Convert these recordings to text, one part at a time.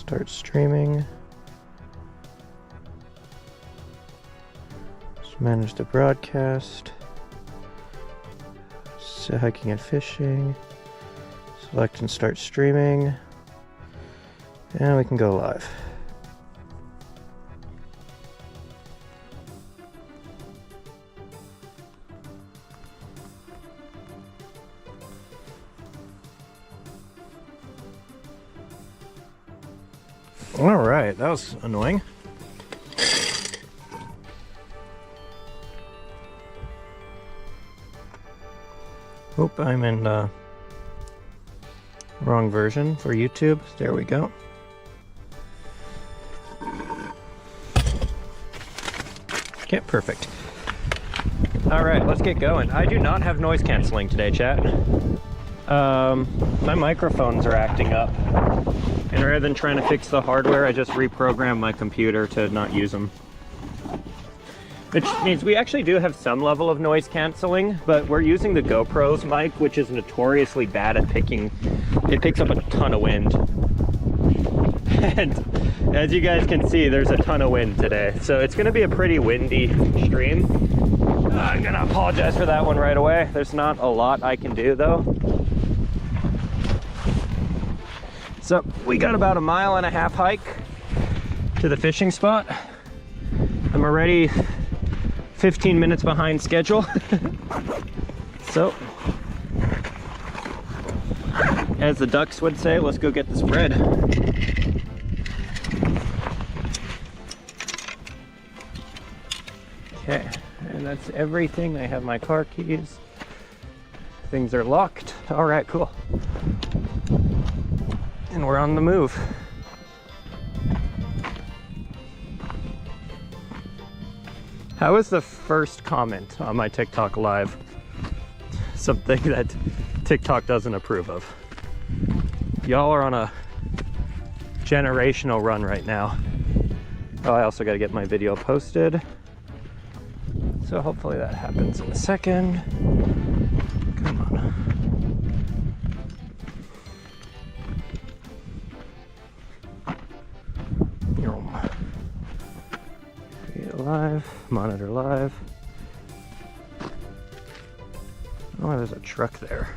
Start streaming. Just manage the broadcast. So hiking and fishing. Select and start streaming. And we can go live. All right, that was annoying. Oop, I'm in the wrong version for YouTube. There we go. Okay, perfect. All right, let's get going. I do not have noise canceling today, chat. My microphones are acting up. And rather than trying to fix the hardware, I just reprogrammed my computer to not use them. Which means we actually do have some level of noise canceling, but we're using the GoPro's mic, which is notoriously bad at picking. It picks up a ton of wind. And as you guys can see, there's a ton of wind today. So it's gonna be a pretty windy stream. I'm gonna apologize for that one right away. There's not a lot I can do though. So we got about a 1.5 mile hike to the fishing spot. I'm already 15 minutes behind schedule. So, as the ducks would say, let's go get this bread. Okay, and that's everything. I have my car keys. Things are locked. All right, cool. And we're on the move. How was the first comment on my TikTok live? Something that TikTok doesn't approve of. Y'all are on a generational run right now. Oh, I also got to get my video posted. So hopefully that happens in a second. Come on. Live, monitor live. Oh, there's a truck there.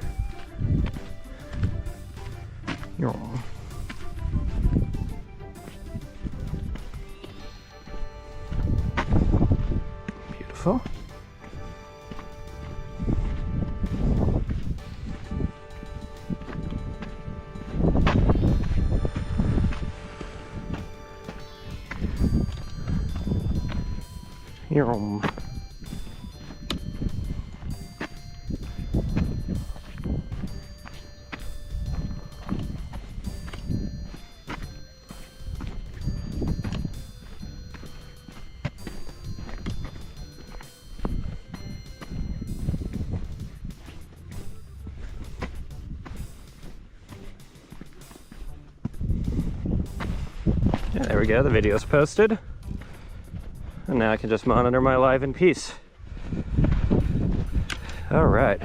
Beautiful. Yeah, there we go, the video's posted. And now I can just monitor my live in peace. All right.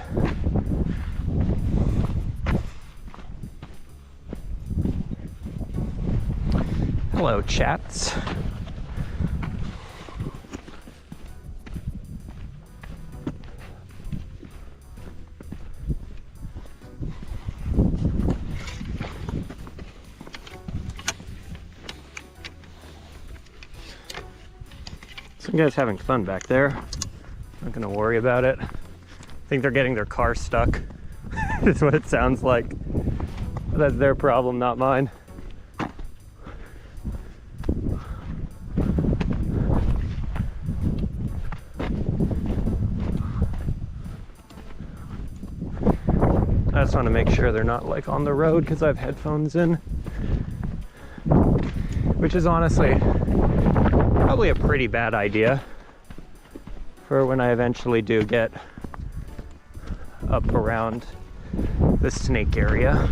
Hello, chats. Some guys having fun back there. Not gonna worry about it. I think they're getting their car stuck. That's what it sounds like. That's their problem, not mine. I just want to make sure they're not like on the road because I have headphones in. Which is honestly probably a pretty bad idea for when I eventually do get up around the snake area.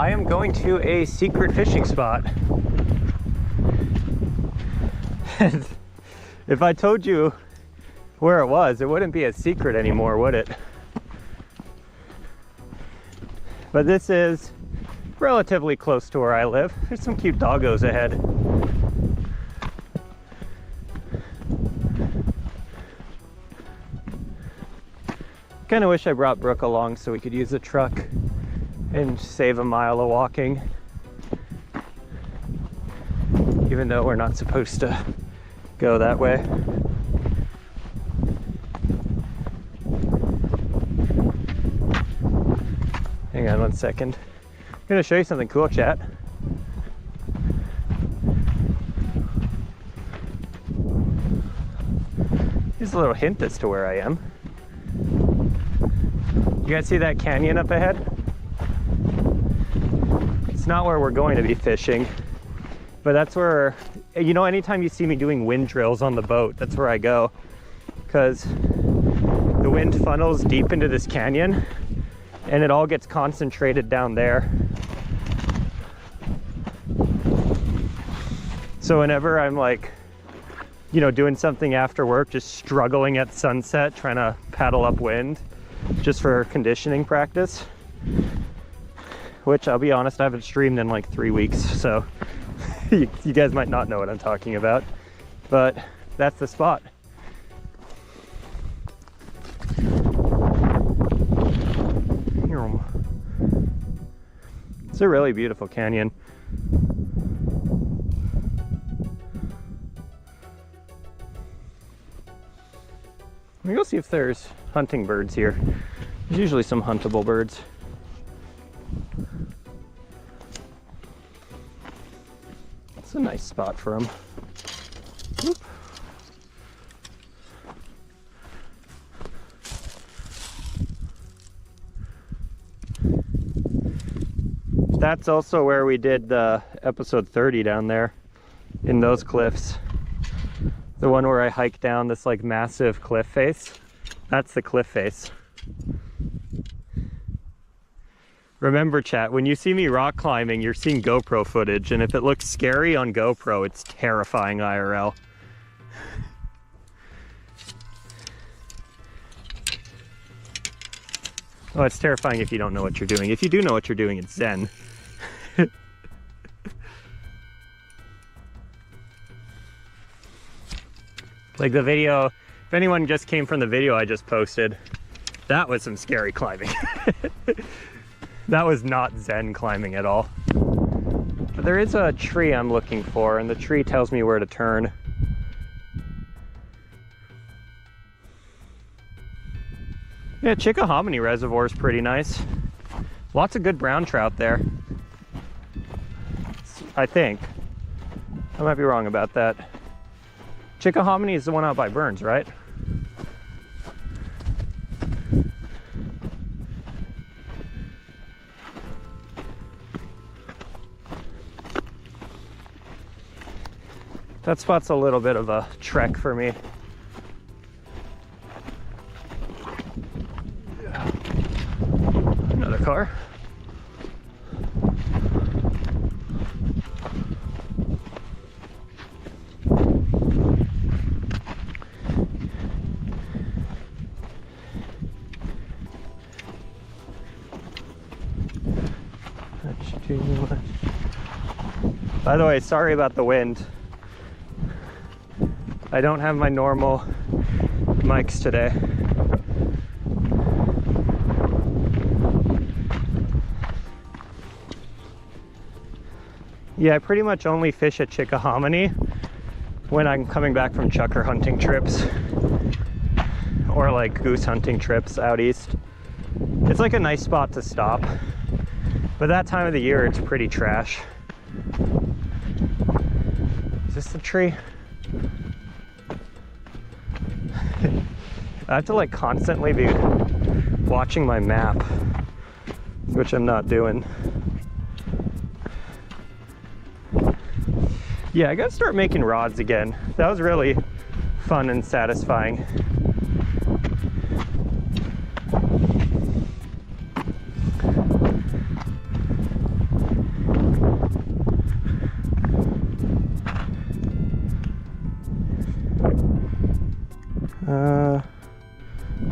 I am going to a secret fishing spot. And if I told you where it was, it wouldn't be a secret anymore, would it? But this is relatively close to where I live. There's some cute doggos ahead. Kind of wish I brought Brooke along so we could use the truck and save a mile of walking. Even though we're not supposed to go that way. Hang on one second. I'm gonna show you something cool, chat. Here's a little hint as to where I am. You guys see that canyon up ahead? It's not where we're going to be fishing, but that's where, you know, anytime you see me doing wind drills on the boat, that's where I go. Because the wind funnels deep into this canyon and it all gets concentrated down there. So whenever I'm like, you know, doing something after work, just struggling at sunset, trying to paddle upwind, just for conditioning practice, which I'll be honest, I haven't streamed in like 3 weeks, so you guys might not know what I'm talking about, but that's the spot. It's a really beautiful canyon. Let me go see if there's hunting birds here. There's usually some huntable birds. It's a nice spot for them. Whoop. That's also where we did episode 30 down there in those cliffs. The one where I hiked down this like massive cliff face. That's the cliff face. Remember, chat, when you see me rock climbing, you're seeing GoPro footage, and if it looks scary on GoPro, it's terrifying IRL. Oh, it's terrifying if you don't know what you're doing. If you do know what you're doing, it's zen. Like the video, if anyone just came from the video I just posted, that was some scary climbing. That was not zen climbing at all. But there is a tree I'm looking for, and the tree tells me where to turn. Yeah, Chickahominy Reservoir is pretty nice. Lots of good brown trout there, I think. I might be wrong about that. Chickahominy is the one out by Burns, right? That spot's a little bit of a trek for me. Another car. By the way, sorry about the wind. I don't have my normal mics today. Yeah, I pretty much only fish at Chickahominy when I'm coming back from chukar hunting trips or like goose hunting trips out east. It's like a nice spot to stop, but that time of the year it's pretty trash. Is this the tree? I have to like constantly be watching my map, which I'm not doing. Yeah, I gotta start making rods again. That was really fun and satisfying.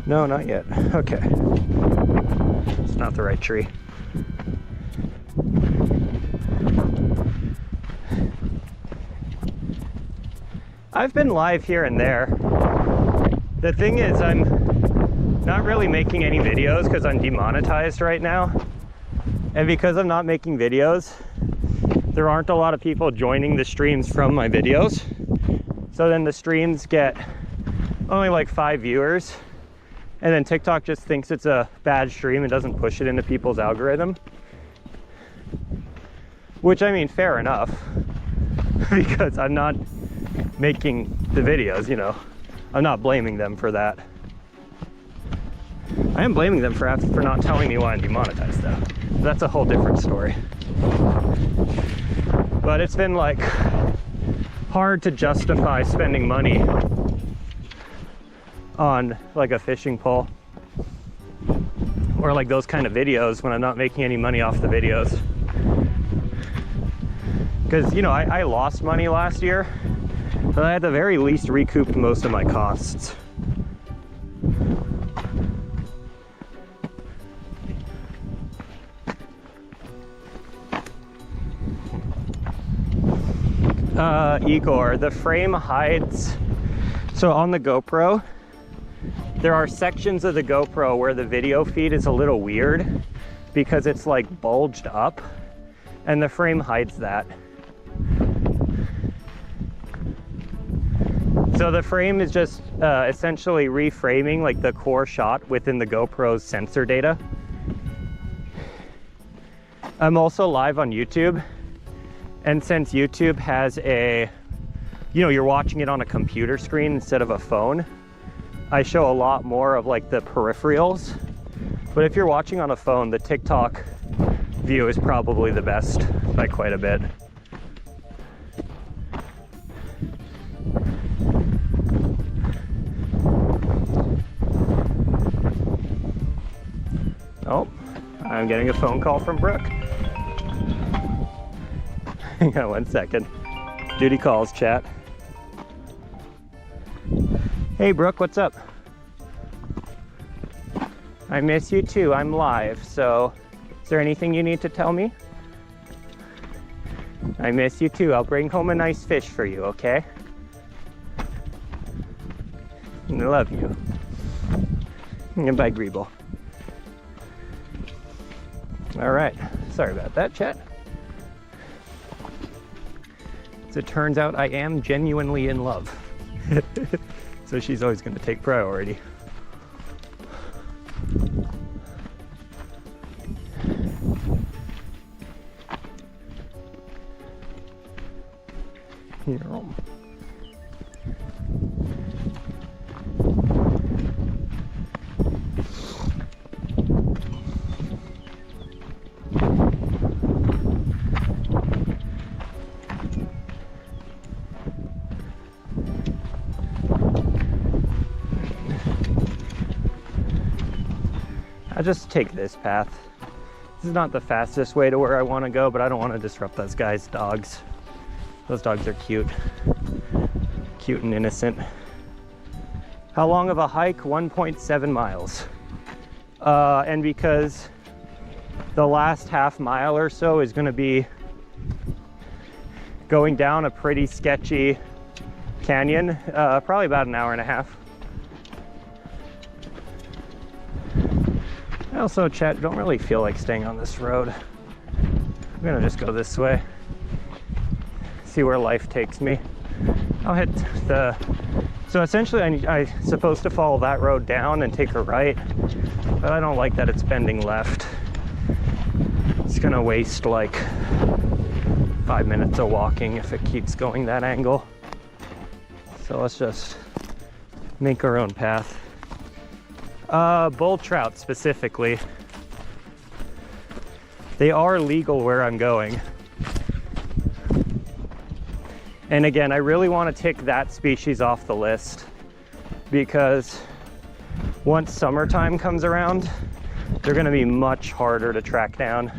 No, not yet. Okay. It's not the right tree. I've been live here and there. The thing is, I'm not really making any videos because I'm demonetized right now. And because I'm not making videos, there aren't a lot of people joining the streams from my videos. So then the streams get only like 5 viewers. And then TikTok just thinks it's a bad stream and doesn't push it into people's algorithm. Which, I mean, fair enough. Because I'm not making the videos, you know. I'm not blaming them for that. I am blaming them for not telling me why I'm demonetized, though. That's a whole different story. But it's been like hard to justify spending money on like a fishing pole or like those kind of videos when I'm not making any money off the videos. Because, you know, I lost money last year, but I at the very least recouped most of my costs. Igor, the frame hides. So on the GoPro, there are sections of the GoPro where the video feed is a little weird because it's like bulged up, and the frame hides that. So the frame is just essentially reframing like the core shot within the GoPro's sensor data. I'm also live on YouTube, and since YouTube has a, you know, you're watching it on a computer screen instead of a phone, I show a lot more of like the peripherals. But if you're watching on a phone, the TikTok view is probably the best by quite a bit. Oh, I'm getting a phone call from Brooke. Hang on 1 second. Duty calls, chat. Hey Brooke, what's up? I miss you too, I'm live, so is there anything you need to tell me? I miss you too, I'll bring home a nice fish for you, okay? I love you. And bye, Greeble. All right, sorry about that, chat. As it turns out, I am genuinely in love. So she's always going to take priority. Here. I'll just take this path. This is not the fastest way to where I want to go, but I don't want to disrupt those guys' dogs. Those dogs are cute. Cute and innocent. How long of a hike? 1.7 miles. And because the last half mile or so is going to be going down a pretty sketchy canyon, probably about an hour and a half. I also, chat, don't really feel like staying on this road. I'm gonna just go this way, see where life takes me. I'll hit the, so essentially I'm supposed to follow that road down and take a right, but I don't like that it's bending left. It's gonna waste like 5 minutes of walking if it keeps going that angle. So let's just make our own path. Bull trout specifically. They are legal where I'm going. And again, I really want to tick that species off the list because once summertime comes around, they're going to be much harder to track down.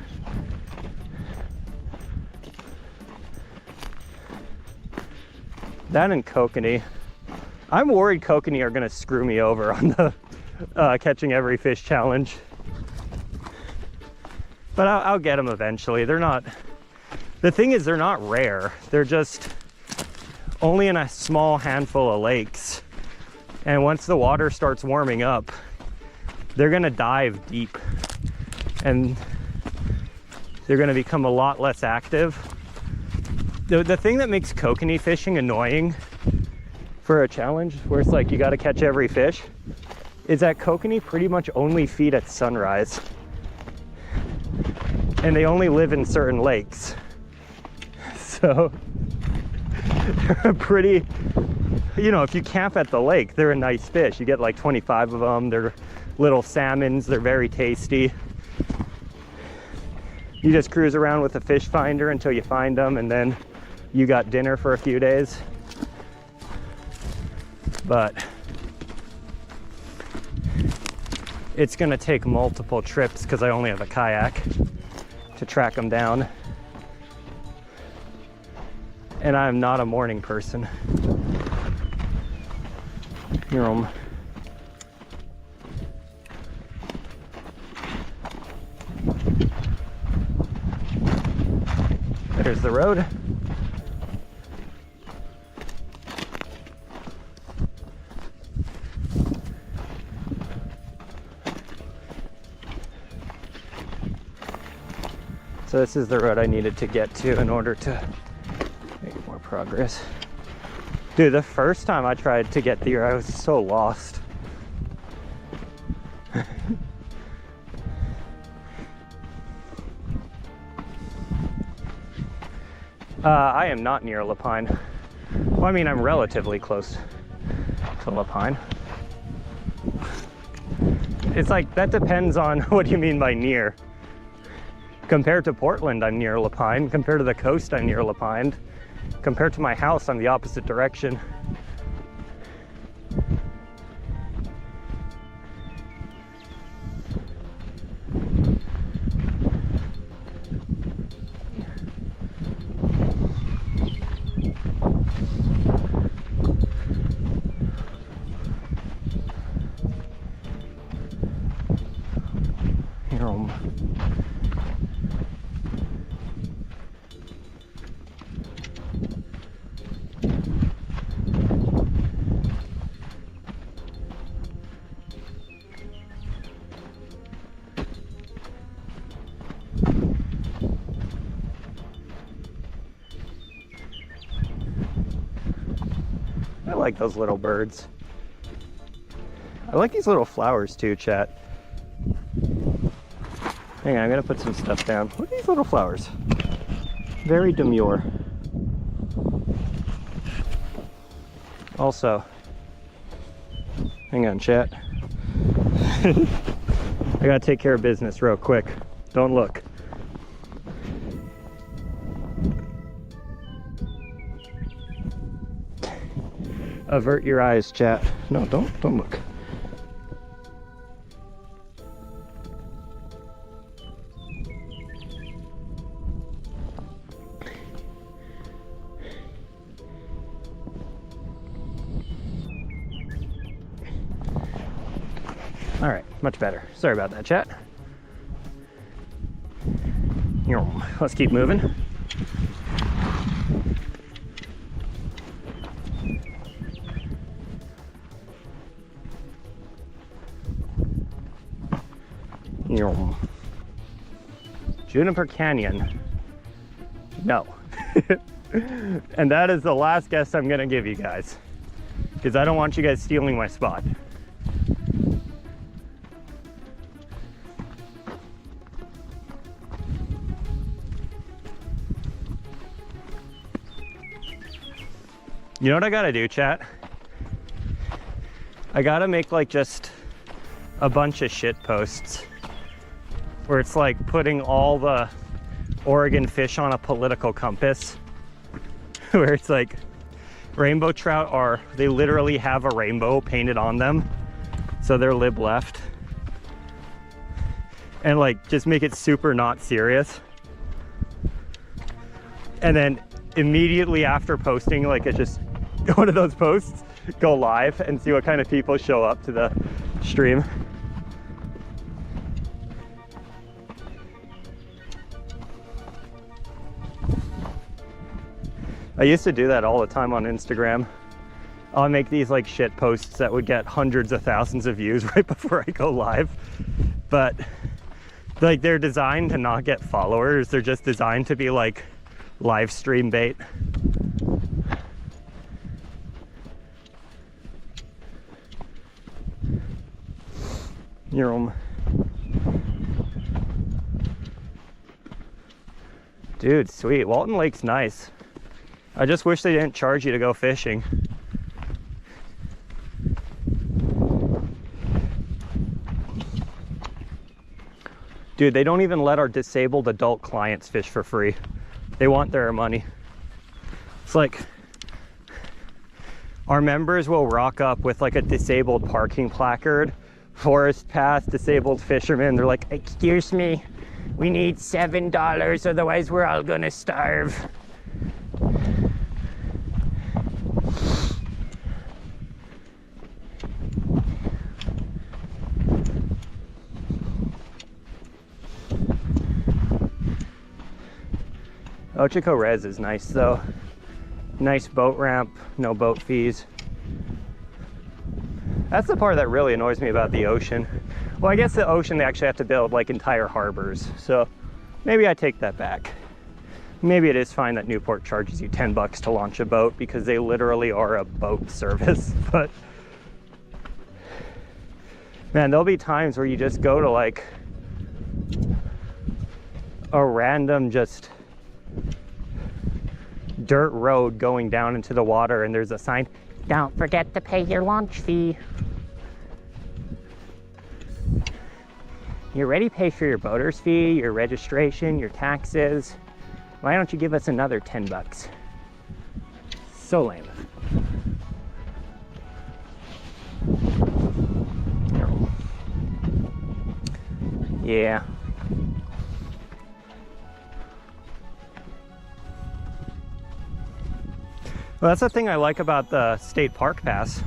That and kokanee. I'm worried kokanee are going to screw me over catching every fish challenge. But I'll get them eventually. They're not, the thing is they're not rare. They're just only in a small handful of lakes. And once the water starts warming up, they're gonna dive deep and they're gonna become a lot less active. The thing that makes kokanee fishing annoying for a challenge where it's like you gotta catch every fish is that kokanee pretty much only feed at sunrise. And they only live in certain lakes. So they're pretty, you know, if you camp at the lake, they're a nice fish. You get like 25 of them. They're little salmons. They're very tasty. You just cruise around with a fish finder until you find them, and then you got dinner for a few days. But it's gonna take multiple trips because I only have a kayak to track them down. And I'm not a morning person. Hear 'em. There's the road. So this is the road I needed to get to in order to make more progress. Dude, the first time I tried to get there, I was so lost. I am not near Lapine. Well, I mean, I'm relatively close to Lapine. It's like, that depends on what you mean by near. Compared to Portland, I'm near Lapine. Compared to the coast, I'm near Lapine. Compared to my house, I'm the opposite direction. I like those little birds. I like these little flowers too, chat. Hang on, I'm gonna put some stuff down. Look at these little flowers. Very demure. Also, hang on, chat. I gotta take care of business real quick. Don't look. Avert your eyes, chat. No, don't look. All right, much better. Sorry about that, chat. Let's keep moving. Juniper Canyon. No. And that is the last guess I'm gonna give you guys, because I don't want you guys stealing my spot. You know what I gotta do, chat? I gotta make like just a bunch of shit posts where it's like putting all the Oregon fish on a political compass, where it's like rainbow trout are, they literally have a rainbow painted on them, so they're lib left, and like just make it super not serious. And then immediately after posting, like it's just one of those posts, go live and see what kind of people show up to the stream. I used to do that all the time on Instagram. I'll make these like shit posts that would get hundreds of thousands of views right before I go live. But like they're designed to not get followers. They're just designed to be like live stream bait. Dude, sweet. Walton Lake's nice. I just wish they didn't charge you to go fishing. Dude, they don't even let our disabled adult clients fish for free. They want their money. It's like our members will rock up with like a disabled parking placard, forest pass, disabled fishermen. They're like, excuse me, we need $7, otherwise we're all gonna starve. Ochico Res is nice though. Nice boat ramp, no boat fees. That's the part that really annoys me about the ocean. Well, I guess the ocean, they actually have to build like entire harbors. So maybe I take that back. Maybe it is fine that Newport charges you 10 bucks to launch a boat because they literally are a boat service. But man, there'll be times where you just go to like a random just dirt road going down into the water and there's a sign, don't forget to pay your launch fee. You already pay for your boater's fee, your registration, your taxes. Why don't you give us another 10 bucks? So lame. Yeah. Well, that's the thing I like about the state park pass.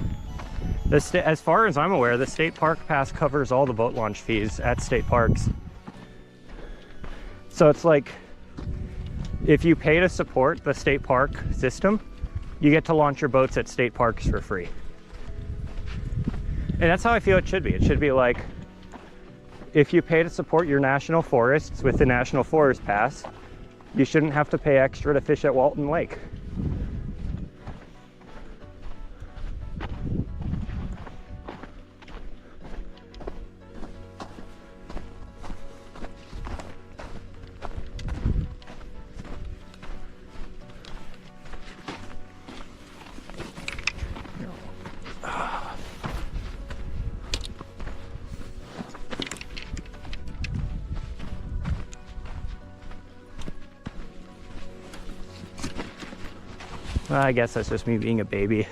As far as I'm aware, the state park pass covers all the boat launch fees at state parks. So it's like, if you pay to support the state park system, you get to launch your boats at state parks for free. And that's how I feel it should be. It should be like, if you pay to support your national forests with the National Forest Pass, you shouldn't have to pay extra to fish at Walton Lake. Well, I guess that's just me being a baby.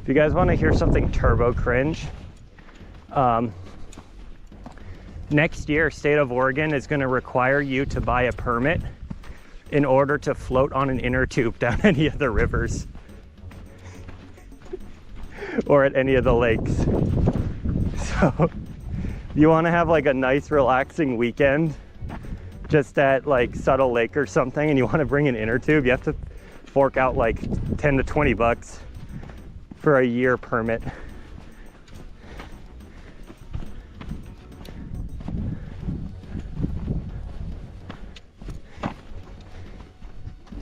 If you guys want to hear something turbo cringe, next year, State of Oregon is going to require you to buy a permit in order to float on an inner tube down any of the rivers or at any of the lakes. So you want to have like a nice relaxing weekend just at like Subtle Lake or something, and you want to bring an inner tube, you have to fork out like 10 to 20 bucks for a year permit.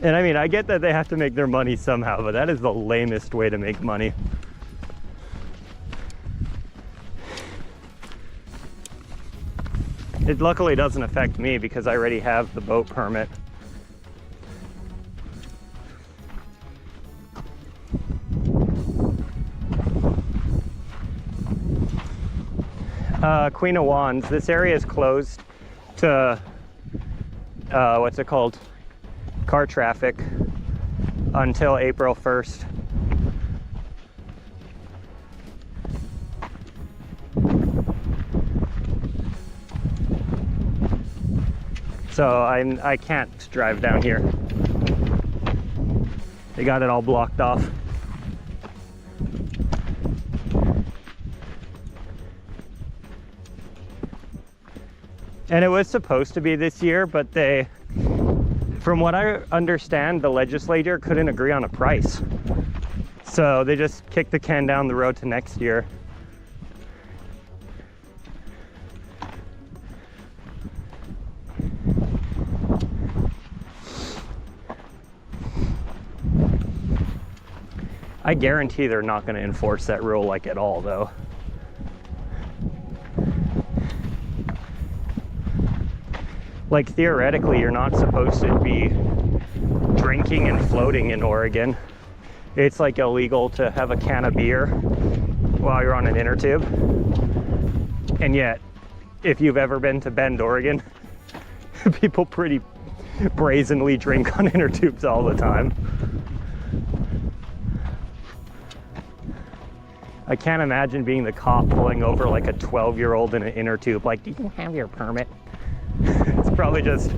And I mean, I get that they have to make their money somehow, but that is the lamest way to make money. It luckily doesn't affect me because I already have the boat permit. Queen of Wands, this area is closed to what's it called, car traffic until April 1st. So I can't drive down here. They got it all blocked off. And it was supposed to be this year, but from what I understand, the legislature couldn't agree on a price. So they just kicked the can down the road to next year. I guarantee they're not going to enforce that rule like at all, though. Like, theoretically, you're not supposed to be drinking and floating in Oregon. It's like illegal to have a can of beer while you're on an inner tube. And yet, if you've ever been to Bend, Oregon, people pretty brazenly drink on inner tubes all the time. I can't imagine being the cop pulling over like a 12-year-old in an inner tube, like, do you have your permit? It's probably just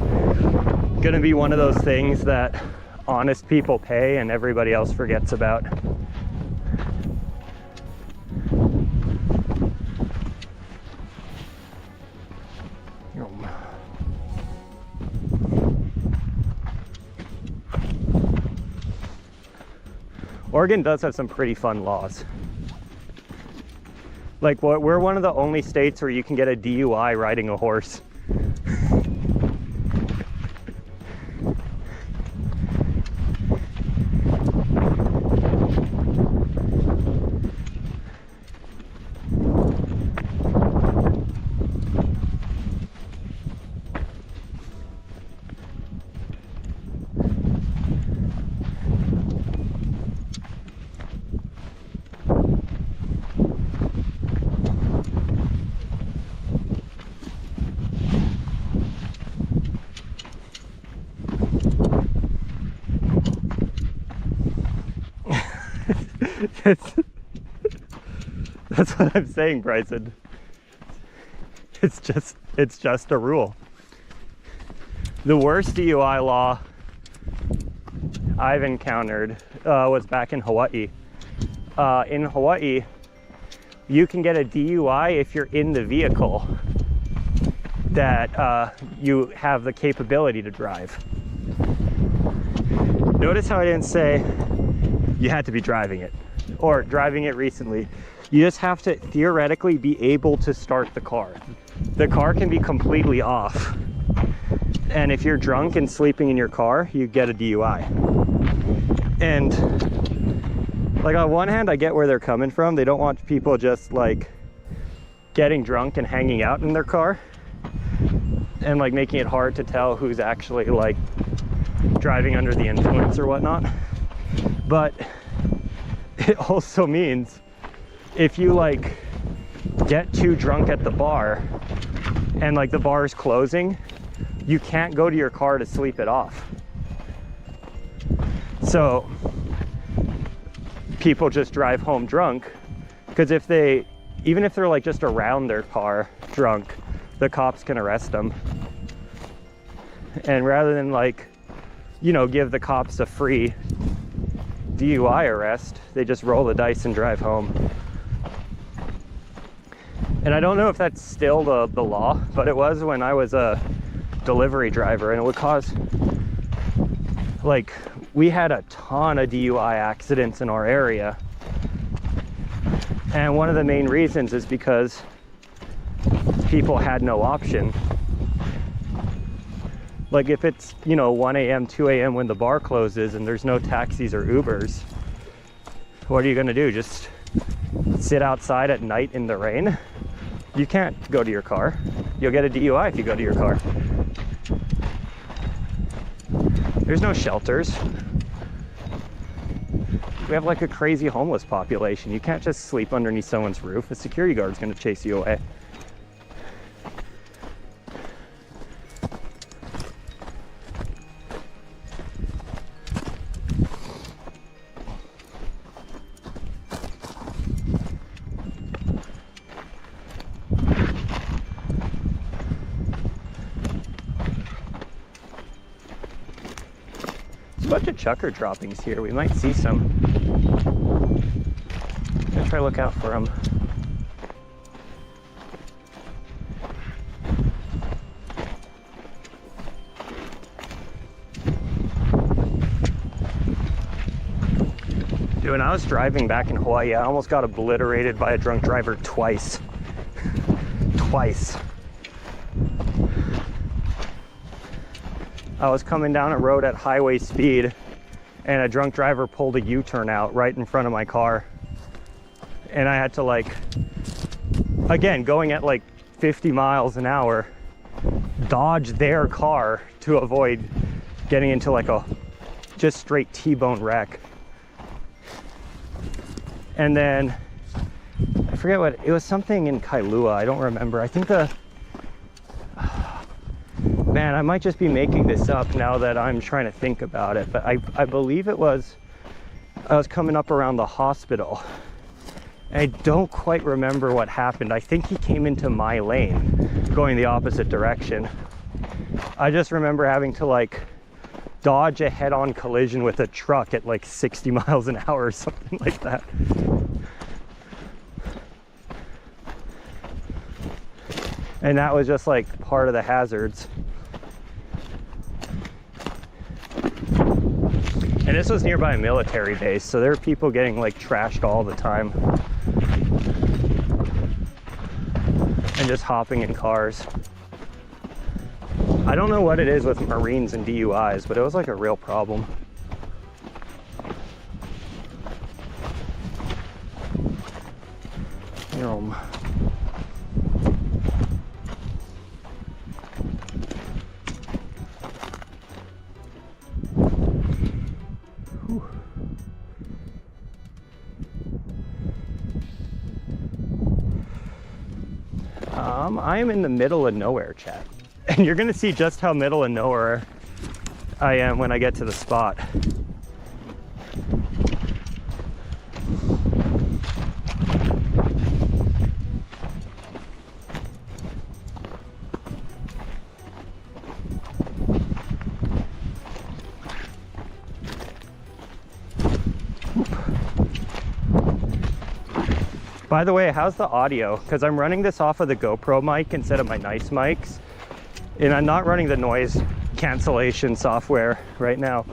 gonna be one of those things that honest people pay and everybody else forgets about. Oregon does have some pretty fun laws. Like, we're one of the only states where you can get a DUI riding a horse. That's what I'm saying, Bryson. It's just a rule. The worst DUI law I've encountered was back in Hawaii. In Hawaii, you can get a DUI if you're in the vehicle that you have the capability to drive. Notice how I didn't say you had to be driving it or driving it recently. You just have to theoretically be able to start the car. The car can be completely off. And if you're drunk and sleeping in your car, you get a DUI. And like, on one hand, I get where they're coming from. They don't want people just like getting drunk and hanging out in their car and like making it hard to tell who's actually like driving under the influence or whatnot. But it also means if you like get too drunk at the bar and like the bar is closing, you can't go to your car to sleep it off. So people just drive home drunk, because even if they're like just around their car drunk, the cops can arrest them. And rather than like, you know, give the cops a free DUI arrest, they just roll the dice and drive home. And I don't know if that's still the law, but it was when I was a delivery driver, and it would cause, like, we had a ton of DUI accidents in our area. And one of the main reasons is because people had no option. Like, if it's, you know, 1 a.m., 2 a.m. when the bar closes and there's no taxis or Ubers, what are you gonna do? Just sit outside at night in the rain? You can't go to your car. You'll get a DUI if you go to your car. There's no shelters. We have like a crazy homeless population. You can't just sleep underneath someone's roof. A security guard's gonna chase you away. Bunch of chucker droppings here. We might see some. I'm gonna try to look out for them. Dude, when I was driving back in Hawaii, I almost got obliterated by a drunk driver twice. Twice. I was coming down a road at highway speed and a drunk driver pulled a U-turn out right in front of my car. And I had to, like, again, going at like 50 miles an hour, dodge their car to avoid getting into like a just straight T-bone wreck. And then I forget what, it was something in Kailua, I don't remember. I think man, I might just be making this up now that I'm trying to think about it, but I believe it was, I was coming up around the hospital. I don't quite remember what happened. I think he came into my lane, going the opposite direction. I just remember having to like dodge a head-on collision with a truck at like 60 miles an hour or something like that. And that was just like part of the hazards. And this was nearby a military base, so there were people getting like trashed all the time. And just hopping in cars. I don't know what it is with Marines and DUIs, but it was like a real problem. I am in the middle of nowhere, chat. And you're gonna see just how middle of nowhere I am when I get to the spot. By the way, how's the audio? Because I'm running this off of the GoPro mic instead of my nice mics. And I'm not running the noise cancellation software right now.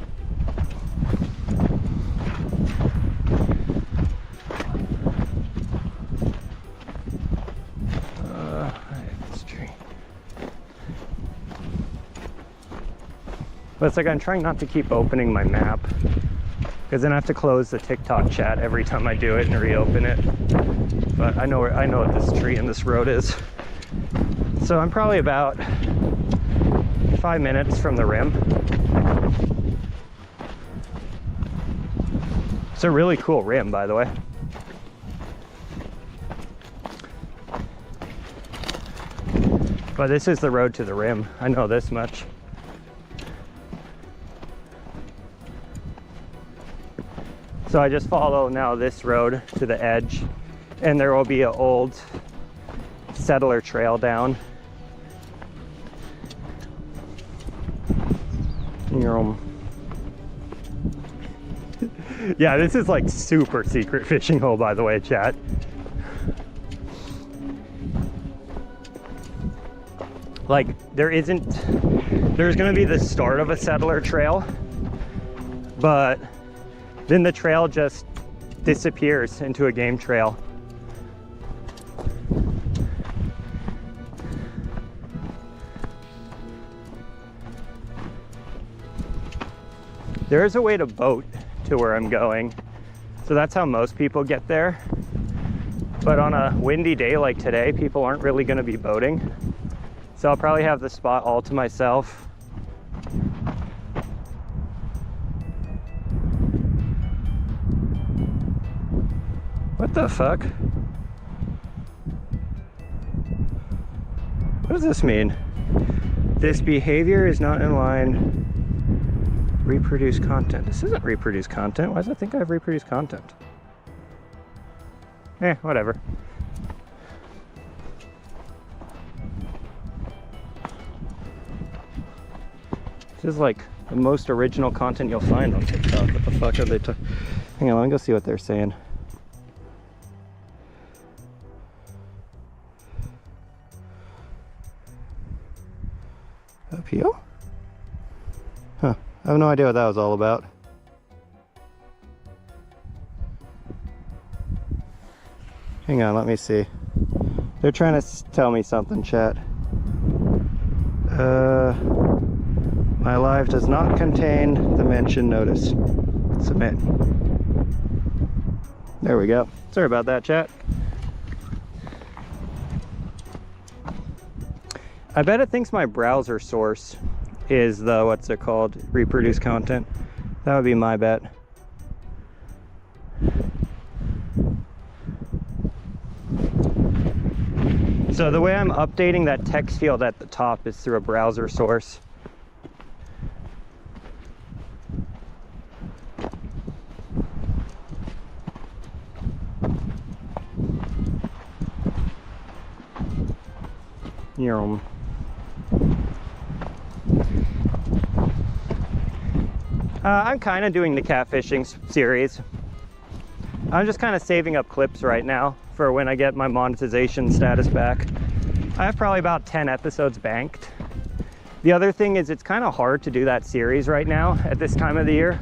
This tree. But it's like I'm trying not to keep opening my map, because then I have to close the TikTok chat every time I do it and reopen it. But I know what this tree and this road is. So I'm probably about 5 minutes from the rim. It's a really cool rim, by the way. But this is the road to the rim. I know this much. So I just follow now this road to the edge, and there will be an old settler trail down. Yeah, this is like super secret fishing hole, by the way, chat. Like, there's gonna be the start of a settler trail, but then the trail just disappears into a game trail. There is a way to boat to where I'm going, so that's how most people get there. But on a windy day like today, people aren't really going to be boating. So I'll probably have the spot all to myself. What the fuck? What does this mean? This behavior is not in line. Reproduce content. This isn't reproduce content. Why does it think I have reproduced content? Whatever. This is like the most original content you'll find on TikTok. What the fuck are they Hang on, let me go see what they're saying. Appeal? Huh. I have no idea what that was all about. Hang on, let me see. They're trying to tell me something, chat. My live does not contain the mentioned notice. Submit. There we go. Sorry about that, chat. I bet it thinks my browser source is the, what's it called, reproduce content. That would be my bet. So the way I'm updating that text field at the top is through a browser source. I'm kind of doing the catfishing series. I'm just kind of saving up clips right now for when I get my monetization status back. I have probably about 10 episodes banked. The other thing is it's kind of hard to do that series right now at this time of the year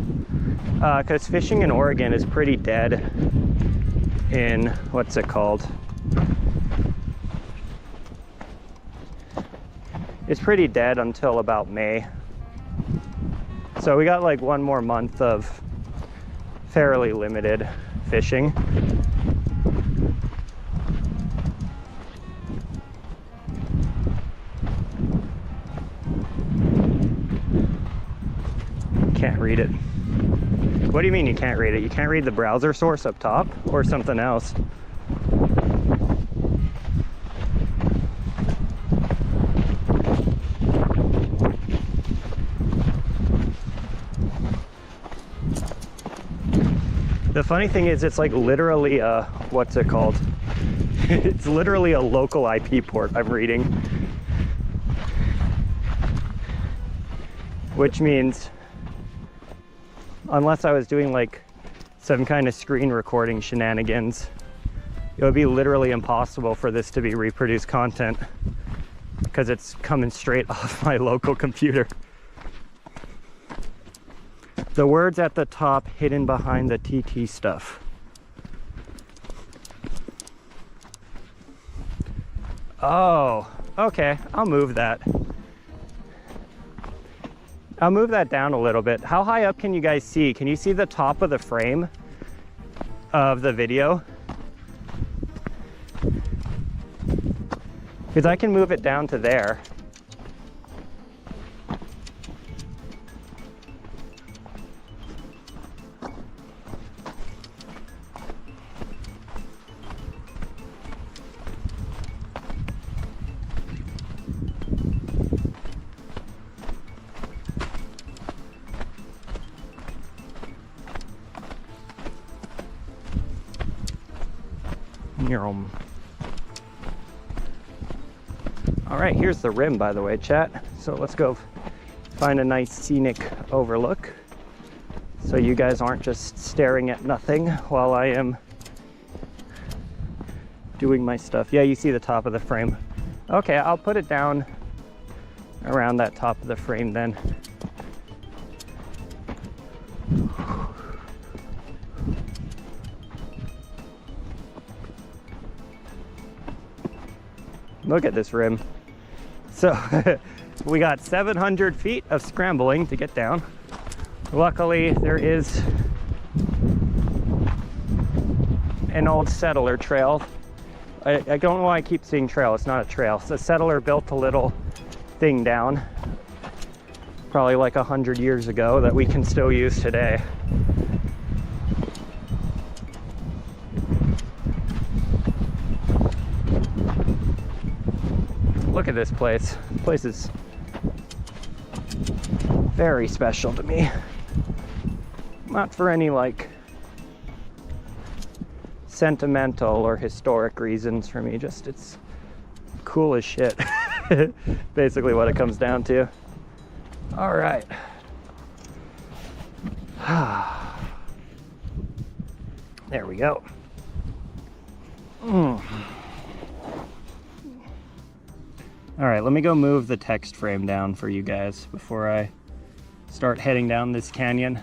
because fishing in Oregon is pretty dead in, what's it called? It's pretty dead until about May. So we got like one more month of fairly limited fishing. Can't read it. What do you mean you can't read it? You can't read the browser source up top or something else? The funny thing is it's like literally a, what's it called? It's literally a local IP port I'm reading. Which means, unless I was doing like some kind of screen recording shenanigans, it would be literally impossible for this to be reproduced content because it's coming straight off my local computer. The words at the top hidden behind the TT stuff. Oh, okay, I'll move that. I'll move that down a little bit. How high up can you guys see? Can you see the top of the frame of the video? Because I can move it down to there. All right, here's the rim, by the way, chat. So let's go find a nice scenic overlook so you guys aren't just staring at nothing while I am doing my stuff. Yeah, you see the top of the frame. Okay, I'll put it down around that top of the frame then. Look at this rim. So we got 700 feet of scrambling to get down. Luckily, there is an old settler trail I don't know why I keep seeing trail. It's not a trail. So a settler built a little thing down, probably like 100 years ago, that we can still use today. Look at this place. This place is very special to me. Not for any like sentimental or historic reasons for me, just it's cool as shit. Basically what it comes down to. All right. There we go. All right, let me go move the text frame down for you guys before I start heading down this canyon.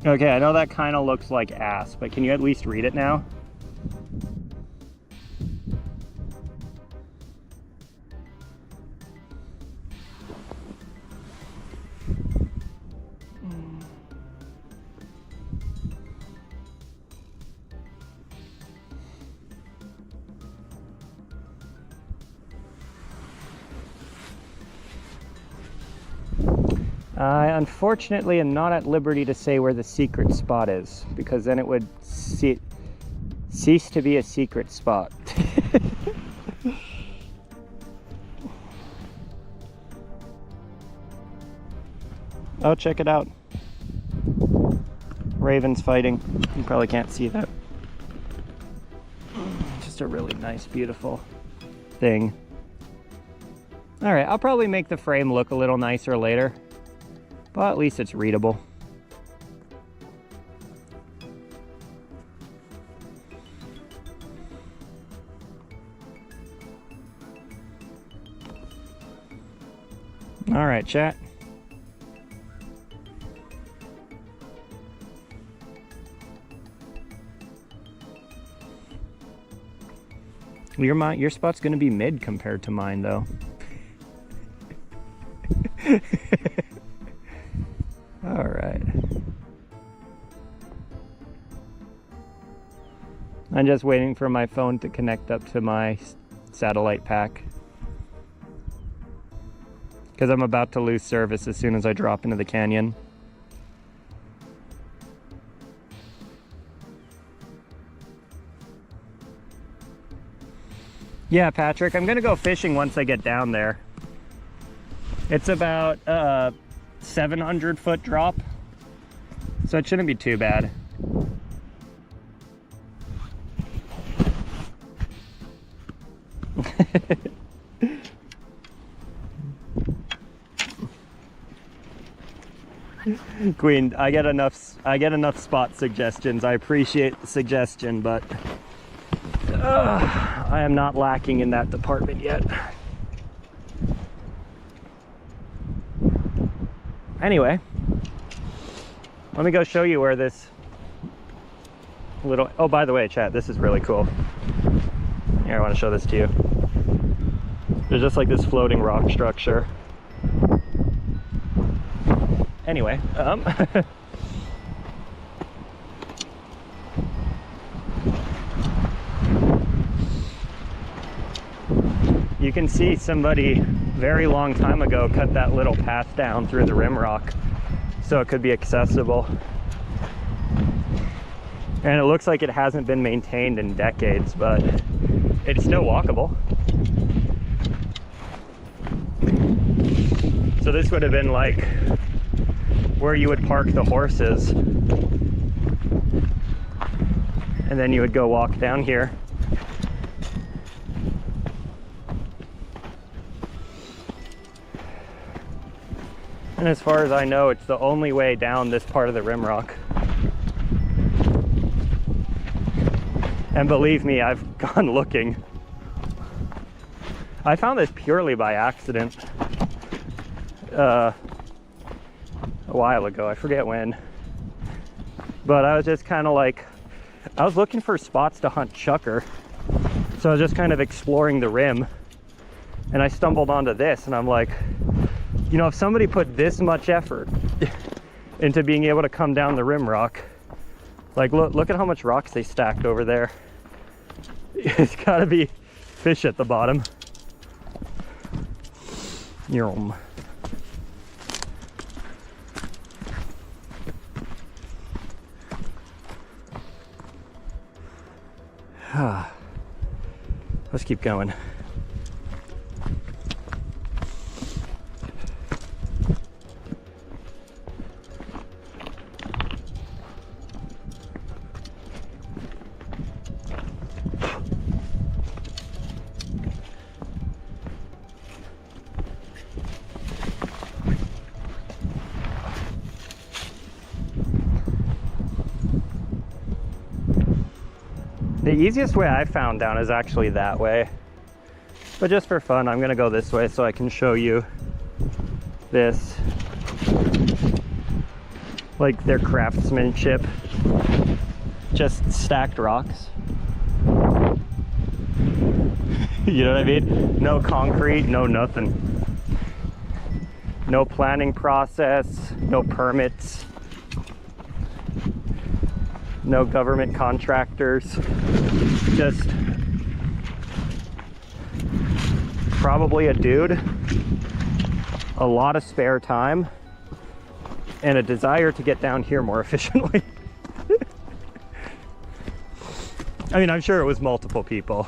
Okay, I know that kind of looks like ass, but can you at least read it now? I unfortunately am not at liberty to say where the secret spot is, because then it would cease to be a secret spot. Oh, check it out. Ravens fighting. You probably can't see that. Just a really nice, beautiful thing. All right, I'll probably make the frame look a little nicer later. Well, at least it's readable. All right, chat. Your spot's gonna be mid compared to mine, though. All right. I'm just waiting for my phone to connect up to my satellite pack, because I'm about to lose service as soon as I drop into the canyon. Yeah, Patrick, I'm gonna go fishing once I get down there. It's about 700-foot drop, so it shouldn't be too bad. Queen, I get enough spot suggestions. I appreciate the suggestion, but I am not lacking in that department yet. Anyway, let me go show you where this little, oh, by the way, chat, this is really cool. Here, I want to show this to you. There's just like this floating rock structure. Anyway, you can see somebody very long time ago cut that little path down through the rim rock so it could be accessible. And it looks like it hasn't been maintained in decades, but it's still walkable. So this would have been like where you would park the horses, and then you would go walk down here. And as far as I know, it's the only way down this part of the rim rock. And believe me, I've gone looking. I found this purely by accident. a while ago. I forget when. But I was just kind of like, I was looking for spots to hunt chukar. So I was just kind of exploring the rim. And I stumbled onto this and I'm like, you know, if somebody put this much effort into being able to come down the rim rock, like look at how much rocks they stacked over there. It's gotta be fish at the bottom. Yum. Let's keep going. The easiest way I found down is actually that way. But just for fun, I'm gonna go this way so I can show you this. Like their craftsmanship. Just stacked rocks. You know what I mean? No concrete, no nothing. No planning process, no permits. No government contractors, just probably a dude, a lot of spare time, and a desire to get down here more efficiently. I mean, I'm sure it was multiple people.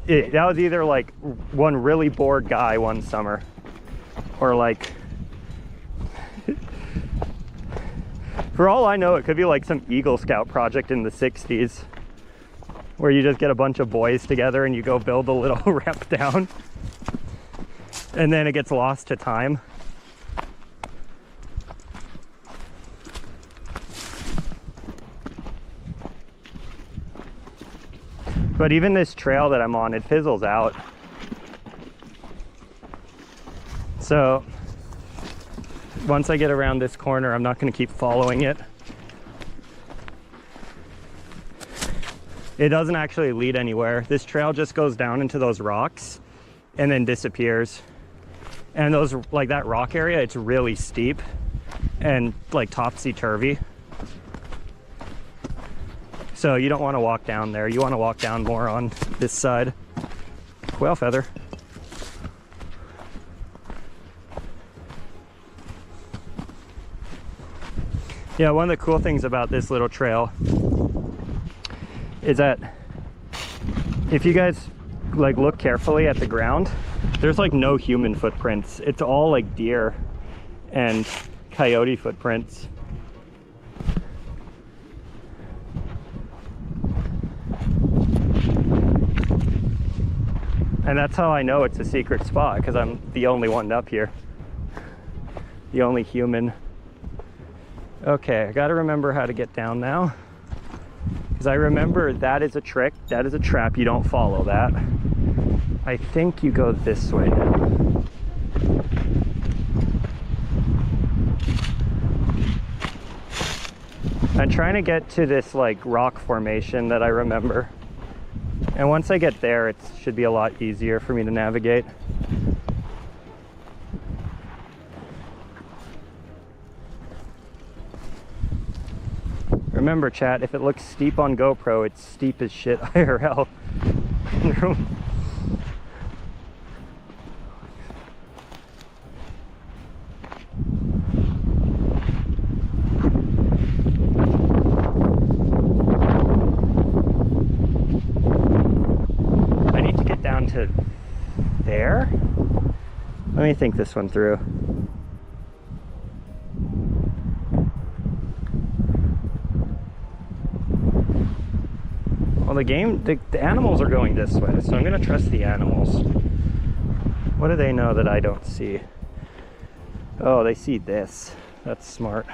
That was either like one really bored guy one summer, or like, for all I know, it could be like some Eagle Scout project in the 60s where you just get a bunch of boys together and you go build a little ramp down and then it gets lost to time. But even this trail that I'm on, it fizzles out. So once I get around this corner, I'm not going to keep following it. It doesn't actually lead anywhere. This trail just goes down into those rocks and then disappears. And those, like that rock area, it's really steep and like topsy-turvy. So you don't want to walk down there. You want to walk down more on this side. Quail feather. Yeah, one of the cool things about this little trail is that if you guys like look carefully at the ground, there's like no human footprints. It's all like deer and coyote footprints. And that's how I know it's a secret spot, because I'm the only one up here. The only human. Okay, I gotta remember how to get down now. Because I remember that is a trick, that is a trap, you don't follow that. I think you go this way now. I'm trying to get to this like rock formation that I remember. And once I get there, it should be a lot easier for me to navigate. Remember, chat, if it looks steep on GoPro, it's steep as shit IRL. I need to get down to there. Let me think this one through. Well, the animals are going this way, so I'm gonna trust the animals. What do they know that I don't see? Oh, they see this. That's smart.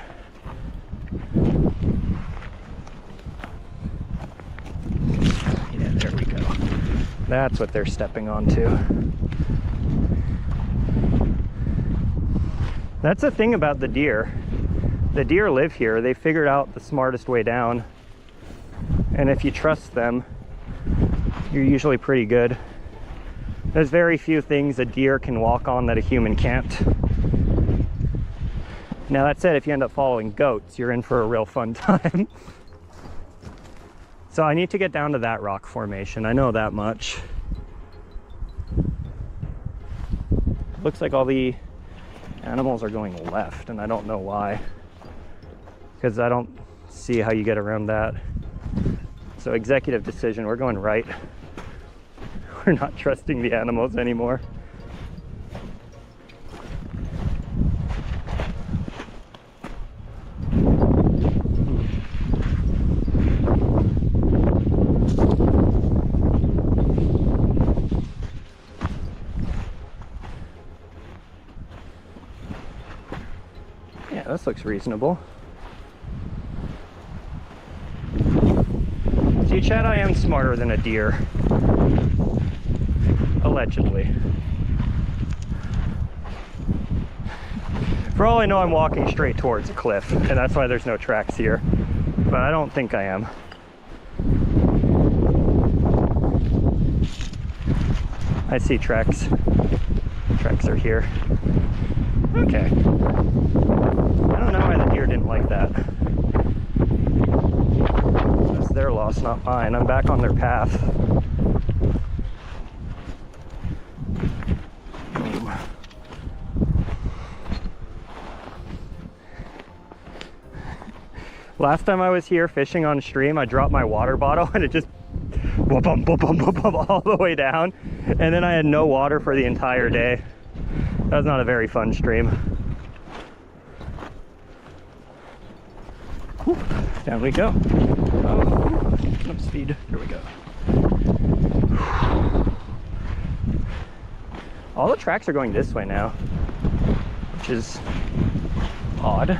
Yeah, there we go. That's what they're stepping onto. That's the thing about the deer. The deer live here. They figured out the smartest way down. And if you trust them, you're usually pretty good. There's very few things a deer can walk on that a human can't. Now that said, if you end up following goats, you're in for a real fun time. So I need to get down to that rock formation. I know that much. Looks like all the animals are going left, and I don't know why. Because I don't see how you get around that. So executive decision, we're going right. We're not trusting the animals anymore. Yeah, this looks reasonable. See, Chad, I am smarter than a deer. Allegedly. For all I know, I'm walking straight towards a cliff, and that's why there's no tracks here. But I don't think I am. I see tracks. Tracks are here. Okay. I don't know why the deer didn't like that. That's their loss, not mine. I'm back on their path. Last time I was here fishing on stream, I dropped my water bottle and it just whoop all the way down, and then I had no water for the entire day. That was not a very fun stream. Whew, down we go. Oh, picking up speed. Here we go. All the tracks are going this way now, which is odd.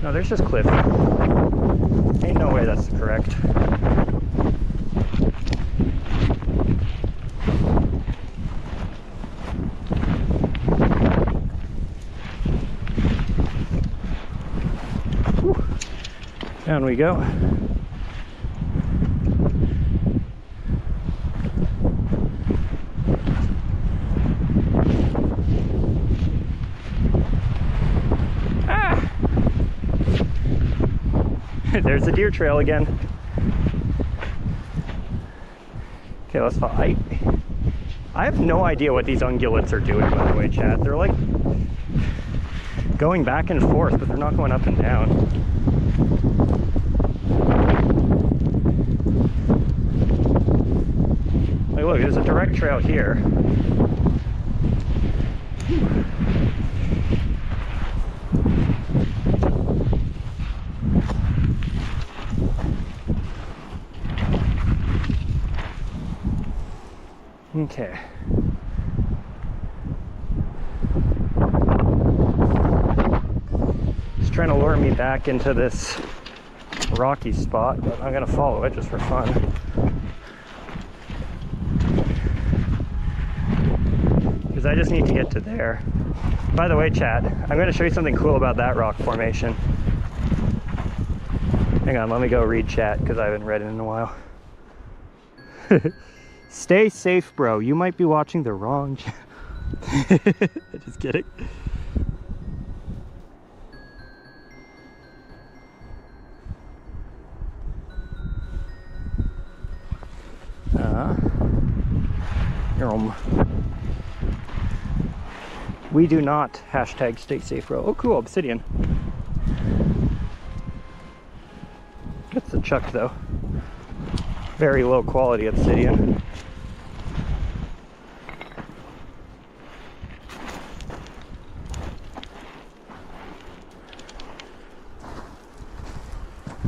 No, there's just cliff. Ain't no way that's correct. Whew. Down we go. There's the deer trail again. Okay, let's follow. I have no idea what these ungulates are doing, by the way, Chad. They're like going back and forth, but they're not going up and down. Like, look, there's a direct trail here. Okay. It's trying to lure me back into this rocky spot, but I'm gonna follow it just for fun. Because I just need to get to there. By the way, Chad, I'm gonna show you something cool about that rock formation. Hang on, let me go read chat because I haven't read it in a while. Stay safe, bro. You might be watching the wrong channel. Just kidding. We do not hashtag stay safe, bro. Oh, cool, obsidian. That's the chuck, though. Very low quality obsidian.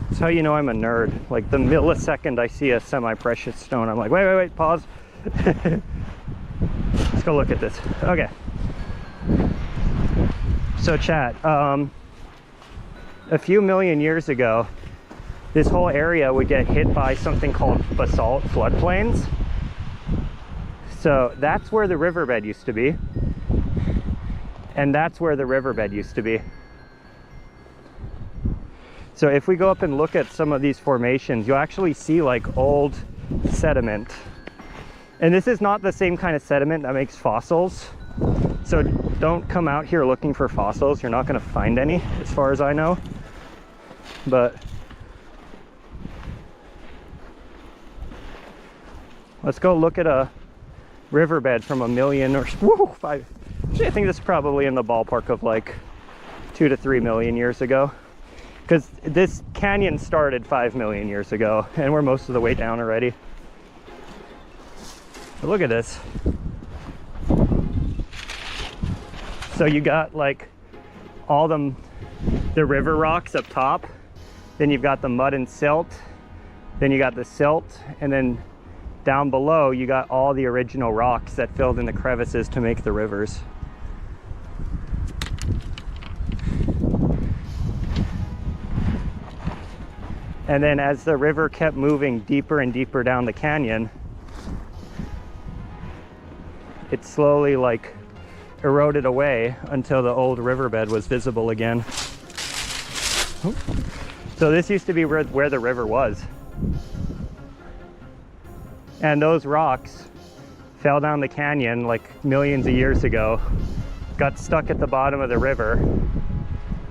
That's how you know I'm a nerd. Like the millisecond I see a semi-precious stone, I'm like, wait, pause. Let's go look at this. Okay. So chat, a few million years ago, this whole area would get hit by something called basalt floodplains. So that's where the riverbed used to be. And that's where the riverbed used to be. So if we go up and look at some of these formations, you'll actually see like old sediment. And this is not the same kind of sediment that makes fossils. So don't come out here looking for fossils. You're not going to find any, as far as I know. But let's go look at a riverbed from 1 million or five. Actually, I think this is probably in the ballpark of like 2 to 3 million years ago. Because this canyon started 5 million years ago, and we're most of the way down already. But look at this. So you got like all the river rocks up top, then you've got the mud and silt, then you got the silt, and then down below you got all the original rocks that filled in the crevices to make the rivers. And then as the river kept moving deeper and deeper down the canyon, it slowly like eroded away until the old riverbed was visible again. So this used to be where the river was. And those rocks fell down the canyon like millions of years ago, got stuck at the bottom of the river,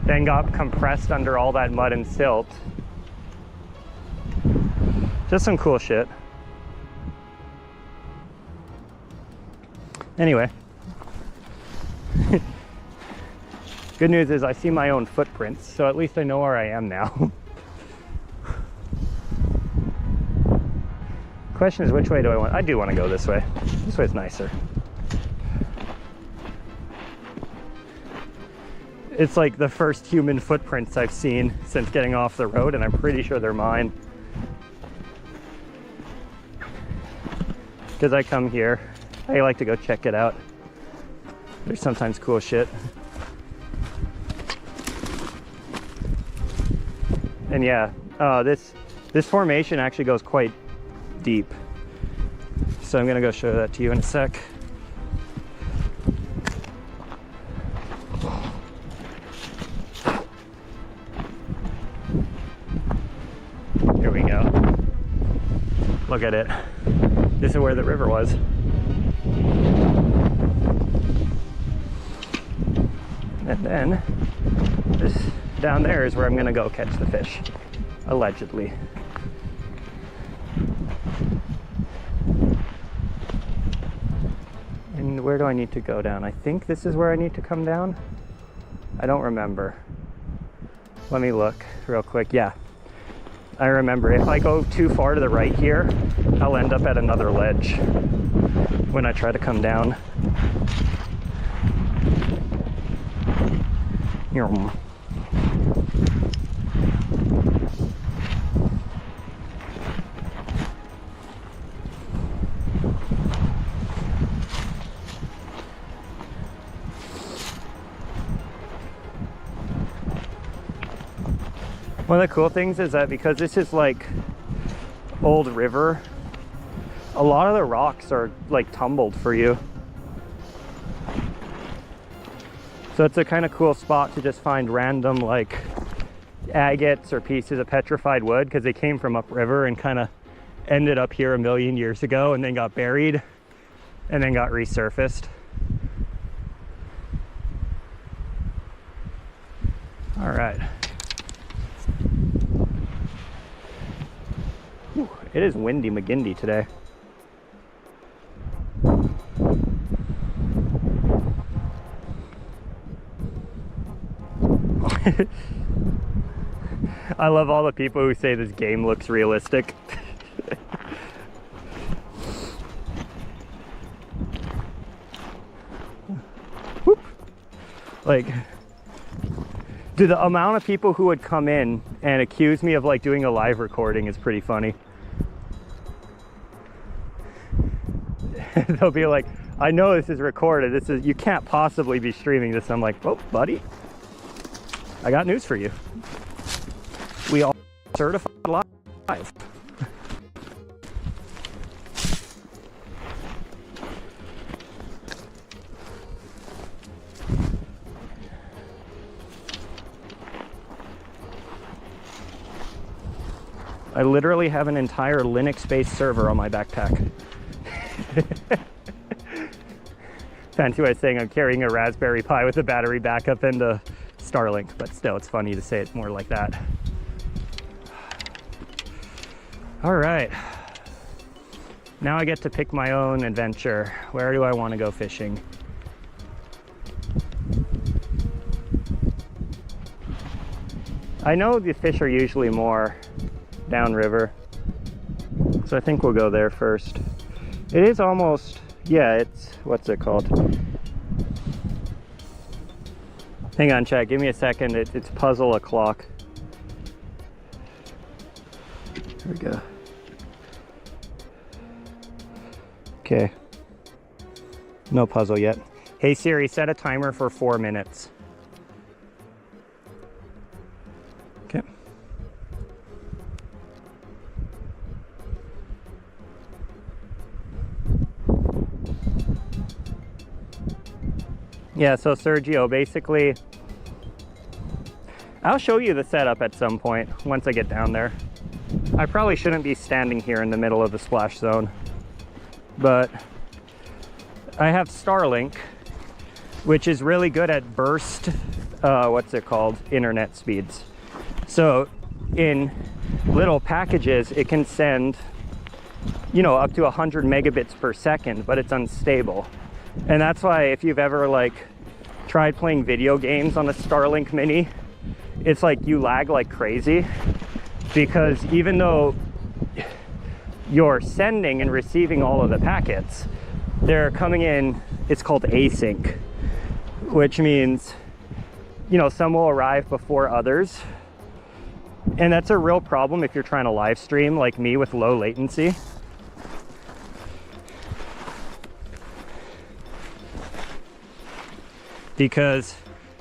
then got compressed under all that mud and silt. Just some cool shit. Anyway. Good news is I see my own footprints, so at least I know where I am now. Question is, which way do I want? I do want to go this way. This way's nicer. It's like the first human footprints I've seen since getting off the road, and I'm pretty sure they're mine. Because I come here, I like to go check it out. There's sometimes cool shit. And yeah, this formation actually goes quite deep. So I'm gonna go show that to you in a sec. Here we go. Look at it. This is where the river was. And then this down there is where I'm gonna go catch the fish, allegedly. And where do I need to go down? I think this is where I need to come down. I don't remember. Let me look real quick. Yeah, I remember. If I go too far to the right here, I'll end up at another ledge when I try to come down. One of the cool things is that because this is like old river, a lot of the rocks are like tumbled for you. So it's a kind of cool spot to just find random like agates or pieces of petrified wood, because they came from upriver and kind of ended up here 1 million years ago and then got buried and then got resurfaced. All right. Whew, it is windy McGindy today. I love all the people who say this game looks realistic. Whoop. Like, dude, the amount of people who would come in and accuse me of like doing a live recording is pretty funny. They'll be like, I know this is recorded. This is, you can't possibly be streaming this. I'm like, oh, buddy, I got news for you. We all certified live. I literally have an entire Linux-based server on my backpack. Fancy way of saying I'm carrying a Raspberry Pi with a battery backup and a Starlink, but still, it's funny to say it more like that. All right. Now I get to pick my own adventure. Where do I want to go fishing? I know the fish are usually more downriver, so I think we'll go there first. It is almost, yeah, it's, what's it called? Hang on, chat, give me a second. It's puzzle o'clock. There we go. Okay. No puzzle yet. Hey Siri, set a timer for 4 minutes. Okay. Yeah, so Sergio, basically, I'll show you the setup at some point once I get down there. I probably shouldn't be standing here in the middle of the splash zone, but I have Starlink, which is really good at burst, what's it called, internet speeds. So in little packages, it can send, you know, up to 100 megabits per second, but it's unstable. And that's why if you've ever like tried playing video games on a Starlink Mini, it's like you lag like crazy, because even though you're sending and receiving all of the packets, they're coming in, it's called async, which means, you know, some will arrive before others. And that's a real problem if you're trying to live stream like me with low latency. Because,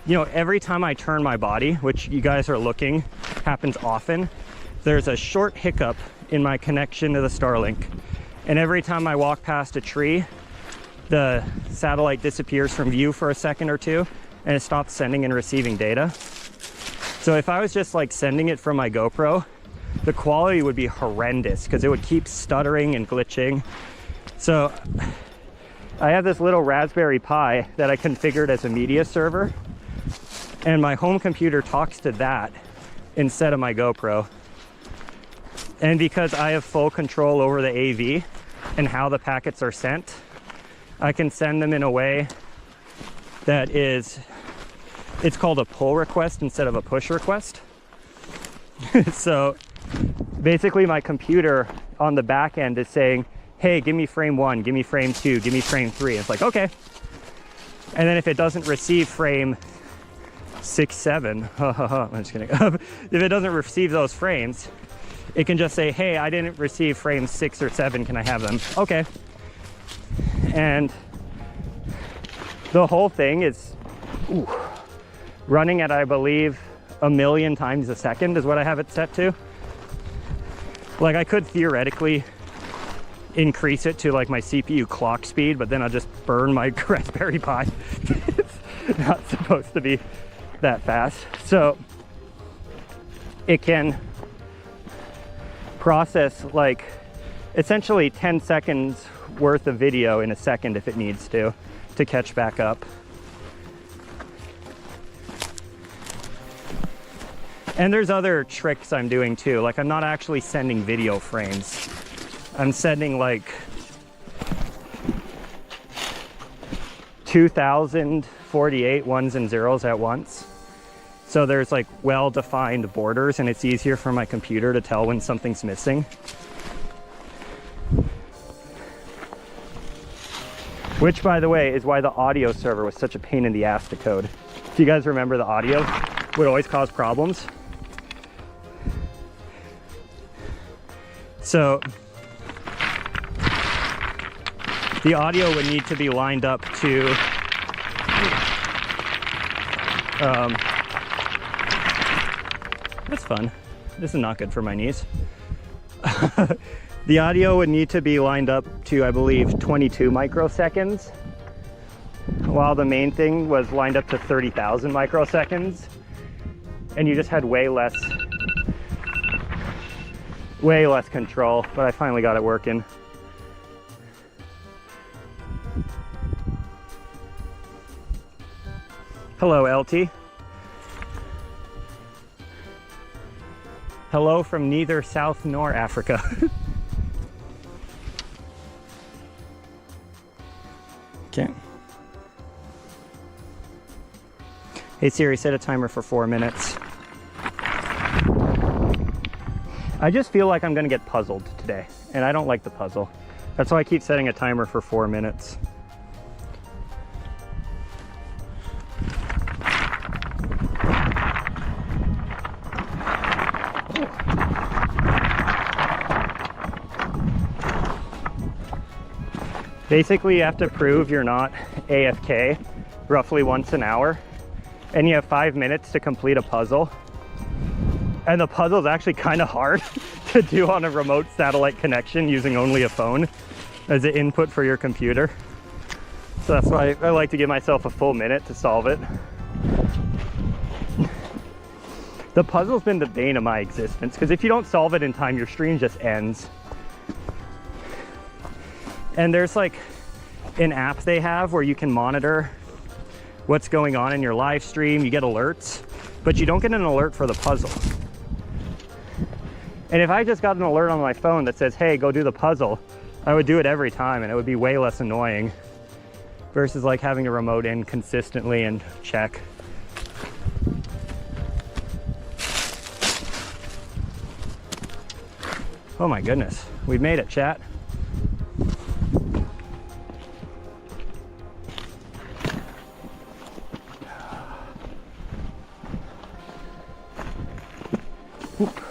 you know, every time I turn my body, which you guys are looking, happens often, there's a short hiccup in my connection to the Starlink. And every time I walk past a tree, the satellite disappears from view for a second or two, and it stops sending and receiving data. So if I was just like sending it from my GoPro, the quality would be horrendous because it would keep stuttering and glitching. So I have this little Raspberry Pi that I configured as a media server, and my home computer talks to that instead of my GoPro. And because I have full control over the AV and how the packets are sent, I can send them in a way that is, it's called a pull request instead of a push request. So basically my computer on the back end is saying, hey, give me frame 1, give me frame 2, give me frame 3. It's like, okay. And then if it doesn't receive frame 6, 7, I'm just kidding. If it doesn't receive those frames, it can just say, hey, I didn't receive frames 6 or 7, can I have them? Okay. And the whole thing is running at, I believe, 1,000,000 times a second is what I have it set to. Like I could theoretically increase it to like my CPU clock speed, but then I'll just burn my Raspberry Pi. It's not supposed to be that fast. So it can process like essentially 10 seconds worth of video in a second if it needs to catch back up. And there's other tricks I'm doing too. Like I'm not actually sending video frames. I'm sending like 2048 ones and zeros at once. So there's like well-defined borders and it's easier for my computer to tell when something's missing. Which, by the way, is why the audio server was such a pain in the ass to code. If you guys remember, the audio would always cause problems. So the audio would need to be lined up to that's fun. This is not good for my knees. The audio would need to be lined up to, I believe, 22 microseconds, while the main thing was lined up to 30,000 microseconds, and you just had way less Way less control, but I finally got it working. Hello, LT. Hello from neither South nor Africa. Okay. Hey Siri, set a timer for 4 minutes. I just feel like I'm gonna get puzzled today, and I don't like the puzzle. That's why I keep setting a timer for 4 minutes. Basically, you have to prove you're not AFK roughly once an hour, and you have 5 minutes to complete a puzzle. And the puzzle is actually kind of hard to do on a remote satellite connection using only a phone as an input for your computer. So that's why I like to give myself a full minute to solve it. The puzzle's been the bane of my existence, because if you don't solve it in time, your stream just ends. And there's like an app they have where you can monitor what's going on in your live stream. You get alerts, but you don't get an alert for the puzzle. And if I just got an alert on my phone that says, hey, go do the puzzle, I would do it every time, and it would be way less annoying versus like having to remote in consistently and check. Oh my goodness, we made it, chat. Oop.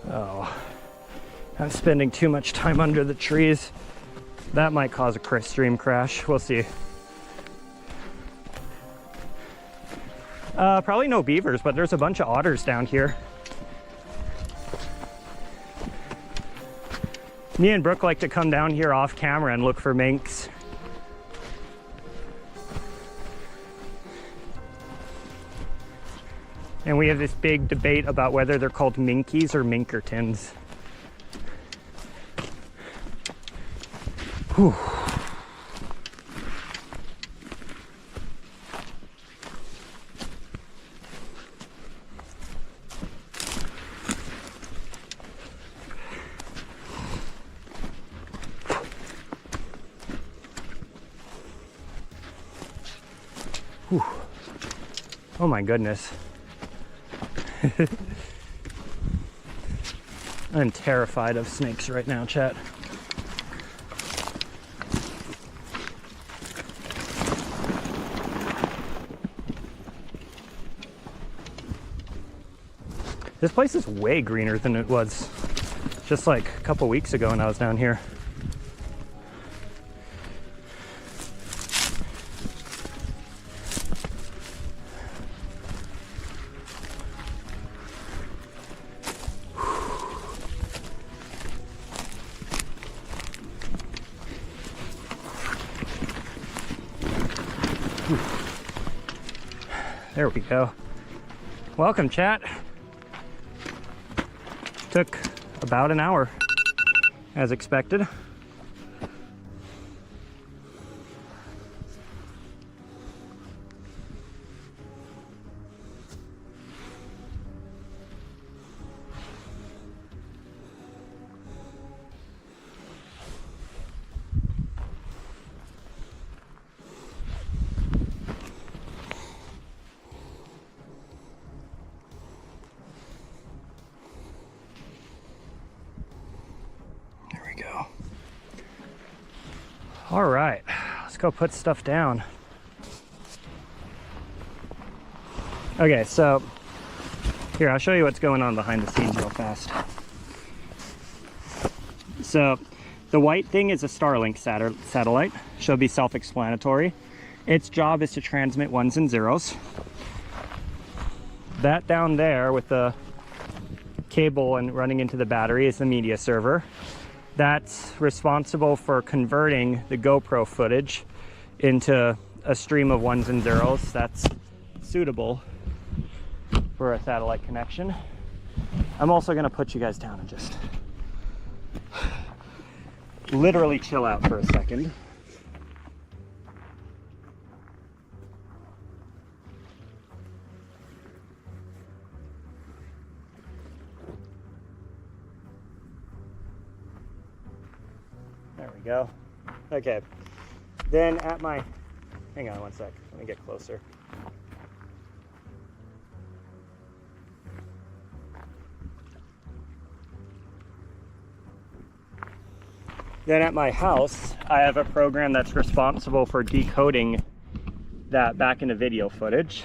Oh, I'm spending too much time under the trees. That might cause a stream crash. We'll see. Probably no beavers, but there's a bunch of otters down here. Me and Brooke like to come down here off camera and look for minks. And we have this big debate about whether they're called minkies or minkertons. Whew. Whew. Oh my goodness. I'm terrified of snakes right now, chat. This place is way greener than it was just like a couple weeks ago when I was down here. There we go. Welcome, chat. Took about an hour, as expected. All right, let's go put stuff down. Okay, so here, I'll show you what's going on behind the scenes real fast. So the white thing is a Starlink satellite. Should be self-explanatory. Its job is to transmit ones and zeros. That down there with the cable and running into the battery is the media server. That's responsible for converting the GoPro footage into a stream of ones and zeros that's suitable for a satellite connection. I'm also gonna put you guys down and just literally chill out for a second. There we go. Okay. Then at my, hang on one sec, let me get closer. Then at my house, I have a program that's responsible for decoding that back into video footage.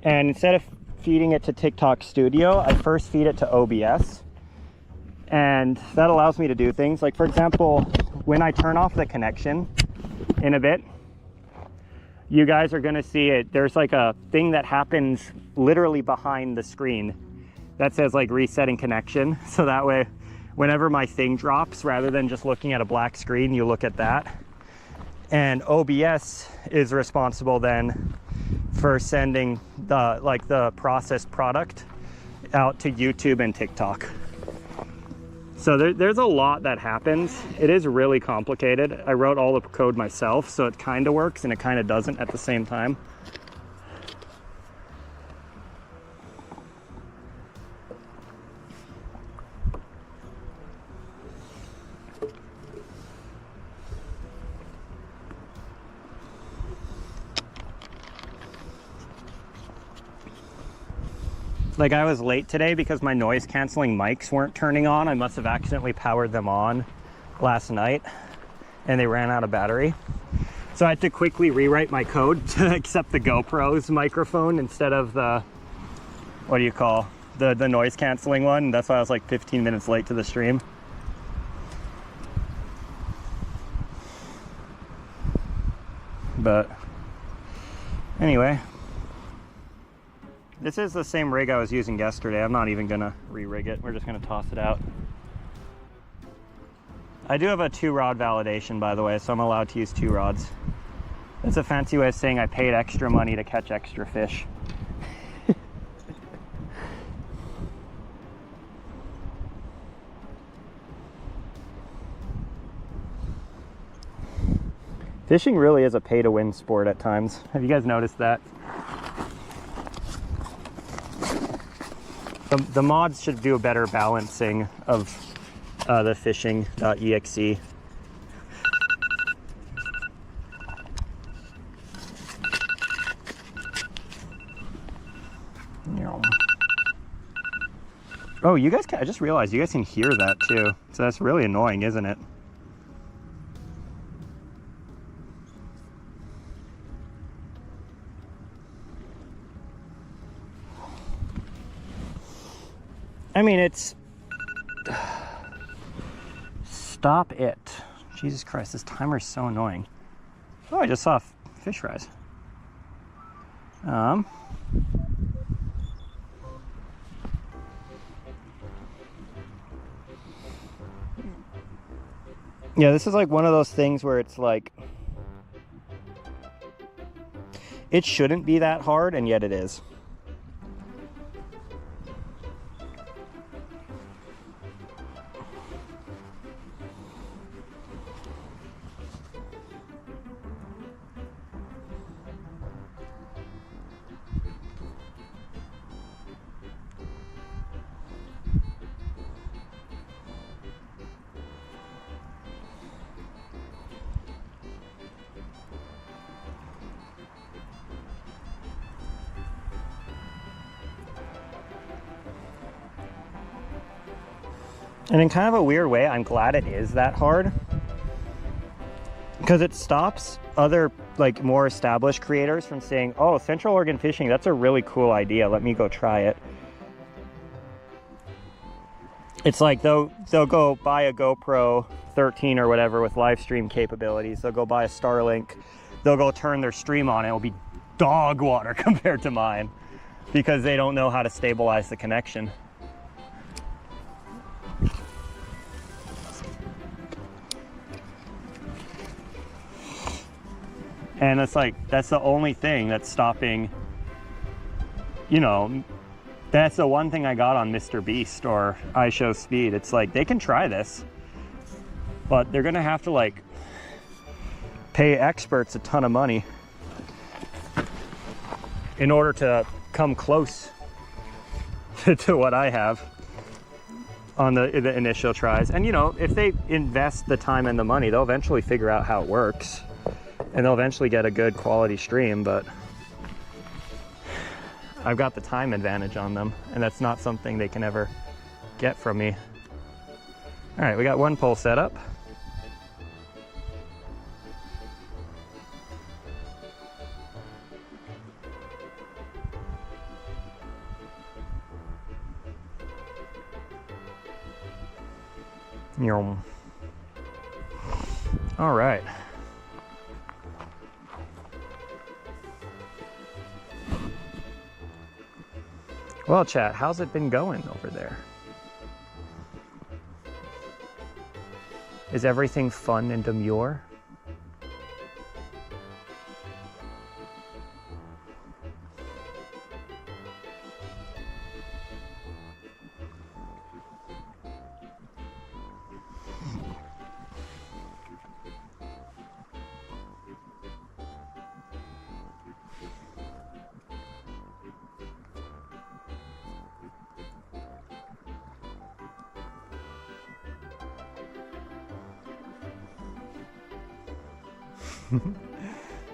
And instead of feeding it to TikTok Studio, I first feed it to OBS. And that allows me to do things like, for example, when I turn off the connection in a bit, you guys are gonna see it. There's like a thing that happens literally behind the screen that says like resetting connection. So that way, whenever my thing drops, rather than just looking at a black screen, you look at that. And OBS is responsible then for sending the processed product out to YouTube and TikTok. So there's a lot that happens. It is really complicated. I wrote all the code myself, so it kind of works and it kind of doesn't at the same time. Like, I was late today because my noise canceling mics weren't turning on. I must have accidentally powered them on last night and they ran out of battery. So I had to quickly rewrite my code to accept the GoPro's microphone instead of the, what do you call, the noise canceling one. That's why I was like 15 minutes late to the stream. But anyway. This is the same rig I was using yesterday. I'm not even gonna re-rig it. We're just gonna toss it out. I do have a 2-rod validation, by the way, so I'm allowed to use 2 rods. That's a fancy way of saying I paid extra money to catch extra fish. Fishing really is a pay-to-win sport at times. Have you guys noticed that? The mods should do a better balancing of the fishing.exe. Oh, you guys can, I just realized you guys can hear that too. So that's really annoying, isn't it? I mean, it's... Stop it. Jesus Christ, this timer is so annoying. Oh, I just saw a fish rise. Yeah, this is like one of those things where it's like... It shouldn't be that hard, and yet it is. And in kind of a weird way, I'm glad it is that hard, because it stops other, like, more established creators from saying, oh, Central Oregon fishing, that's a really cool idea, let me go try it. It's like they'll go buy a GoPro 13 or whatever with live stream capabilities, they'll go buy a Starlink, they'll go turn their stream on, it'll be dog water compared to mine, because they don't know how to stabilize the connection. And it's like, that's the only thing that's stopping, you know, that's the one thing I got on Mr. Beast or I Show Speed. It's like, they can try this, but they're gonna have to like pay experts a ton of money in order to come close to what I have on the initial tries. And you know, if they invest the time and the money, they'll eventually figure out how it works and they'll eventually get a good quality stream. But I've got the time advantage on them, and that's not something they can ever get from me. All right, we got one pole set up. All right. Well, chat, how's it been going over there? Is everything fun and demure?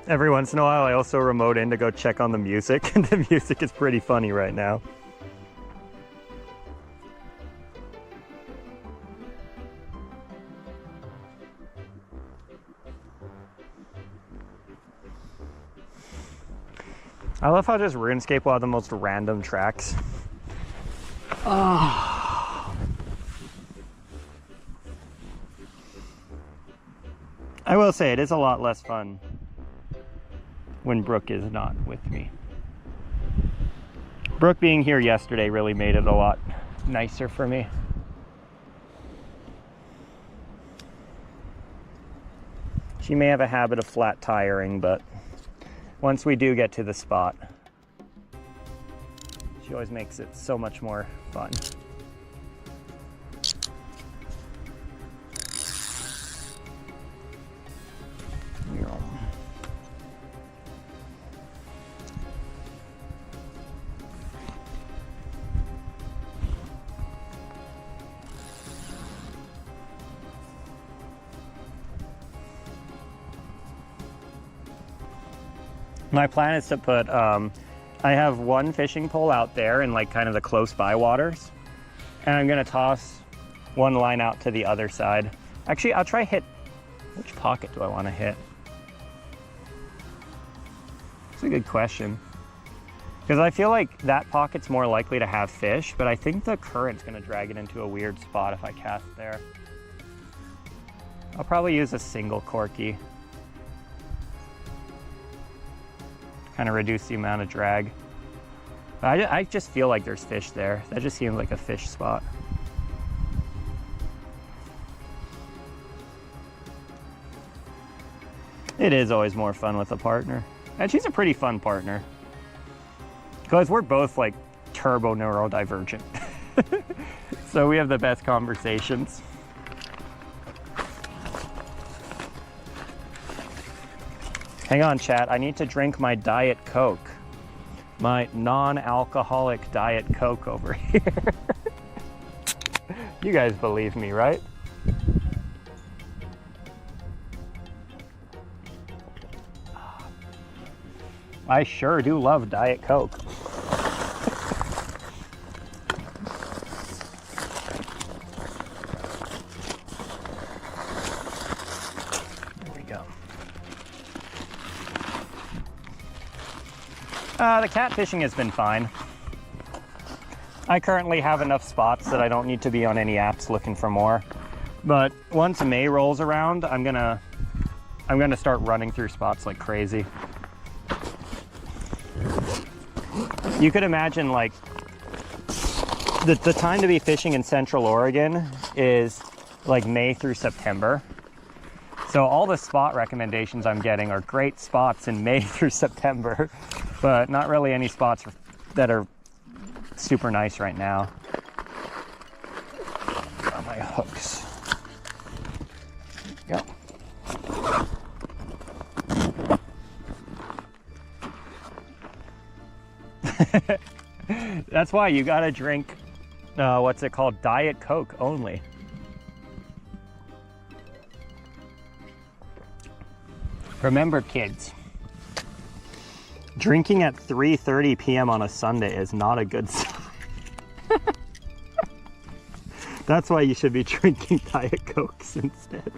Every once in a while, I also remote in to go check on the music, and the music is pretty funny right now. I love how just RuneScape will have the most random tracks. Oh. I will say it is a lot less fun when Brooke is not with me. Brooke being here yesterday really made it a lot nicer for me. She may have a habit of flat tiring, but once we do get to the spot, she always makes it so much more fun. My plan is to put, I have one fishing pole out there in like kind of the close by waters, and I'm gonna toss one line out to the other side. Actually, I'll try hit, which pocket do I wanna hit? That's a good question. Because I feel like that pocket's more likely to have fish, but I think the current's gonna drag it into a weird spot if I cast there. I'll probably use a single corky. Kind of reduce the amount of drag. But I just feel like there's fish there. That just seems like a fish spot. It is always more fun with a partner. And she's a pretty fun partner. Because we're both like turbo neurodivergent. So we have the best conversations. Hang on, chat. I need to drink my Diet Coke. My non-alcoholic Diet Coke over here. You guys believe me, right? I sure do love Diet Coke. The catfishing has been fine. I currently have enough spots that I don't need to be on any apps looking for more. But once May rolls around, I'm gonna start running through spots like crazy. You could imagine like the time to be fishing in Central Oregon is like May through September. So all the spot recommendations I'm getting are great spots in May through September, but not really any spots that are super nice right now. On my hooks. Go. That's why you gotta drink, what's it called? Diet Coke only. Remember, kids, drinking at 3:30 p.m. on a Sunday is not a good sign. That's why you should be drinking Diet Cokes instead.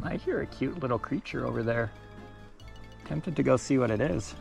I hear a cute little creature over there. Tempted to go see what it is.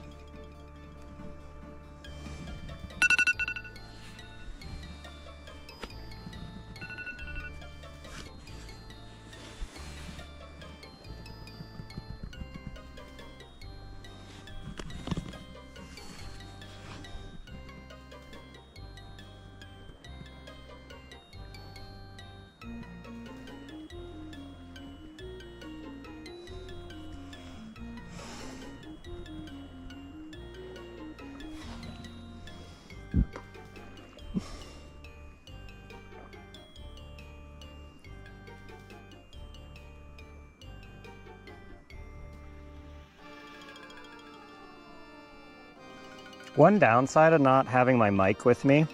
One downside of not having my mic with me,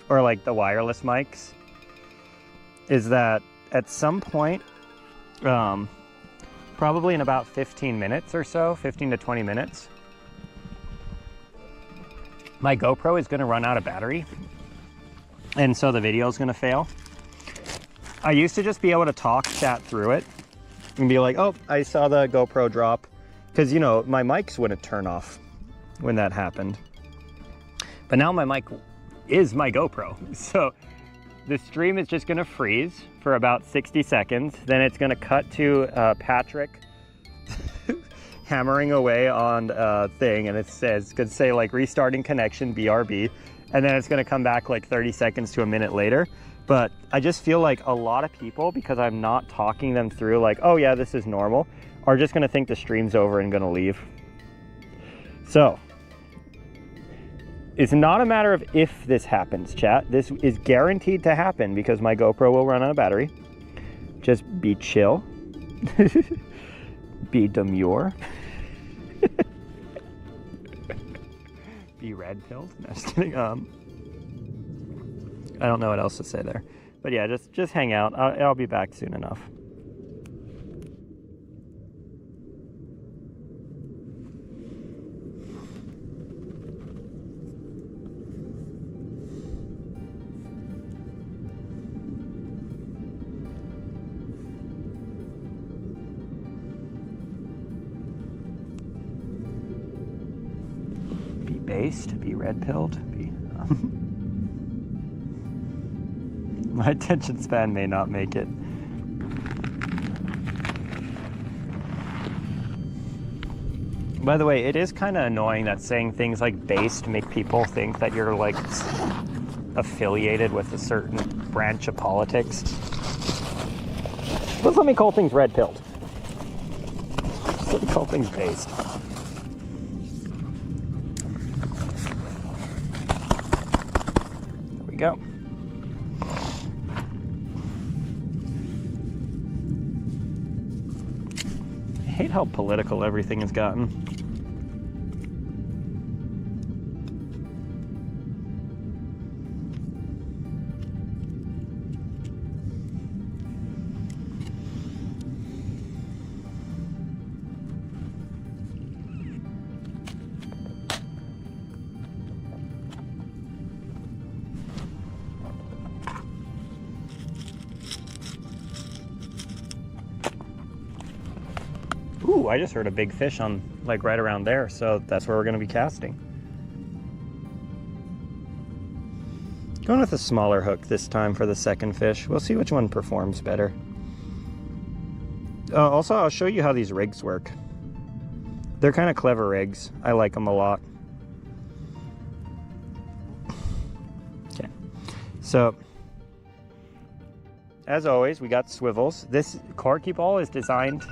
or like the wireless mics, is that at some point, probably in about 15 minutes or so, 15 to 20 minutes, my GoPro is going to run out of battery, and so the video is going to fail. I used to just be able to chat through it, and be like, oh, I saw the GoPro drop, because, you know, my mics wouldn't turn off when that happened. But now my mic is my GoPro. So the stream is just gonna freeze for about 60 seconds. Then it's gonna cut to Patrick hammering away on a thing, and it's gonna say like restarting connection, BRB. And then it's gonna come back like 30 seconds to a minute later. But I just feel like a lot of people, because I'm not talking them through like, oh yeah, this is normal, are just gonna think the stream's over and gonna leave. So, it's not a matter of if this happens, chat. This is guaranteed to happen because my GoPro will run out of battery. Just be chill. Be demure. Be red-pilled. No, just kidding. I don't know what else to say there. But yeah, just hang out. I'll be back soon enough. Based, be red-pilled, be... My attention span may not make it. By the way, it is kind of annoying that saying things like based make people think that you're like affiliated with a certain branch of politics. Just let me call things red-pilled. Just let me call things based. Go. I hate how political everything has gotten. Ooh, I just heard a big fish on, like, right around there, so that's where we're going to be casting. Going with a smaller hook this time for the second fish. We'll see which one performs better. Also, I'll show you how these rigs work. They're kind of clever rigs. I like them a lot. Okay, so as always, we got swivels. This corky ball is designed,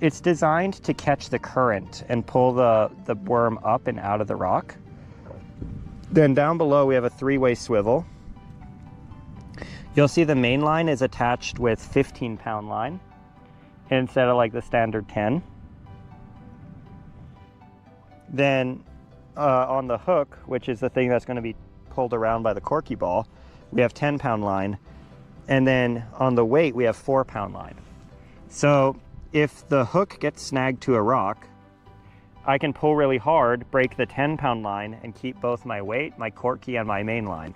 it's designed to catch the current and pull the worm up and out of the rock. Then down below we have a 3-way swivel. You'll see the main line is attached with 15-pound line instead of like the standard 10. Then on the hook, which is the thing that's going to be pulled around by the corky ball, we have 10-pound line. And then on the weight, we have 4-pound line. So if the hook gets snagged to a rock, I can pull really hard, break the 10-pound line, and keep both my weight, my corky, and my main line.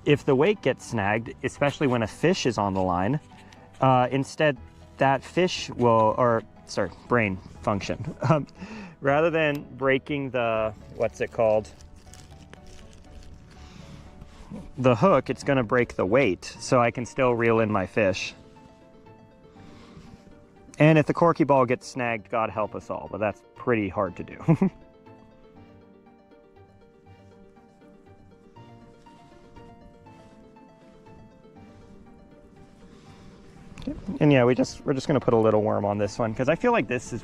If the weight gets snagged, especially when a fish is on the line, instead that fish will, or sorry, brain function, rather than breaking the, what's it called? The hook, it's gonna break the weight, so I can still reel in my fish. And if the corky ball gets snagged, God help us all, but that's pretty hard to do. And yeah, we're just gonna put a little worm on this one because I feel like this is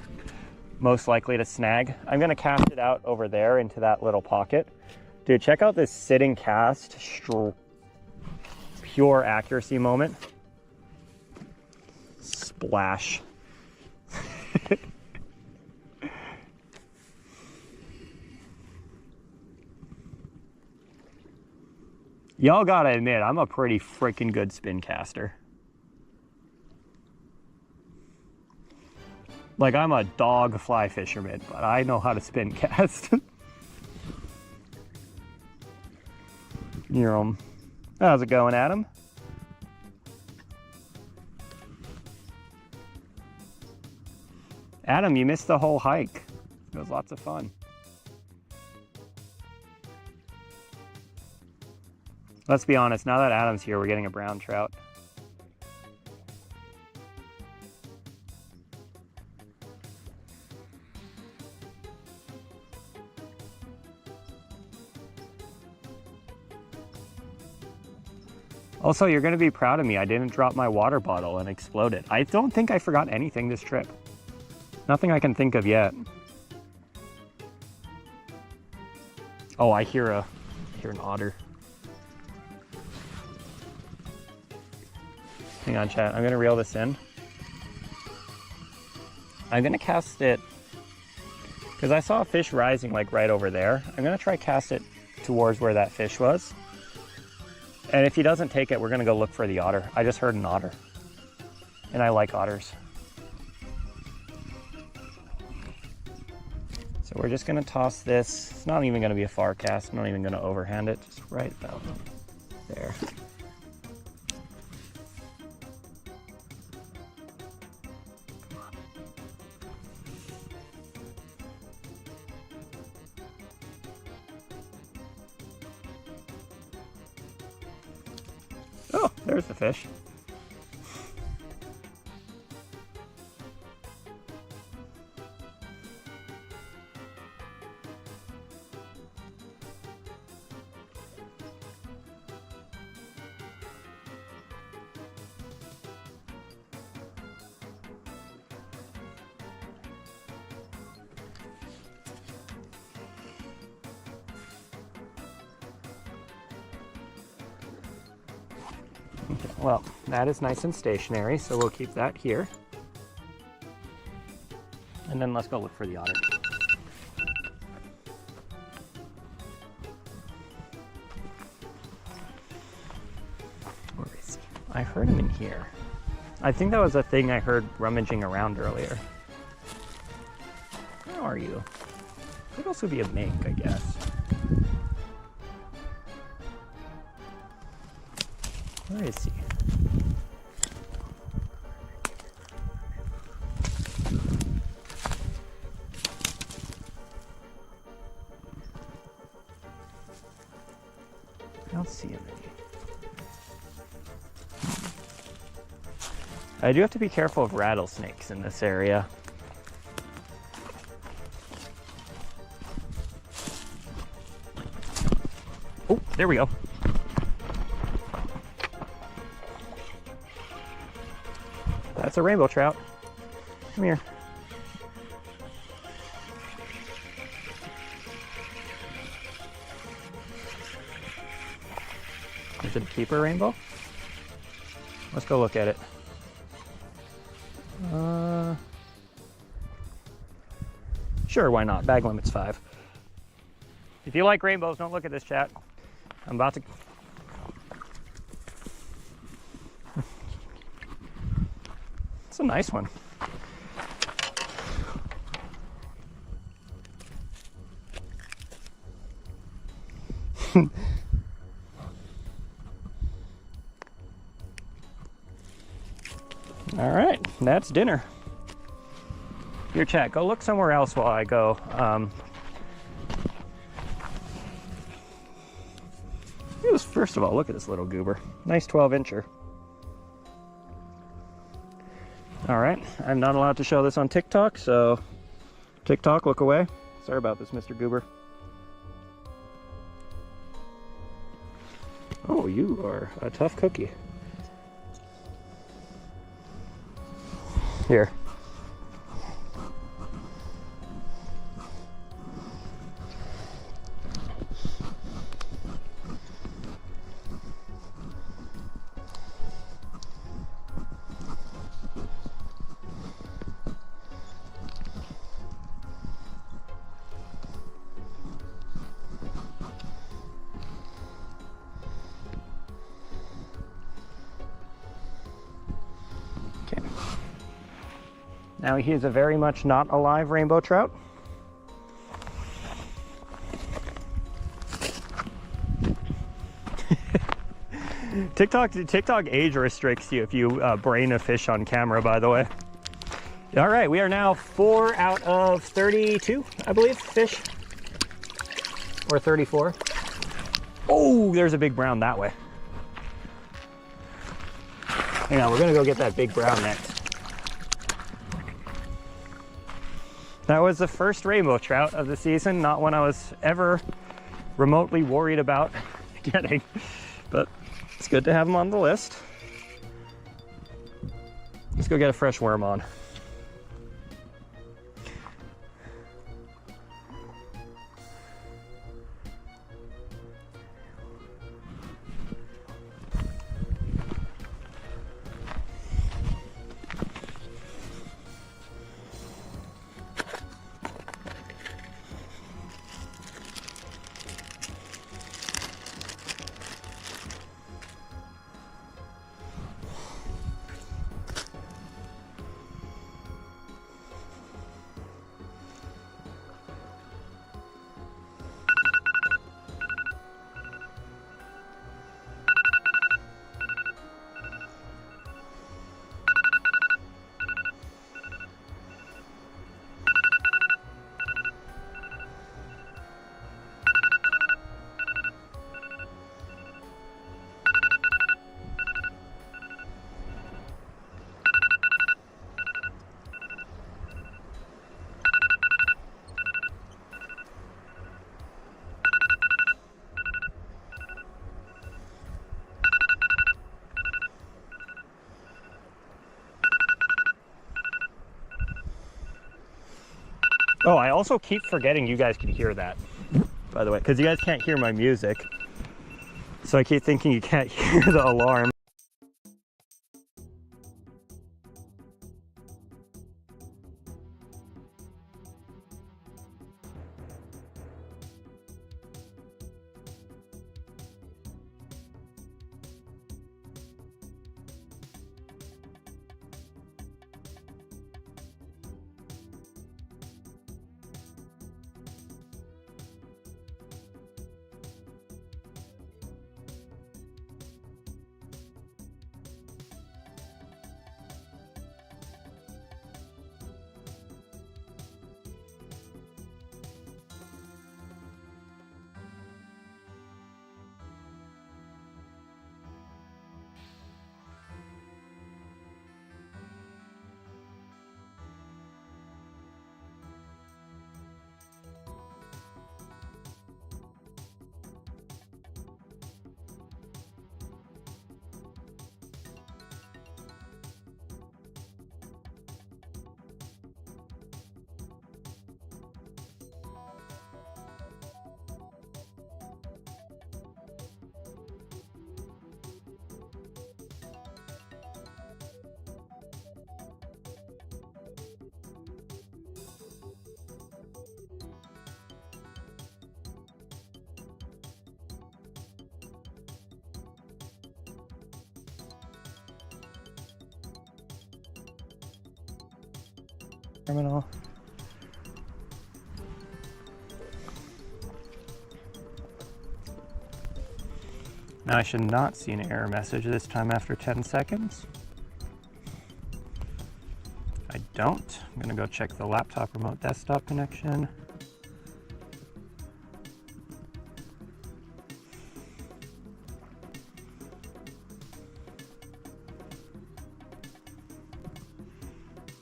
most likely to snag. I'm gonna cast it out over there into that little pocket. Dude, check out this sitting cast, pure accuracy moment. Splash. Y'all gotta admit, I'm a pretty freaking good spin caster. Like, I'm a dog fly fisherman, but I know how to spin cast. How's it going, Adam? Adam, you missed the whole hike. It was lots of fun. Let's be honest, now that Adam's here, we're getting a brown trout. Also, you're gonna be proud of me. I didn't drop my water bottle and explode it. I don't think I forgot anything this trip. Nothing I can think of yet. Oh, I hear an otter. Hang on, chat. I'm gonna reel this in. I'm gonna cast it, because I saw a fish rising like right over there. I'm gonna try cast it towards where that fish was. And if he doesn't take it, we're gonna go look for the otter. I just heard an otter. And I like otters. So we're just gonna toss this. It's not even gonna be a far cast. I'm not even gonna overhand it. Just right about there. Oh, there's the fish. Well, that is nice and stationary, so we'll keep that here. And then let's go look for the otter. Where is he? I heard him in here. I think that was a thing I heard rummaging around earlier. Where are you? Could also be a mink, I guess. Where is he? I don't see him any. I do have to be careful of rattlesnakes in this area. There we go. That's a rainbow trout. Come here. Is it a keeper rainbow? Let's go look at it. Sure, why not? Bag limit's 5. If you like rainbows, don't look at this, chat. I'm about to... It's a nice one. All right, that's dinner. Your chat, go look somewhere else while I go. First of all, look at this little goober. Nice 12-incher. All right, I'm not allowed to show this on TikTok, so TikTok, look away. Sorry about this, Mr. Goober. Oh, you are a tough cookie. Here. Now he is a very much not alive rainbow trout. TikTok age restricts you if you brain a fish on camera, by the way. All right, we are now 4 out of 32, I believe, fish. Or 34. Oh, there's a big brown that way. Hang on, we're gonna go get that big brown next. That was the first rainbow trout of the season, not one I was ever remotely worried about getting, but it's good to have them on the list. Let's go get a fresh worm on. Oh, I also keep forgetting you guys can hear that, by the way, because you guys can't hear my music. So I keep thinking you can't hear the alarm. Terminal. Now I should not see an error message this time after 10 seconds. I don't. I'm gonna go check the laptop remote desktop connection.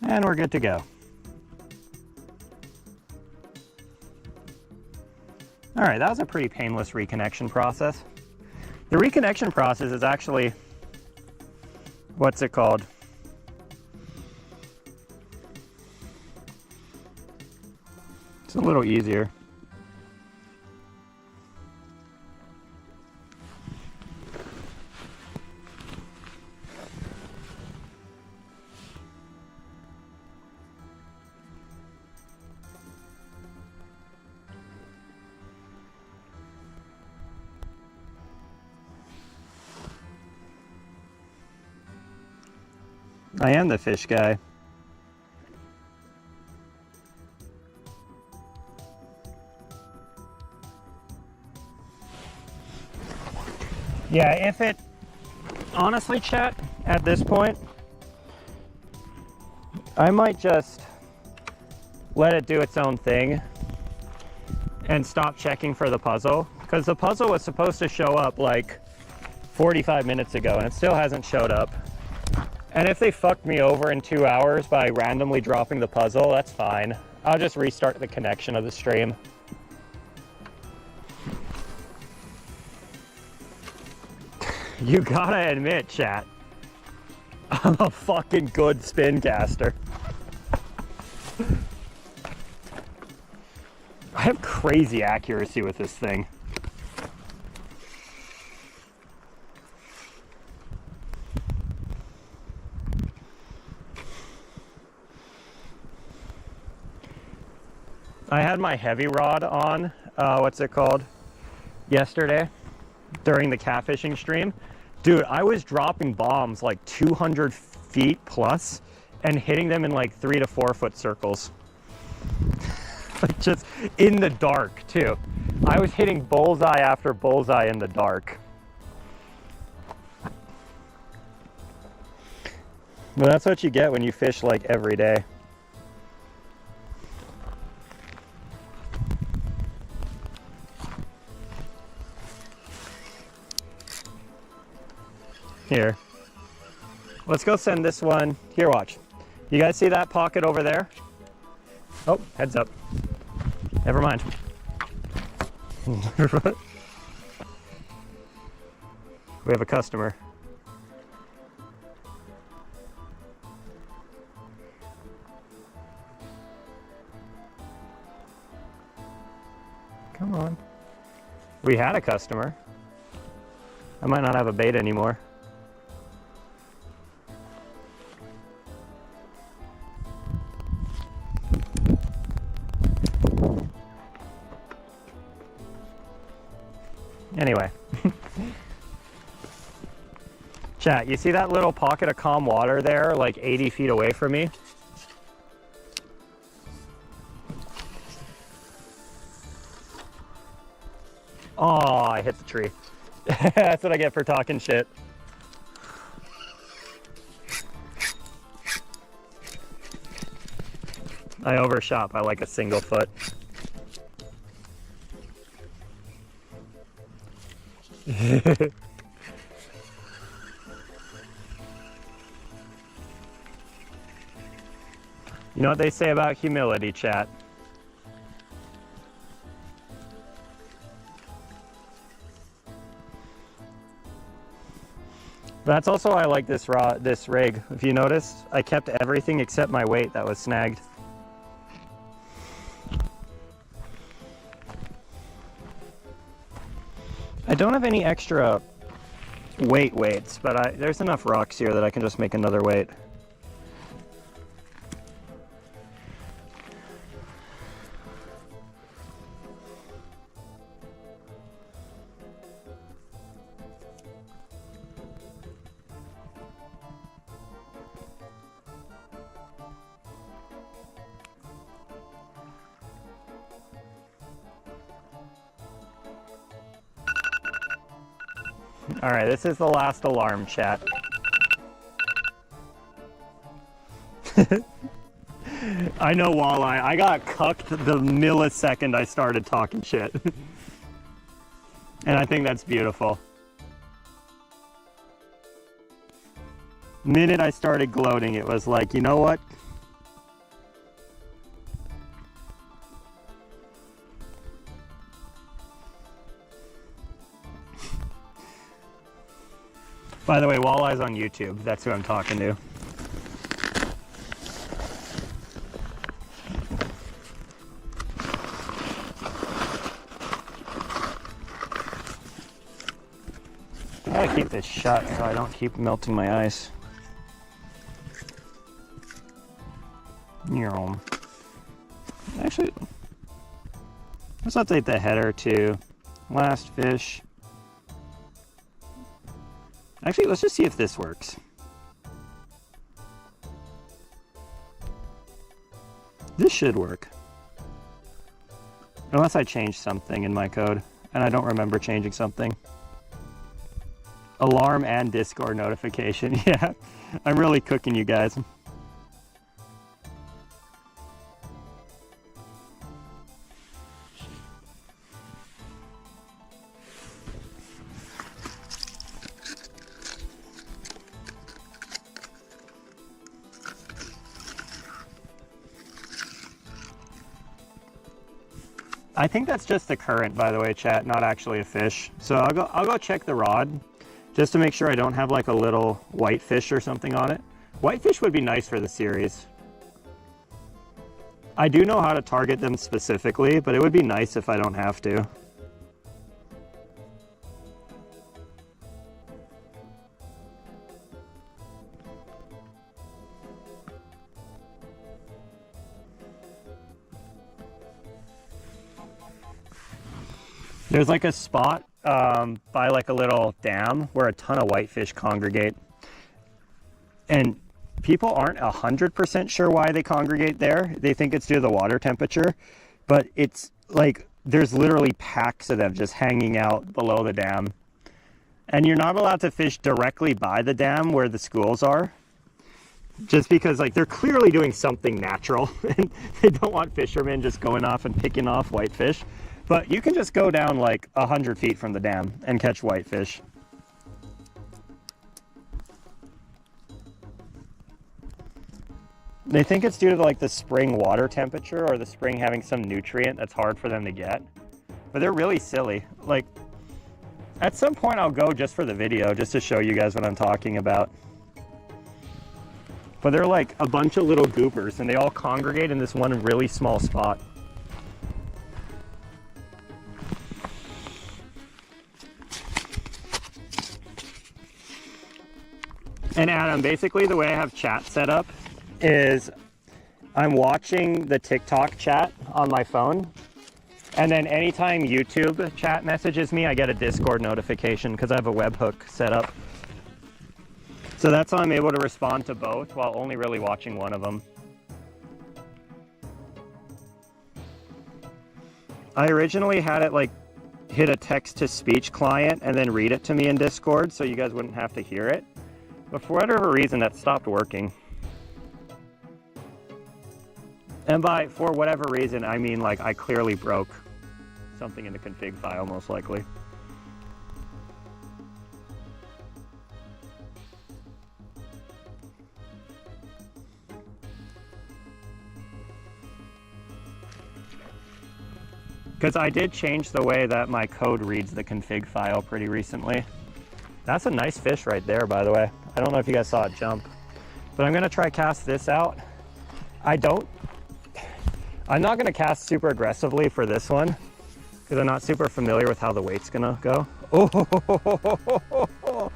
And we're good to go. All right, that was a pretty painless reconnection process. The reconnection process is actually, what's it called? It's a little easier. I am the fish guy. Yeah, if it, honestly, chat, at this point, I might just let it do its own thing and stop checking for the puzzle, because the puzzle was supposed to show up like 45 minutes ago and it still hasn't showed up. And if they fucked me over in 2 hours by randomly dropping the puzzle, that's fine. I'll just restart the connection of the stream. You gotta admit, chat, I'm a fucking good spin caster. I have crazy accuracy with this thing. I had my heavy rod on, what's it called, yesterday during the catfishing stream. Dude, I was dropping bombs like 200 feet plus and hitting them in like 3 to 4 foot circles. Like just in the dark too. I was hitting bullseye after bullseye in the dark. Well, that's what you get when you fish like every day. Here, let's go send this one. Here, watch. You guys see that pocket over there? Oh, heads up. Never mind. We have a customer. Come on. We had a customer. I might not have a bait anymore. Anyway. Chat, you see that little pocket of calm water there, like 80 feet away from me? Oh, I hit the tree. That's what I get for talking shit. I overshot by like a single foot. You know what they say about humility, chat? That's also why I like this rig. If you notice, I kept everything except my weight that was snagged. I don't have any extra weights, but there's enough rocks here that I can just make another weight. All right, this is the last alarm, chat. I know, walleye. I got cucked the millisecond I started talking shit. And I think that's beautiful. Minute I started gloating, it was like, you know what? By the way, walleye's on YouTube. That's who I'm talking to. I gotta keep this shut so I don't keep melting my ice. Actually, let's update the header to last fish. Actually, let's just see if this works. This should work. Unless I changed something in my code, and I don't remember changing something. Alarm and Discord notification. Yeah, I'm really cooking you guys. I think that's just the current, by the way, chat, not actually a fish. So I'll go check the rod just to make sure I don't have like a little white fish or something on it. Whitefish would be nice for the series. I do know how to target them specifically, but it would be nice if I don't have to. There's like a spot by like a little dam where a ton of whitefish congregate. And people aren't 100% sure why they congregate there. They think it's due to the water temperature, but it's like there's literally packs of them just hanging out below the dam. And you're not allowed to fish directly by the dam where the schools are, just because like they're clearly doing something natural and they don't want fishermen just going off and picking off whitefish. But you can just go down like 100 feet from the dam and catch whitefish. They think it's due to like the spring water temperature or the spring having some nutrient that's hard for them to get. But they're really silly. Like, at some point I'll go just for the video, just to show you guys what I'm talking about. But they're like a bunch of little goopers and they all congregate in this one really small spot. And Adam, basically the way I have chat set up is I'm watching the TikTok chat on my phone, and then anytime YouTube chat messages me, I get a Discord notification because I have a webhook set up. So that's how I'm able to respond to both while only really watching one of them. I originally had it like hit a text-to-speech client and then read it to me in Discord so you guys wouldn't have to hear it. But for whatever reason, that stopped working. And by for whatever reason, I mean like I clearly broke something in the config file, most likely. Because I did change the way that my code reads the config file pretty recently. That's a nice fish right there, by the way. I don't know if you guys saw it jump, but I'm gonna try cast this out. I'm not gonna cast super aggressively for this one because I'm not super familiar with how the weight's gonna go. Oh,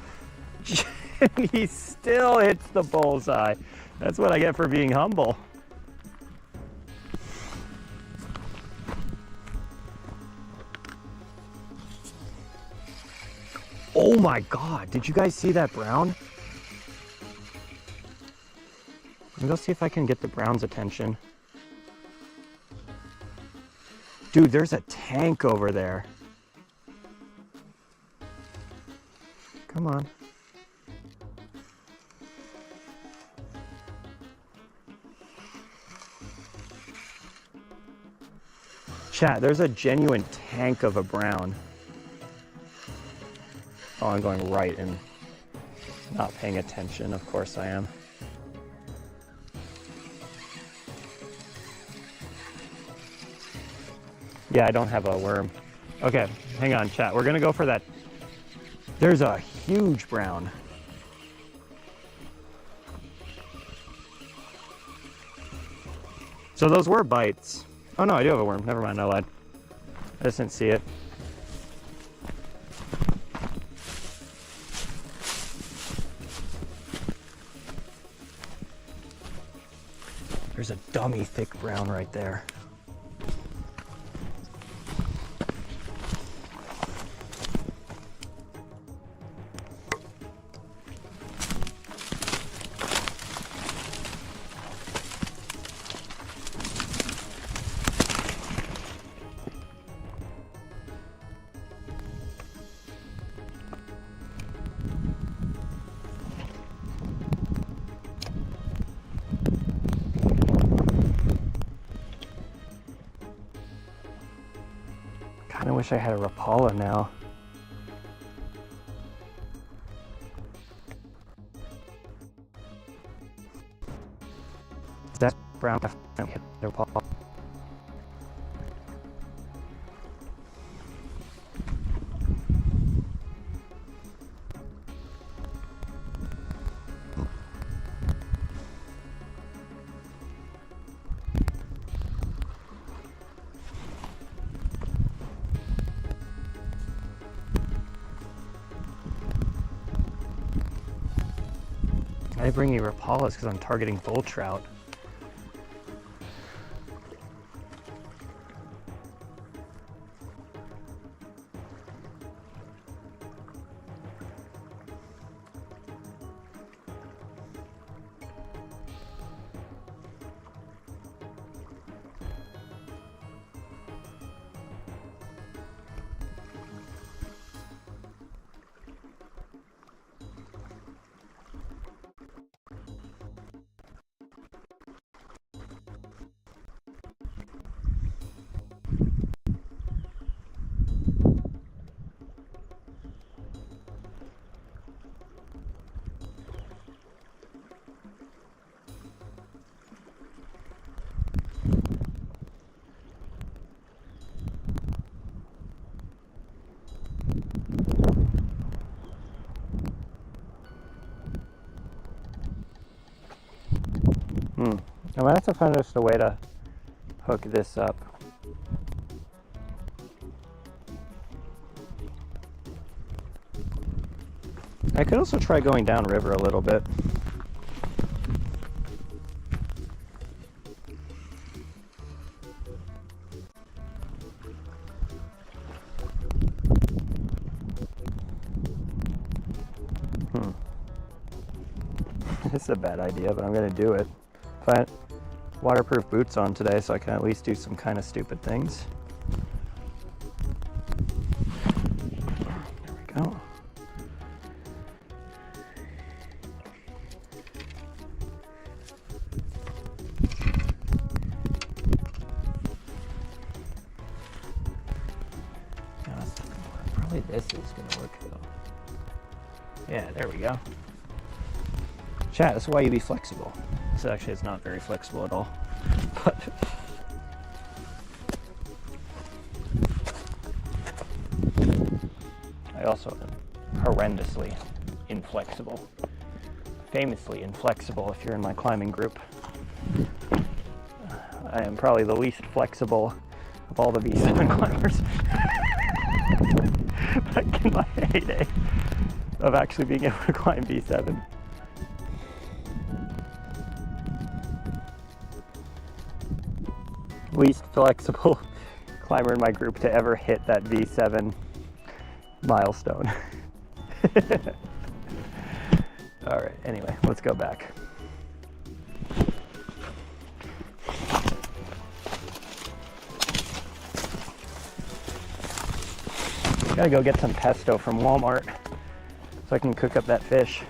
he still hits the bullseye. That's what I get for being humble. Oh my God, did you guys see that brown? Let me go see if I can get the brown's attention. Dude, there's a tank over there. Come on. Chat, there's a genuine tank of a brown. Oh, I'm going right and not paying attention. Of course I am. Yeah, I don't have a worm. Okay, hang on, chat. We're gonna go for that. There's a huge brown. So those were bites. Oh no, I do have a worm. Never mind, I lied. I just didn't see it. There's a dummy thick brown right there. I wish I had a Rapala now. That's brown. Rapala. I bring you Rapalas because I'm targeting bull trout. I might have to find just a way to hook this up. I could also try going downriver a little bit. This is a bad idea, but I'm going to do it. But waterproof boots on today, so I can at least do some kind of stupid things. There we go. Probably this is going to work though. Yeah, there we go. Chat, that's why you be flexible. This actually is not very flexible at all. But I also am horrendously inflexible. Famously inflexible if you're in my climbing group. I am probably the least flexible of all the V7 climbers. Back in my heyday of actually being able to climb V7. Least flexible climber in my group to ever hit that V7 milestone. All right, anyway, let's go back. Gotta go get some pesto from Walmart. so I can cook up that fish.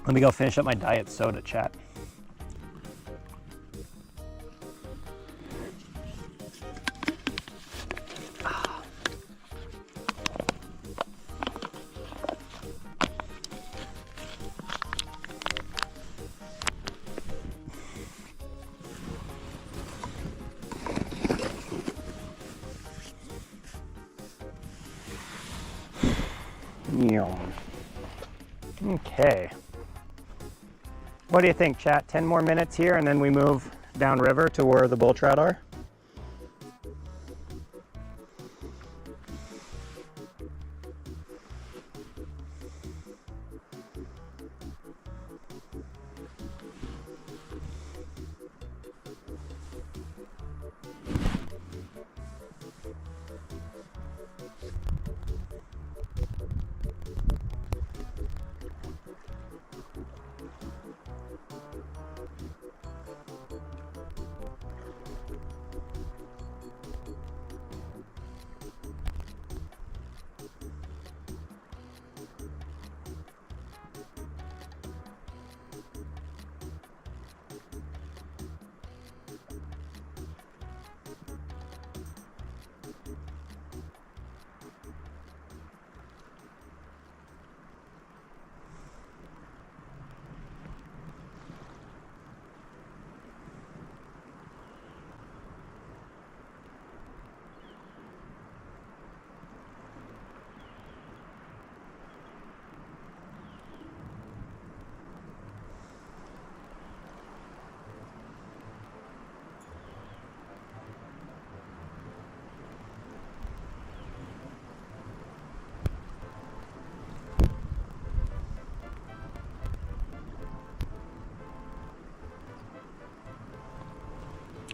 Let me go finish up my diet soda, chat. Okay. What do you think, chat? 10 more minutes here and then we move downriver to where the bull trout are?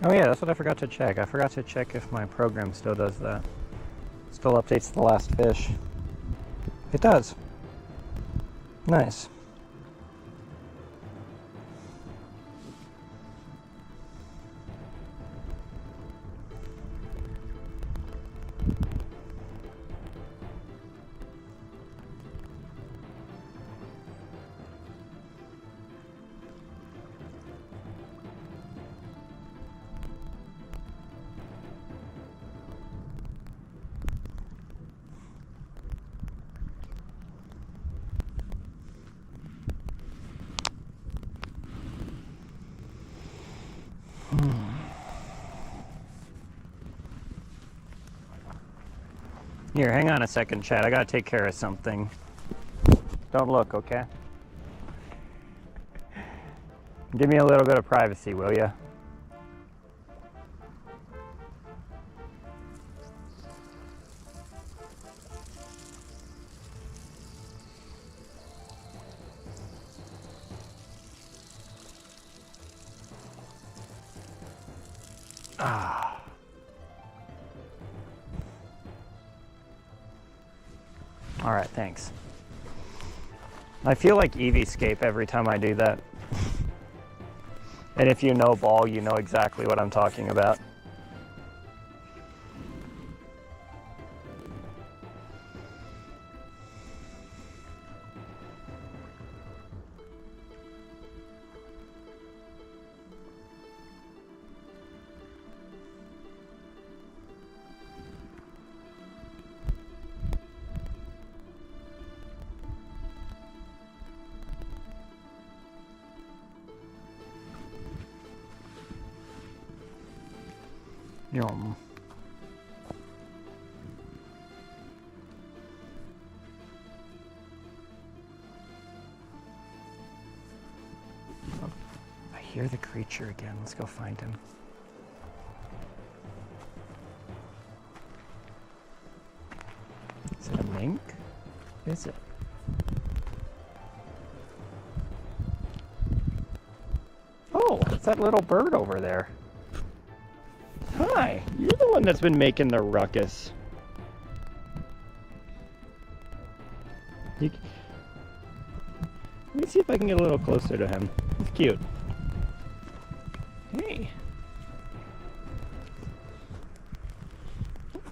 Oh yeah, that's what I forgot to check. I forgot to check if my program still does that. Still updates the last fish. It does. Nice. Here, hang on a second, chat. I gotta take care of something. Don't look, okay? Give me a little bit of privacy, will ya? Ah. All right, thanks. I feel like Eevee-scape every time I do that. And if you know ball, you know exactly what I'm talking about. Yum. I hear the creature again. Let's go find him. Is it a mink? Is it? Oh! It's that little bird over there. Hi, you're the one that's been making the ruckus. Let me see if I can get a little closer to him. He's cute. Hey.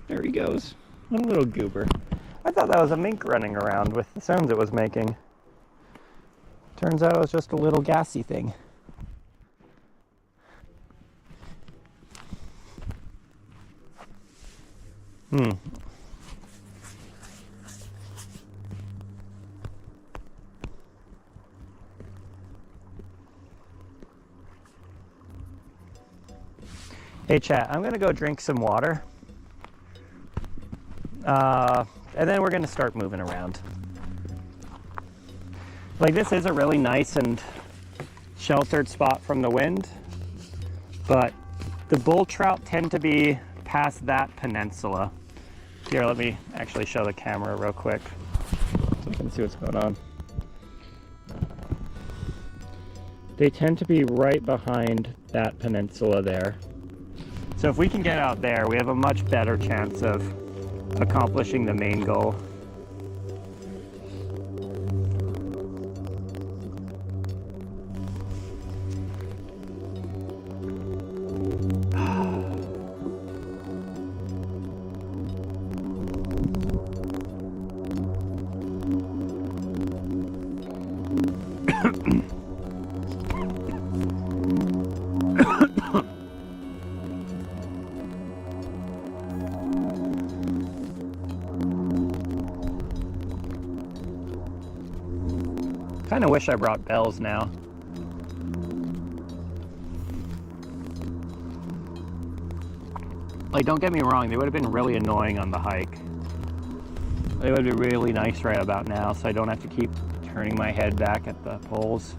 There he goes. What a little goober. I thought that was a mink running around with the sounds it was making. Turns out it was just a little gassy thing. Hey chat, I'm gonna go drink some water. And then we're gonna start moving around. Like, this is a really nice and sheltered spot from the wind, but the bull trout tend to be past that peninsula. Here, let me actually show the camera real quick so you can see what's going on. They tend to be right behind that peninsula there. So if we can get out there, we have a much better chance of accomplishing the main goal. Kind of wish I brought bells now. Like, don't get me wrong, they would have been really annoying on the hike. They would be really nice right about now, so I don't have to keep turning my head back at the poles.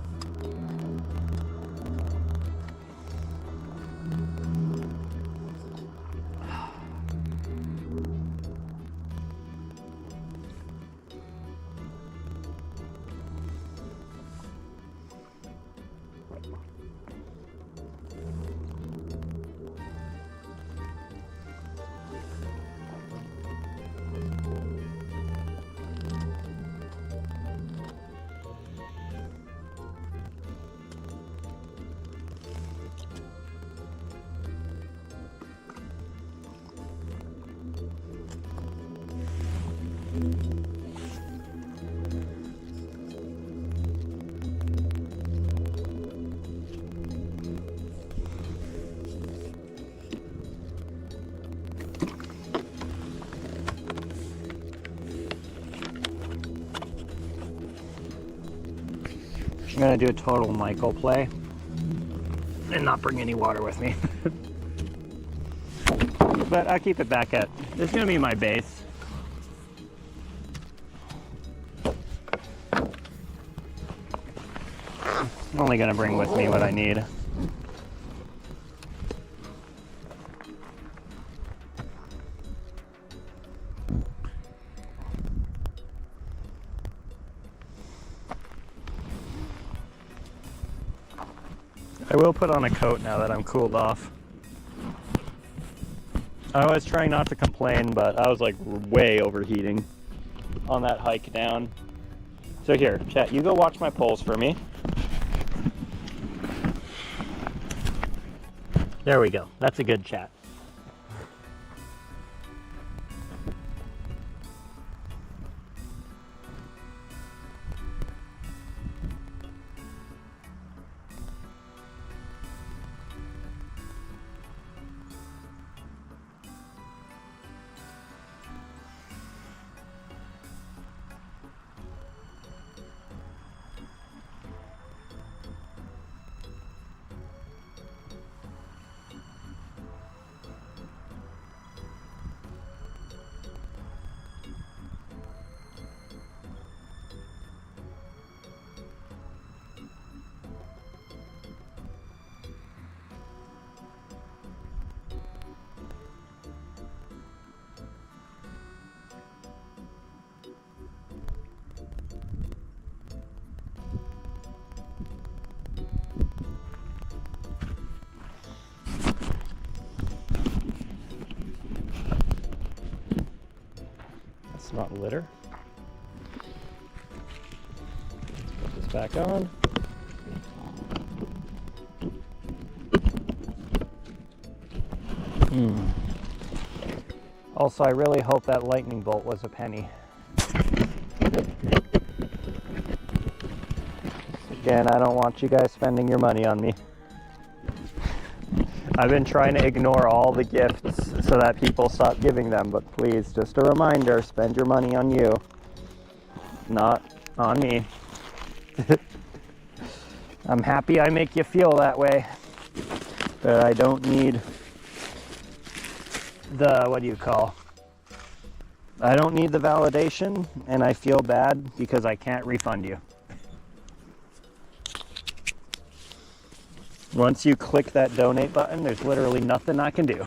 I'm gonna do a total Michael play and not bring any water with me. But I'll keep it back at, this is gonna be my base. I'm only gonna bring with me what I need. I will put on a coat now that I'm cooled off. I was trying not to complain, but I was like way overheating on that hike down. So here, chat, you go watch my poles for me. There we go. That's a good chat. it's not litter. Let's put this back on. Also, I really hope that lightning bolt was a penny. Again, I don't want you guys spending your money on me. I've been trying to ignore all the gifts so that people stop giving them, but please, just a reminder, spend your money on you, not on me. I'm happy I make you feel that way, but I don't need the, what do you call? I don't need the validation, and I feel bad because I can't refund you. Once you click that donate button, there's literally nothing I can do.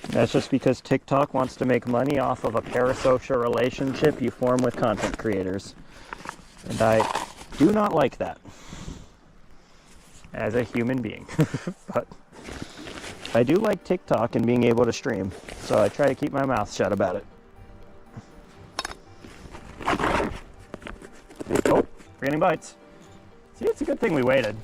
That's just because TikTok wants to make money off of a parasocial relationship you form with content creators. And I do not like that as a human being. But I do like TikTok and being able to stream, so I try to keep my mouth shut about it. Oh, we're getting bites. See, it's a good thing we waited.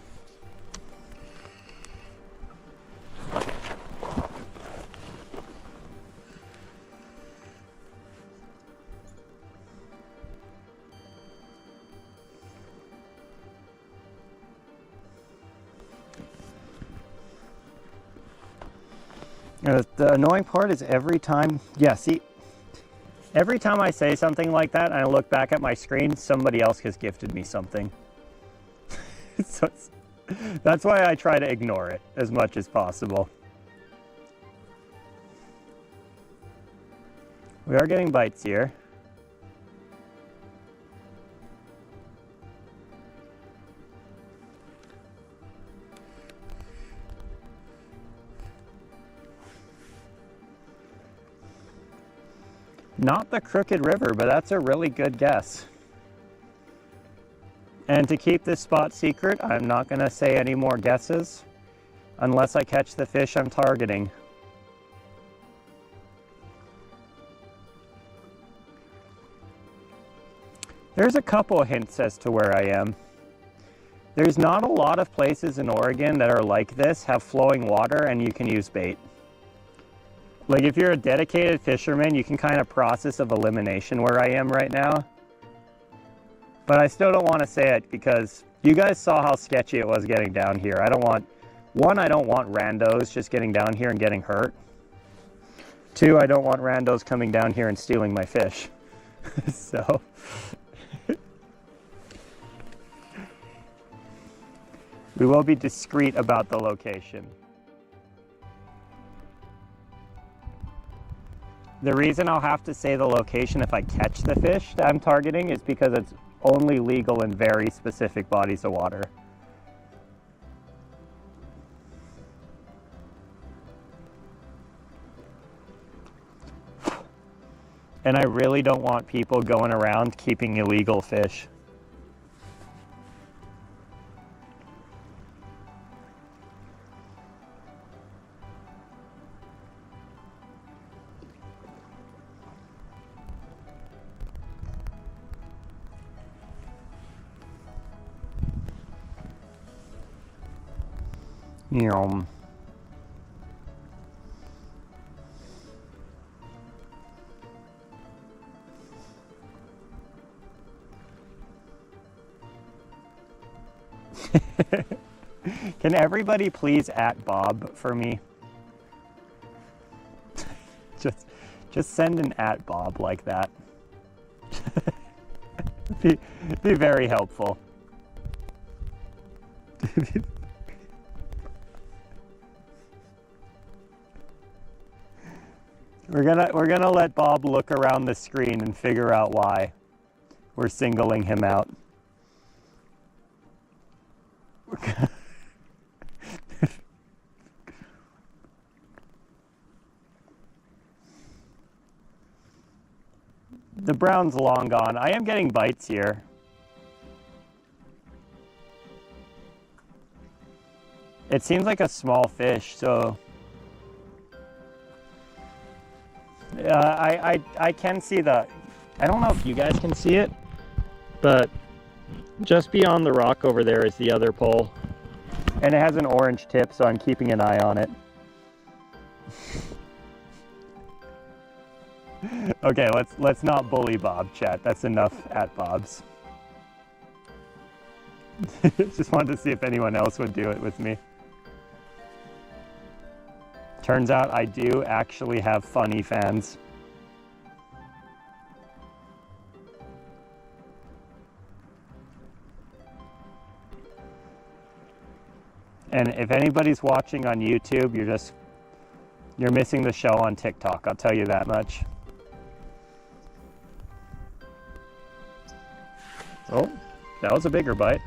The annoying part is every time, every time I say something like that and I look back at my screen, somebody else has gifted me something. So that's why I try to ignore it as much as possible. We are getting bites here. Not the Crooked River, but that's a really good guess. And to keep this spot secret, I'm not going to say any more guesses unless I catch the fish I'm targeting. There's a couple of hints as to where I am. There's not a lot of places in Oregon that are like this, have flowing water, and you can use bait. Like if you're a dedicated fisherman, you can kind of process of elimination where I am right now. But I still don't want to say it because you guys saw how sketchy it was getting down here. I don't want randos just getting down here and getting hurt. 2, I don't want randos coming down here and stealing my fish. So we will be discreet about the location. The reason I'll have to say the location if I catch the fish that I'm targeting is because it's only legal in very specific bodies of water. And I really don't want people going around keeping illegal fish. Can everybody please @Bob for me? just send an @Bob like that. be very helpful. We're gonna let Bob look around the screen and figure out why we're singling him out. The brown's long gone. I am getting bites here. It seems like a small fish, so I can see the, I don't know if you guys can see it, but just beyond the rock over there is the other pole. And it has an orange tip, so I'm keeping an eye on it. Okay, let's not bully Bob, chat. That's enough at Bob's. Just wanted to see if anyone else would do it with me. Turns out I do actually have funny fans. And if anybody's watching on YouTube, you're missing the show on TikTok, I'll tell you that much. Oh, that was a bigger bite.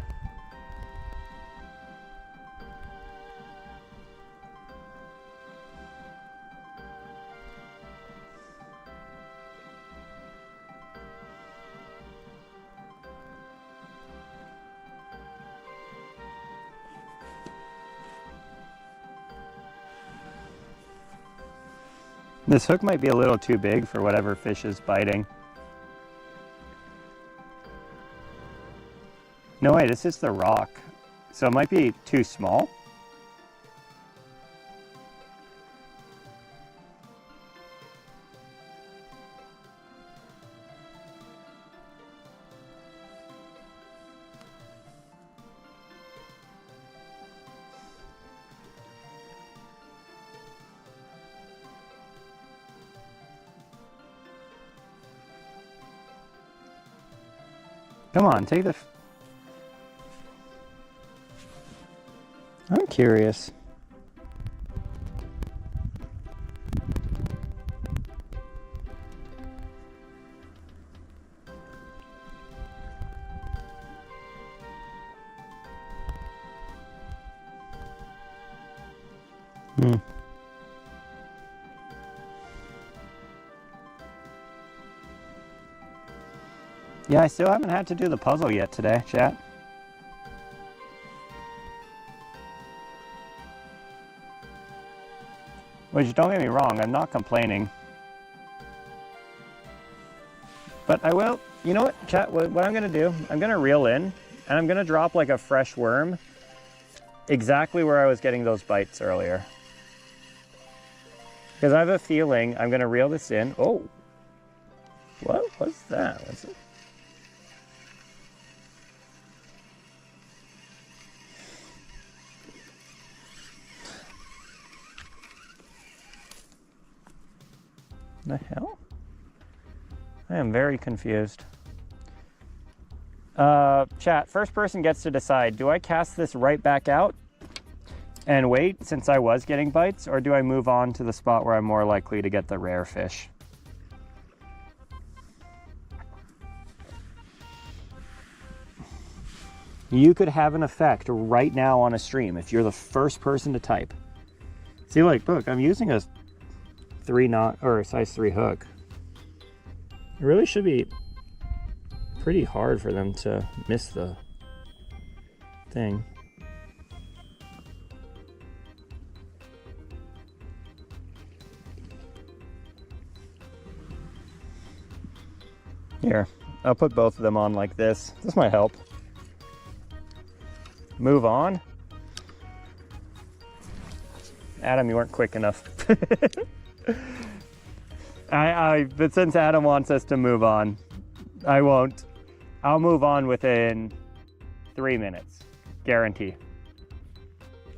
This hook might be a little too big for whatever fish is biting. No way, this is the rock. So it might be too small. Come on, take the... I'm curious. Yeah, I still haven't had to do the puzzle yet today, chat. Which, don't get me wrong, I'm not complaining. But I will, you know what, chat, what I'm gonna do, I'm gonna reel in, and I'm gonna drop like a fresh worm exactly where I was getting those bites earlier. Because I have a feeling I'm gonna reel this in. Oh, what was that? What's it? The hell? I am very confused. Chat, first person gets to decide, do I cast this right back out and wait since I was getting bites, or do I move on to the spot where I'm more likely to get the rare fish? You could have an effect right now on a stream if you're the first person to type. See, like, look, I'm using a 3-knot or a size 3 hook. It really should be pretty hard for them to miss the thing. Here, I'll put both of them on like this. This might help. Move on. Adam, you weren't quick enough. But since Adam wants us to move on, I won't. I'll move on within 3 minutes, guarantee.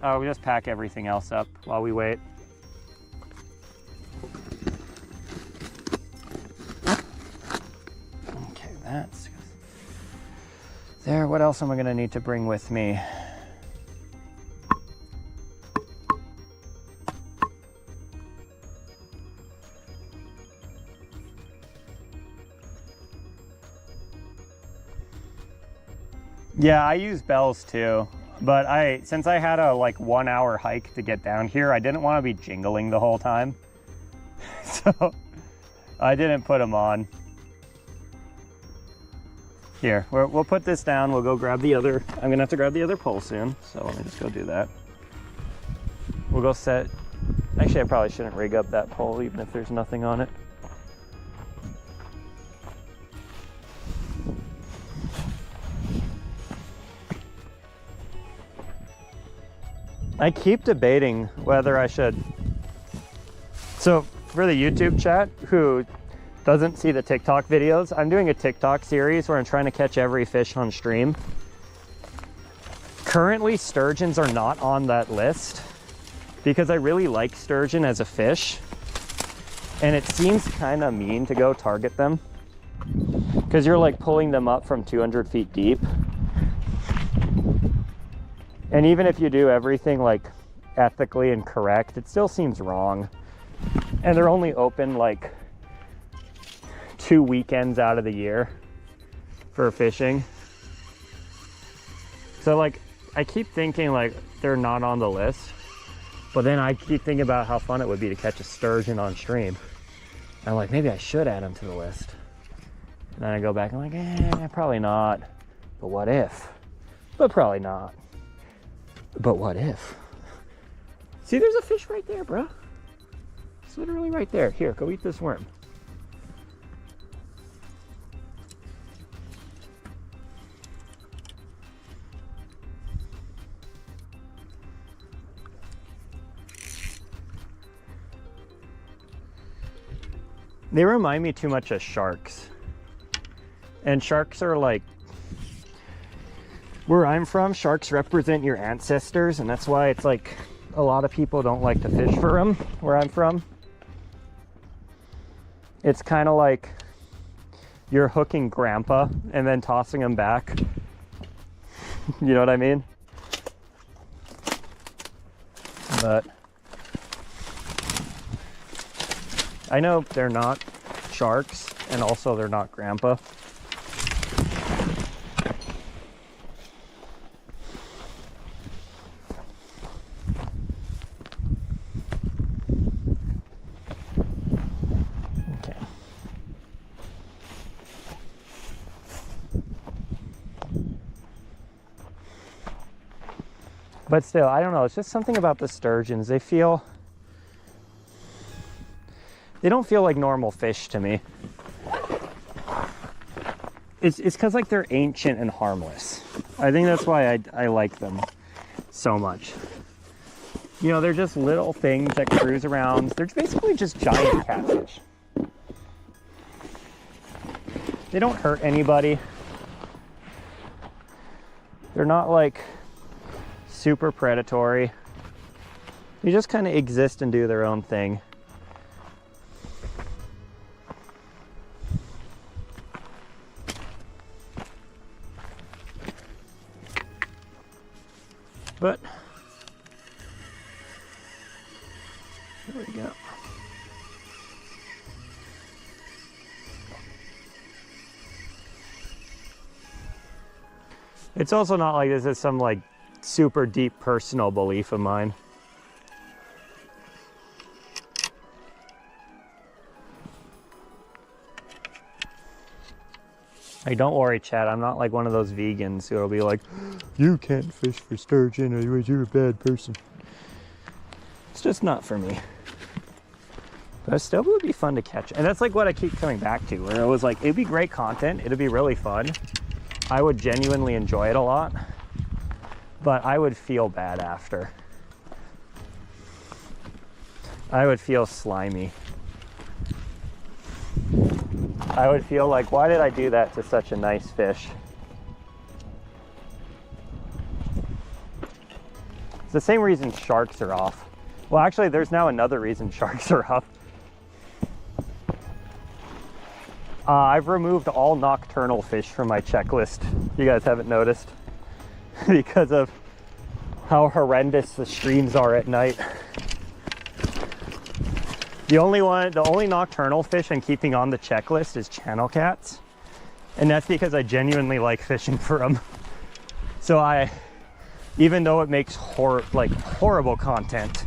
Oh, we just pack everything else up while we wait. Okay, that's there. What else am I gonna need to bring with me? Yeah, I use bells too, but since I had a like 1 hour hike to get down here, I didn't want to be jingling the whole time. So I didn't put them on. Here, we'll put this down. We'll go grab the other. I'm gonna have to grab the other pole soon, so let me just go do that. We'll go set. Actually, I probably shouldn't rig up that pole even if there's nothing on it. I keep debating whether I should. So for the YouTube chat who doesn't see the TikTok videos, I'm doing a TikTok series where I'm trying to catch every fish on stream. Currently, sturgeons are not on that list because I really like sturgeon as a fish. And it seems kind of mean to go target them because you're like pulling them up from 200 feet deep. And even if you do everything like ethically and correct, it still seems wrong. And they're only open like 2 weekends out of the year for fishing. So like, I keep thinking like they're not on the list, but then I keep thinking about how fun it would be to catch a sturgeon on stream. I'm like, maybe I should add them to the list. And then I go back and I'm like, probably not. But what if? But probably not. But what if? See, there's a fish right there, bro. It's literally right there. Here, go eat this worm. They remind me too much of sharks. And sharks are like, where I'm from, sharks represent your ancestors, and that's why it's like a lot of people don't like to fish for them where I'm from. It's kind of like you're hooking grandpa and then tossing him back. You know what I mean? But I know they're not sharks, and also they're not grandpa. Okay. But still, I don't know, it's just something about the sturgeons. They don't feel like normal fish to me. It's because like they're ancient and harmless. I think that's why I like them so much. You know, they're just little things that cruise around. They're basically just giant catfish. They don't hurt anybody. They're not like super predatory. They just kind of exist and do their own thing. But there we go. It's also not like this is some like super deep personal belief of mine. Hey, don't worry, Chad. I'm not like one of those vegans who'll be like, you can't fish for sturgeon or you're a bad person. It's just not for me. But still, it would be fun to catch. And that's like what I keep coming back to, where it was like, it'd be great content. It'd be really fun. I would genuinely enjoy it a lot, but I would feel bad after. I would feel slimy. I would feel like, why did I do that to such a nice fish? It's the same reason sharks are off. Well, actually, there's now another reason sharks are off. I've removed all nocturnal fish from my checklist. You guys haven't noticed because of how horrendous the streams are at night. The only nocturnal fish I'm keeping on the checklist is channel cats. And that's because I genuinely like fishing for them. So even though it makes horrible content,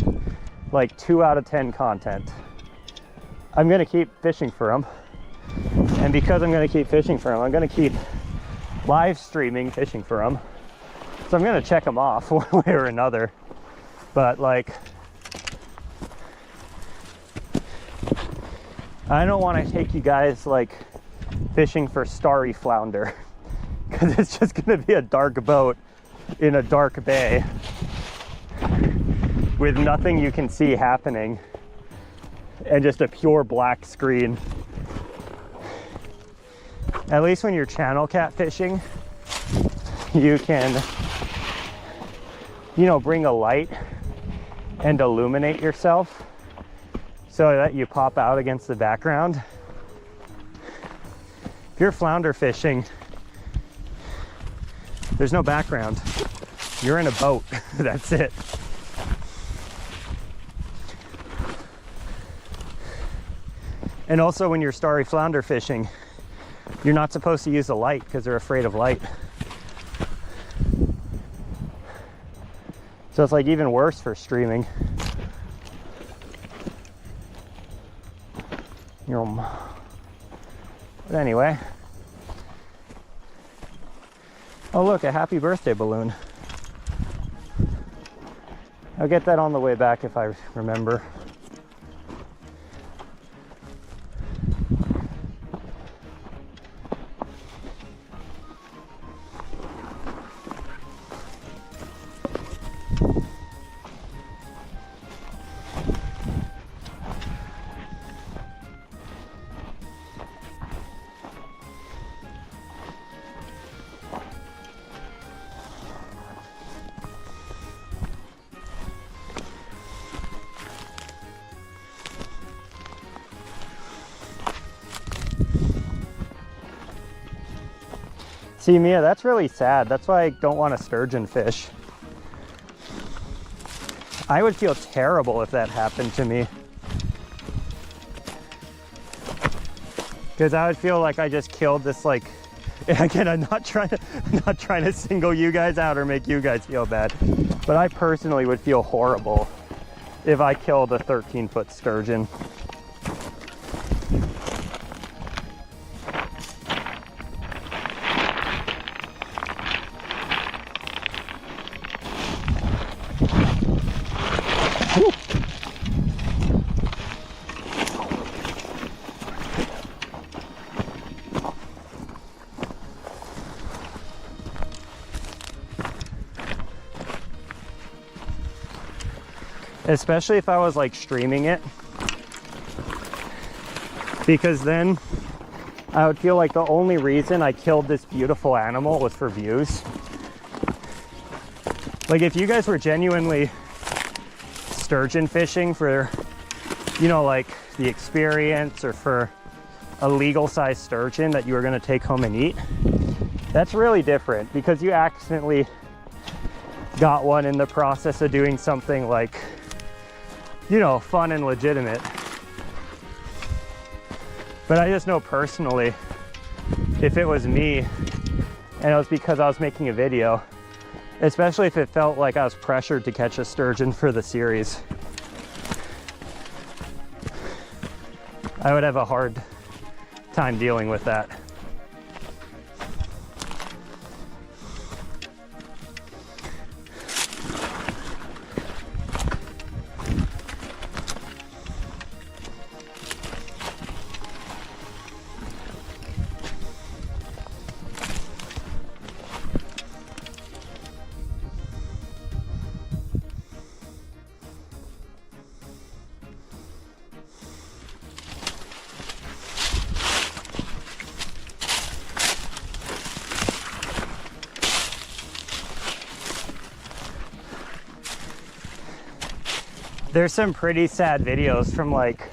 like 2 out of 10 content, I'm gonna keep fishing for them. And because I'm gonna keep fishing for them, I'm gonna keep live streaming fishing for them. So I'm gonna check them off one way or another. But like, I don't want to take you guys like fishing for starry flounder because it's just going to be a dark boat in a dark bay. with nothing you can see happening and just a pure black screen. At least when you're channel catfishing, you can, you know, bring a light and illuminate yourself so that you pop out against the background. If you're flounder fishing, there's no background. You're in a boat. That's it. And also when you're starry flounder fishing, you're not supposed to use the light because they're afraid of light. So it's like even worse for streaming. But anyway. Oh look, a happy birthday balloon. I'll get that on the way back if I remember. See, Mia, that's really sad. That's why I don't want to sturgeon fish. I would feel terrible if that happened to me. Because I would feel like I just killed this, like, again, I'm not trying to single you guys out or make you guys feel bad. But I personally would feel horrible if I killed a 13-foot sturgeon. Especially if I was like streaming it, because then I would feel like the only reason I killed this beautiful animal was for views. Like if you guys were genuinely sturgeon fishing for, you know, like the experience or for a legal sized sturgeon that you were going to take home and eat, that's really different because you accidentally got one in the process of doing something like, you know, fun and legitimate. But I just know personally, if it was me and it was because I was making a video, especially if it felt like I was pressured to catch a sturgeon for the series, I would have a hard time dealing with that. There's some pretty sad videos from like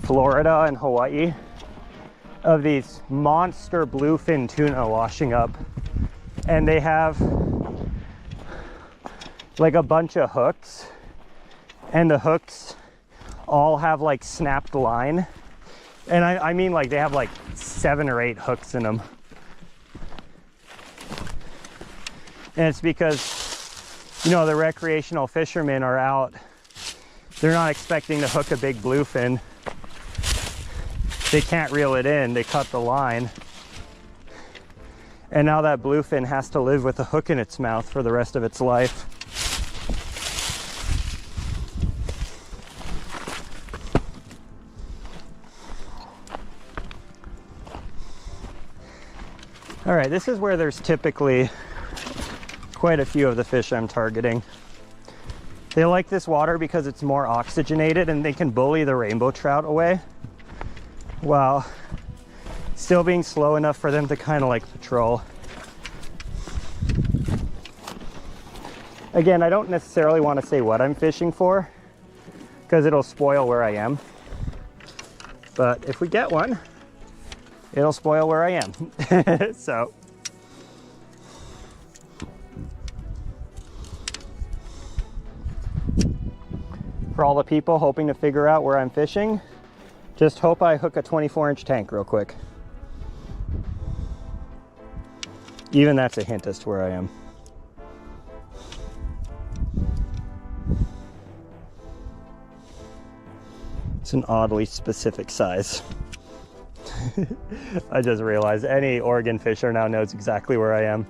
Florida and Hawaii of these monster bluefin tuna washing up, and they have like a bunch of hooks, and the hooks all have like snapped line, and I mean like they have like 7 or 8 hooks in them, and it's because, you know, the recreational fishermen are out. They're not expecting to hook a big bluefin. They can't reel it in, they cut the line. And now that bluefin has to live with a hook in its mouth for the rest of its life. All right, this is where there's typically quite a few of the fish I'm targeting. They like this water because it's more oxygenated and they can bully the rainbow trout away while still being slow enough for them to kind of like patrol. Again, I don't necessarily want to say what I'm fishing for because it'll spoil where I am. But if we get one, it'll spoil where I am. So. For all the people hoping to figure out where I'm fishing, just hope I hook a 24-inch tank real quick. Even that's a hint as to where I am. It's an oddly specific size. I just realized any Oregon fisher now knows exactly where I am.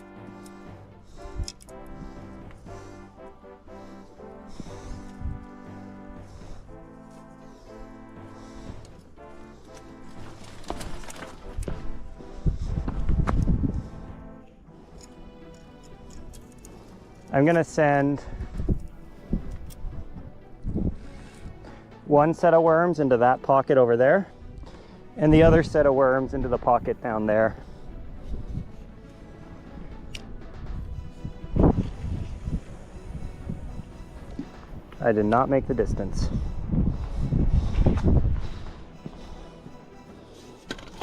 I'm gonna send one set of worms into that pocket over there and the other set of worms into the pocket down there. I did not make the distance.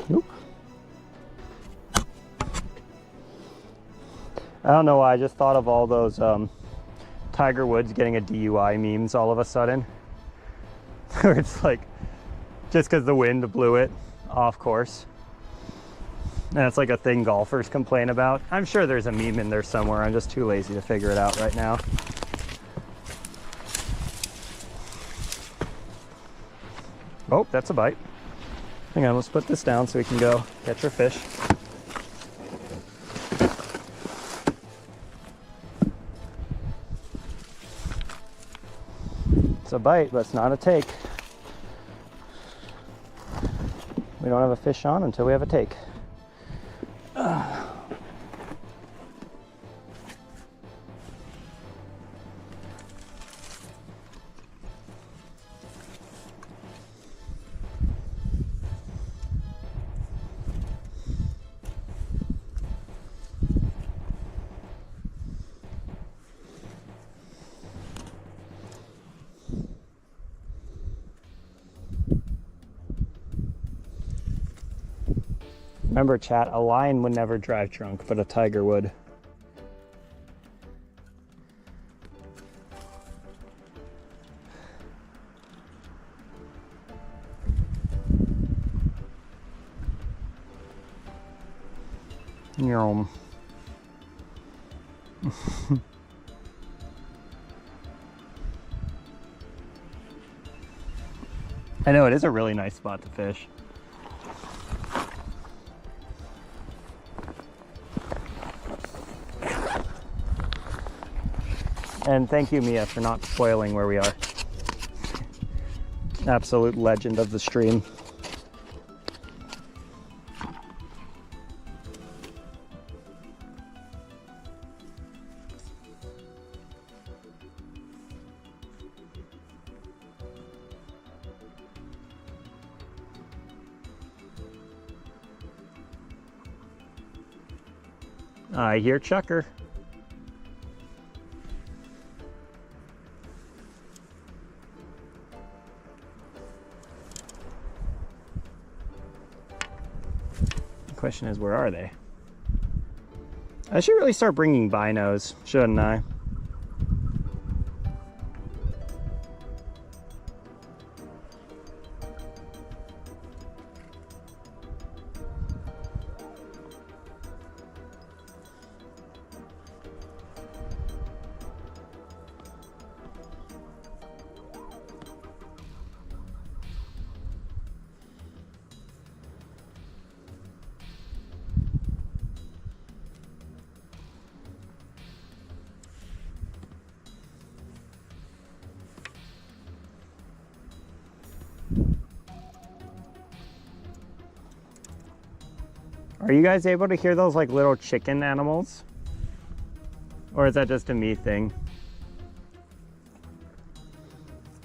Nope. I don't know why, I just thought of all those Tiger Woods getting a DUI memes all of a sudden. Where it's like, just because the wind blew it off course. And it's like a thing golfers complain about. I'm sure there's a meme in there somewhere, I'm just too lazy to figure it out right now. Oh, that's a bite. Hang on, let's put this down so we can go catch our fish. It's a bite, but it's not a take. We don't have a fish on until we have a take. Remember, chat, a lion would never drive drunk, but a tiger would. Yum. I know, it is a really nice spot to fish. And thank you, Mia, for not spoiling where we are. Absolute legend of the stream. I hear Chucker. Question is, where are they? I should really start bringing binos, shouldn't I? Are you guys able to hear those like little chicken animals? Or is that just a me thing?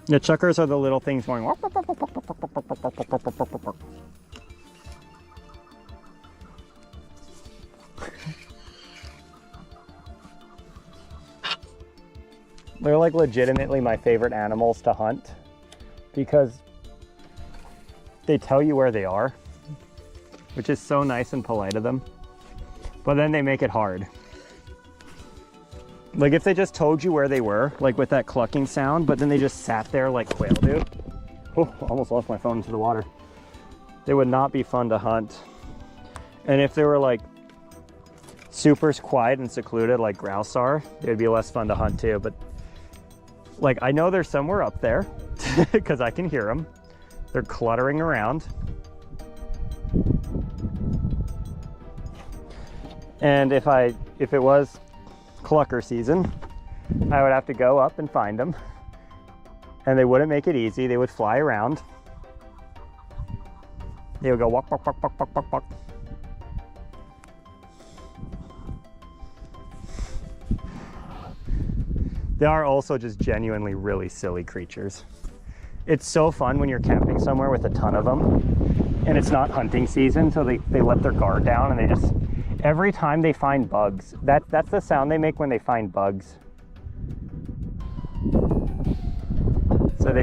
The chuckers are the little things going. They're like legitimately my favorite animals to hunt because they tell you where they are, which is so nice and polite of them. But then they make it hard. Like if they just told you where they were, like with that clucking sound, but then they just sat there like quail do. Oh, almost lost my phone into the water. They would not be fun to hunt. And if they were like super quiet and secluded like grouse are, they'd be less fun to hunt too. But like I know they're somewhere up there because I can hear them. They're cluttering around. And if it was clucker season, I would have to go up and find them. And they wouldn't make it easy. They would fly around. They would go walk, walk, walk, walk, walk, walk, walk. They are also just genuinely really silly creatures. It's so fun when you're camping somewhere with a ton of them and it's not hunting season, so they let their guard down and they just, every time they find bugs, that's the sound they make when they find bugs. So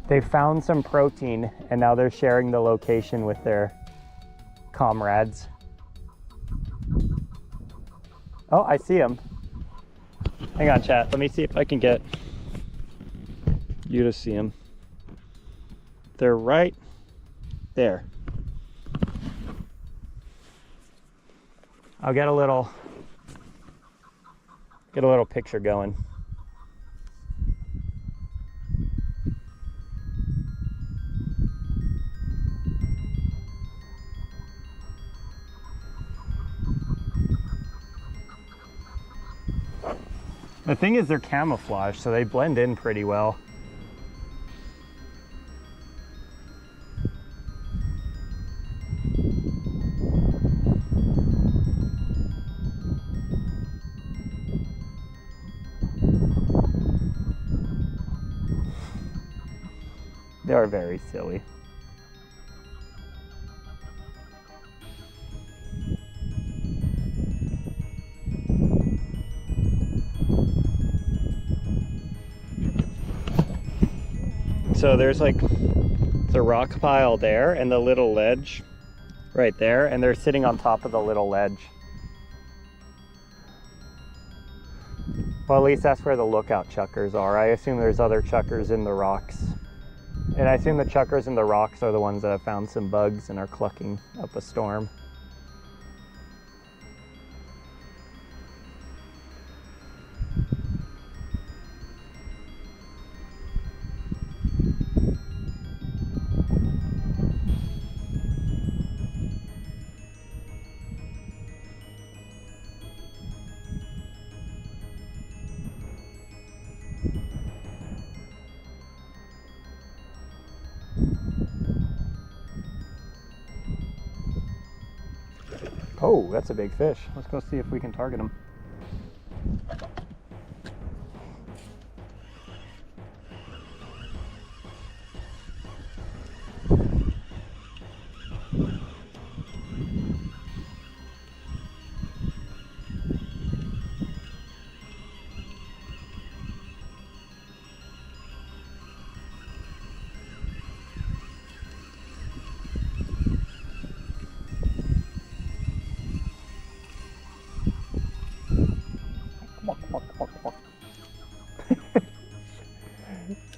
they've found some protein and now they're sharing the location with their comrades. Oh, I see them. Hang on, chat. Let me see if I can get you to see them. They're right there. I'll get a little picture going. The thing is they're camouflaged, so they blend in pretty well. They are very silly. So there's like the rock pile there and the little ledge right there, and they're sitting on top of the little ledge. Well, at least that's where the lookout chuckers are. I assume there's other chuckers in the rocks. And I assume the chuckers in the rocks are the ones that have found some bugs and are clucking up a storm. Oh, that's a big fish. Let's go see if we can target him.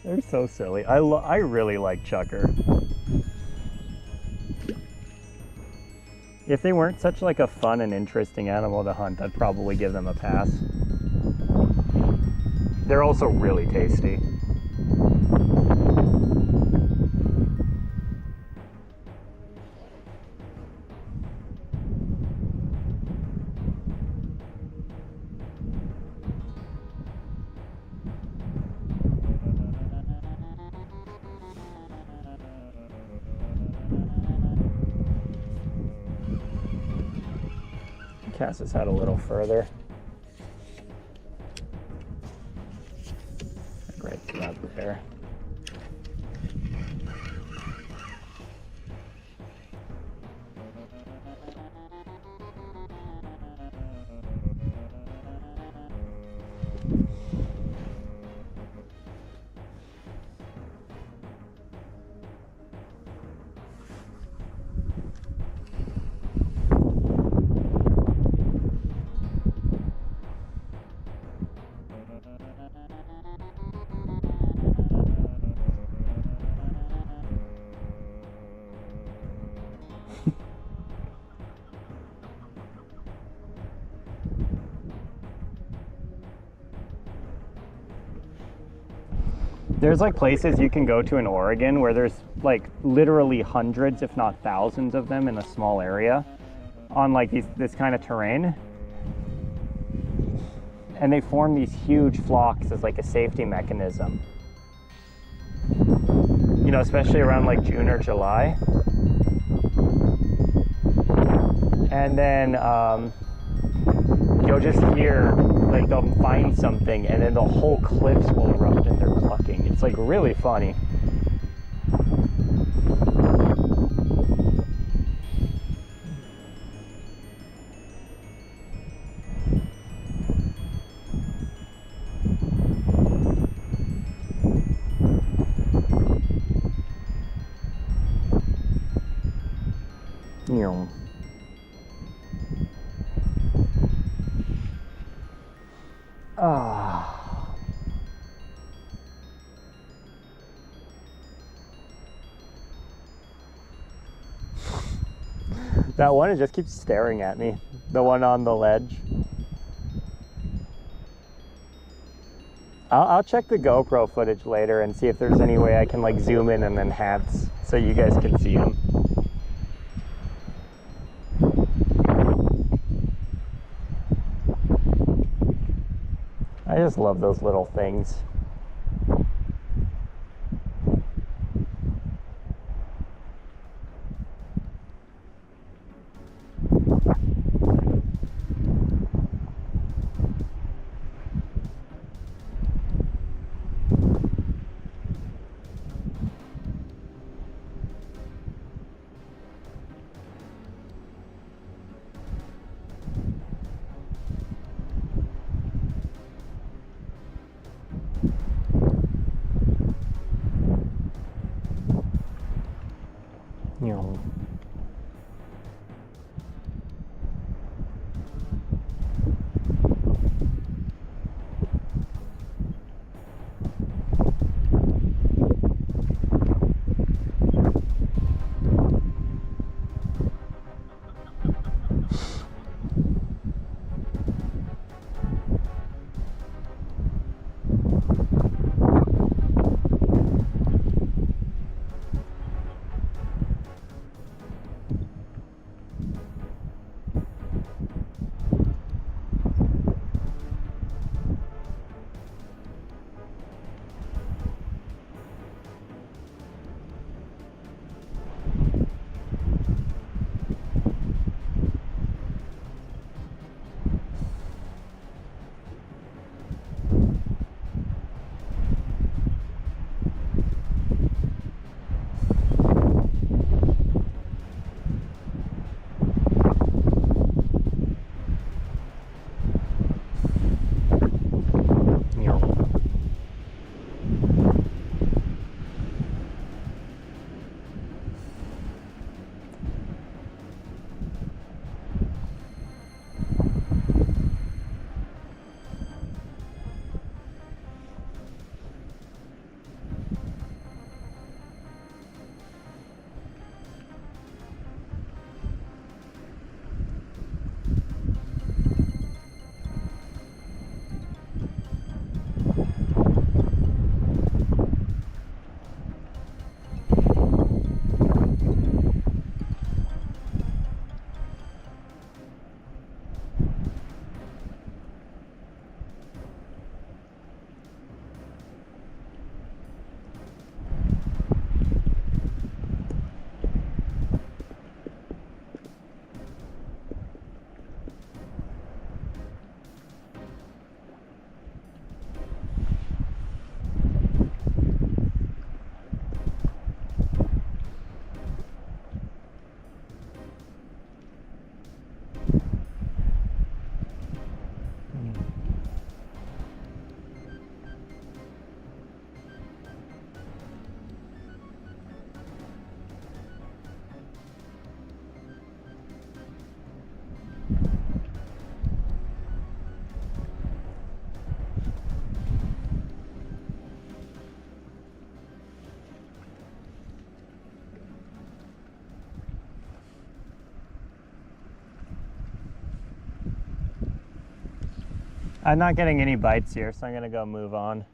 They're so silly. I really like chucker. If they weren't such like a fun and interesting animal to hunt, I'd probably give them a pass. They're also really tasty. Cast his head a little further. Great. right, so that's there. There's like places you can go to in Oregon where there's like literally hundreds, if not thousands of them in a small area on like this kind of terrain. And they form these huge flocks as like a safety mechanism. You know, especially around like June or July. And then you'll just hear, like they'll find something and then the whole cliffs will erupt and they're clucking. It's like really funny. You That one, it just keeps staring at me. The one on the ledge. I'll check the GoPro footage later and see if there's any way I can like zoom in and enhance so you guys can see them. I just love those little things. I'm not getting any bites here, so I'm gonna go move on.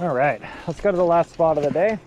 All right, let's go to the last spot of the day.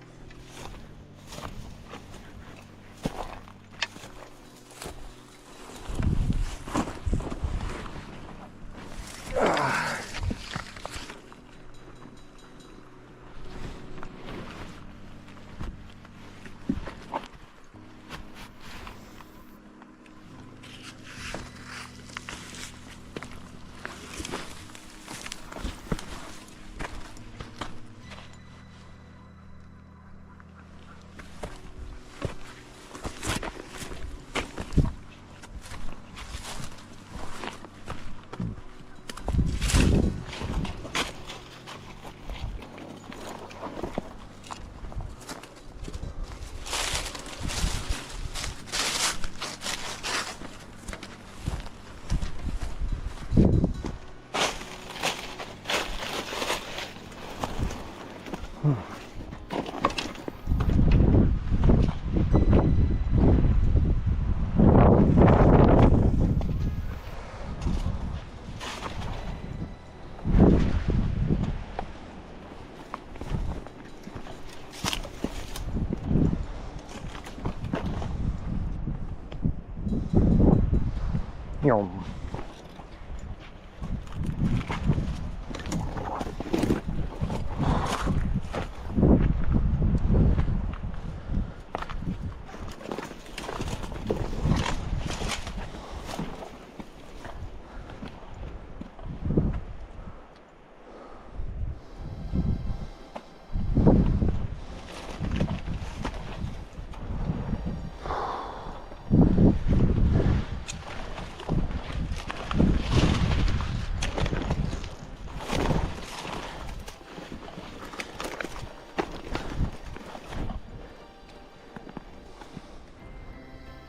Yum.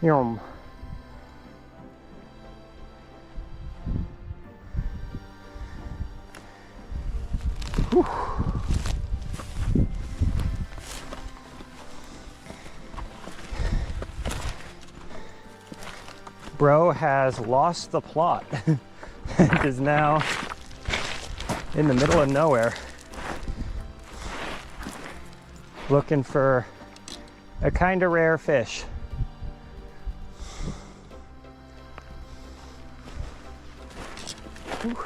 Yum. Whew. Bro has lost the plot. It is now in the middle of nowhere, looking for a kind of rare fish. Whew.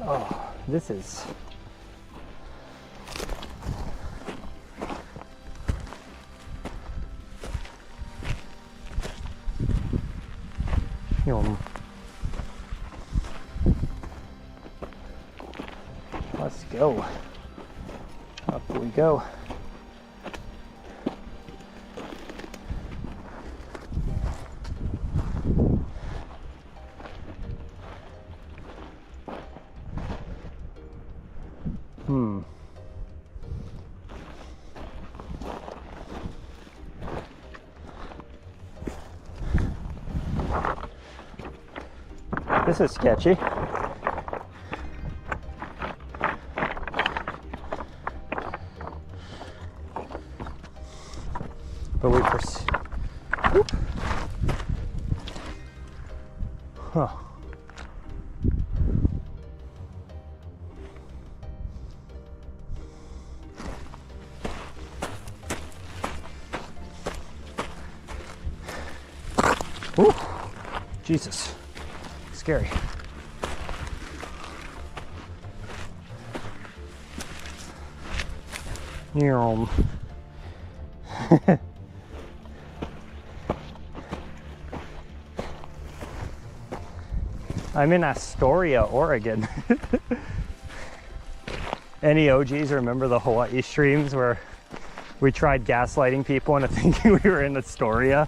Oh, this is yum. go. Up we go. This is sketchy. But we proceed. Huh. Ooh, Jesus, scary. I'm in Astoria, Oregon. Any OGs remember the Hawaii streams where we tried gaslighting people into thinking we were in Astoria?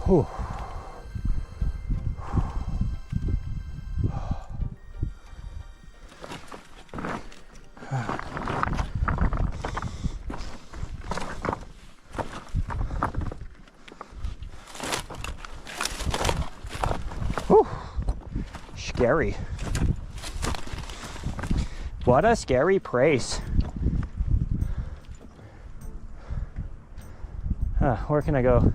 Whew. Whew. Scary. What a scary place. Where can I go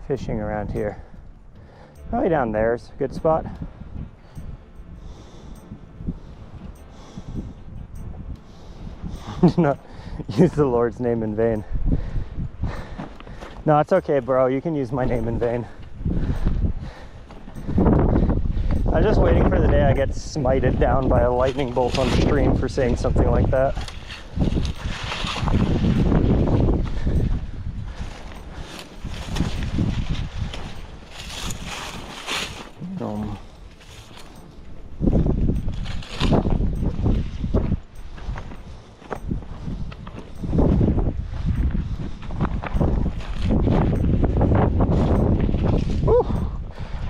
fishing around here? Probably down there's a good spot. Not use the Lord's name in vain. No, it's okay, bro. You can use my name in vain. I'm just waiting for the day I get smited down by a lightning bolt on the stream for saying something like that.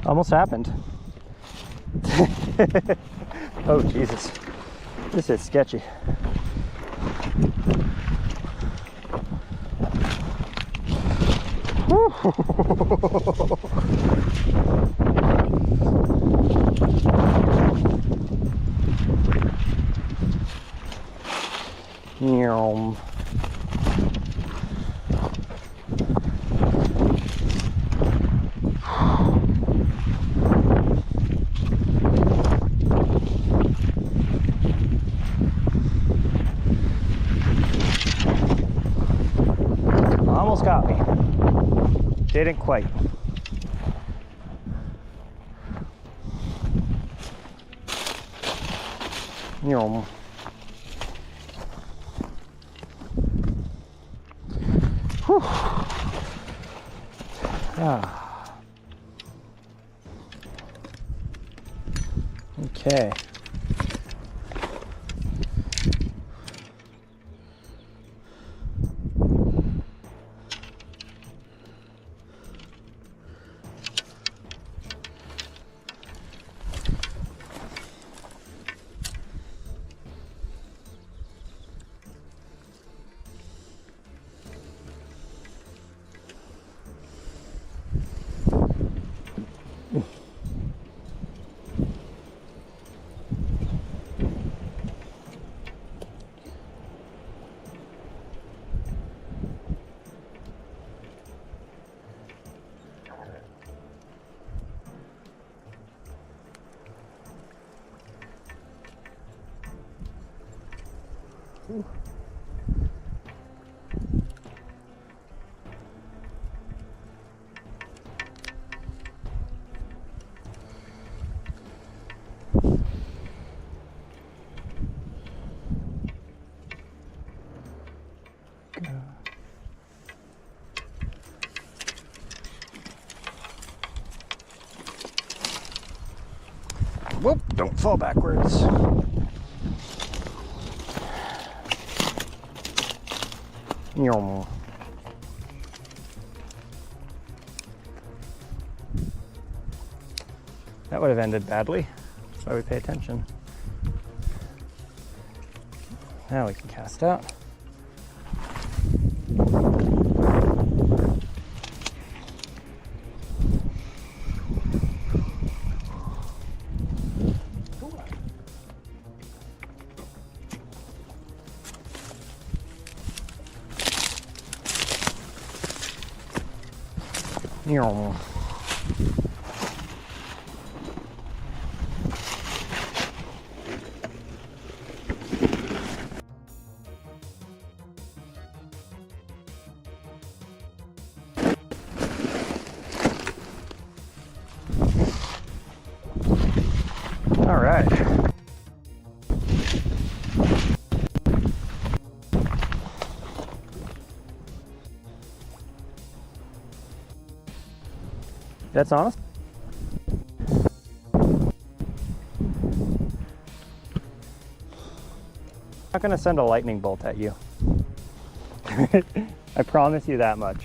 Almost happened. Oh, Jesus. This is sketchy. Almost got me. Didn't quite. Whew. Ah. Okay. Don't fall backwards. Yum. That would have ended badly. That's why we pay attention. Now we can cast out. Yum. All right. That's honest. I'm not gonna send a lightning bolt at you. I promise you that much.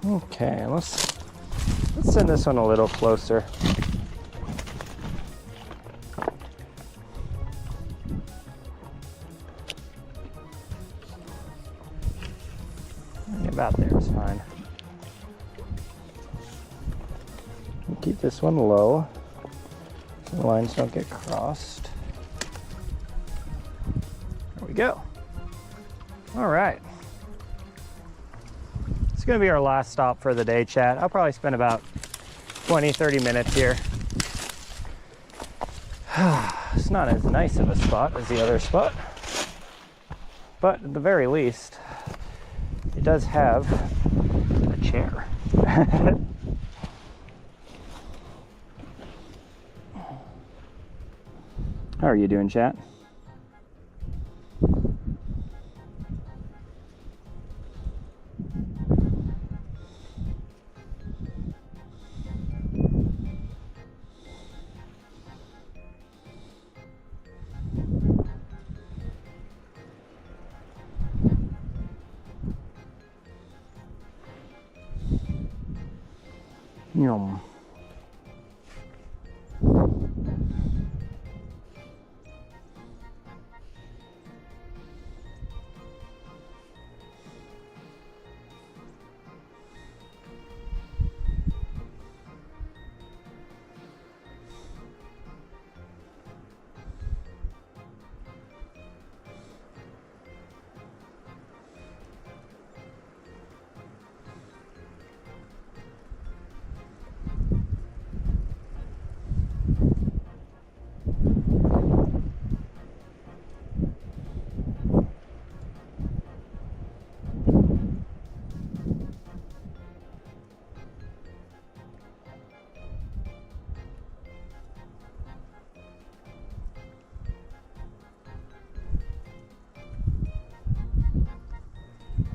Okay, let's send this one a little closer. About there is fine. Keep this one low so the lines don't get crossed. There we go. All right. It's going to be our last stop for the day, chat. I'll probably spend about 20-30 minutes here. It's not as nice of a spot as the other spot, but at the very least, it does have a chair. How are you doing, chat? Yum.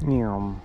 Yum.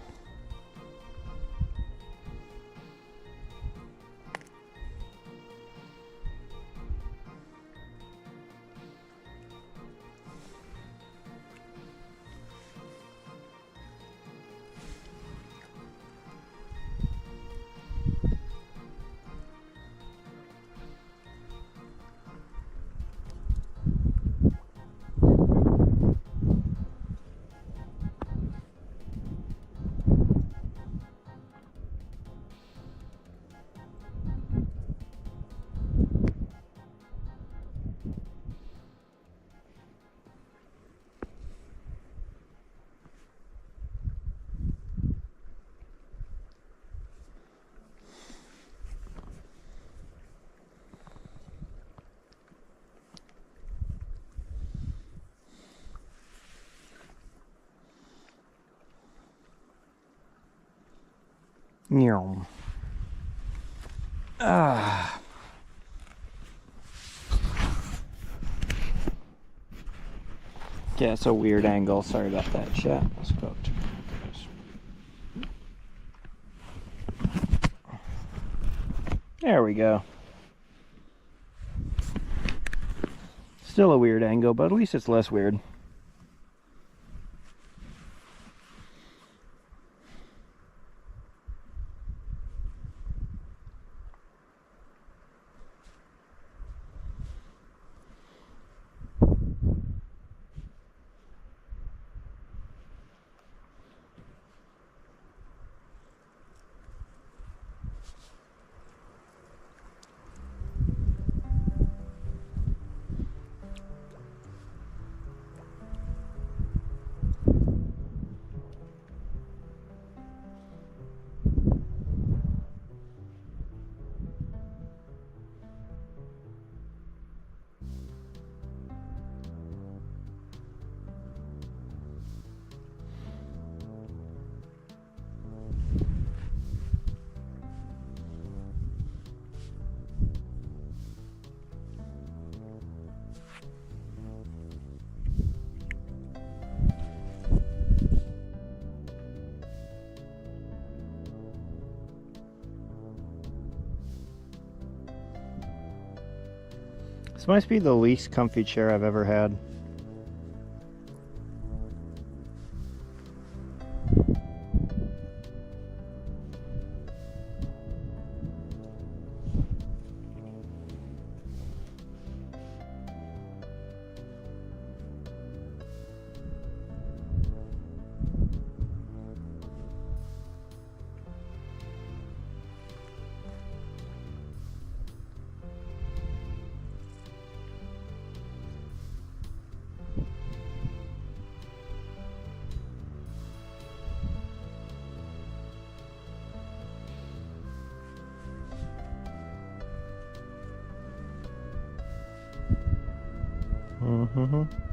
Ah. Yeah, it's a weird angle. Sorry about that, chat. Let's go to there we go. Still a weird angle, but at least it's less weird. This must be the least comfy chair I've ever had. Mm-hmm.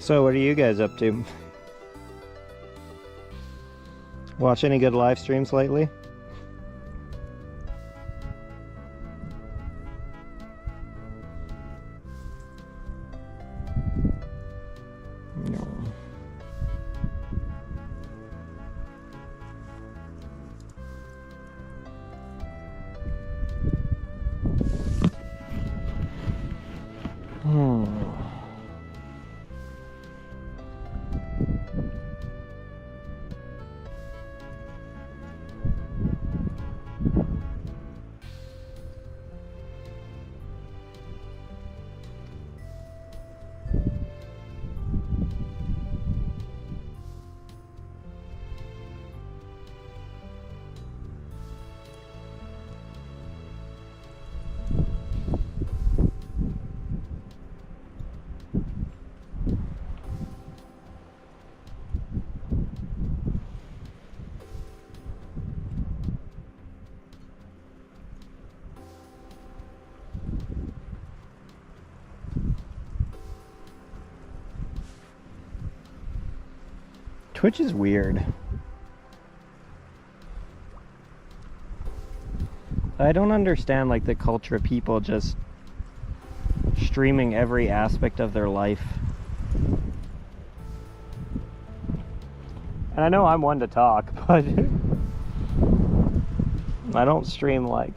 So what are you guys up to? Watch any good live streams lately? No. Which is weird. I don't understand like the culture of people just streaming every aspect of their life. And I know I'm one to talk, but I don't stream like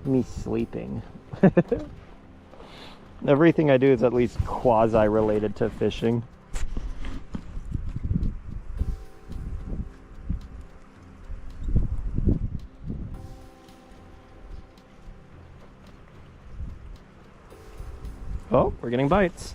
me sleeping. Everything I do is at least quasi-related to fishing. Oh, we're getting bites.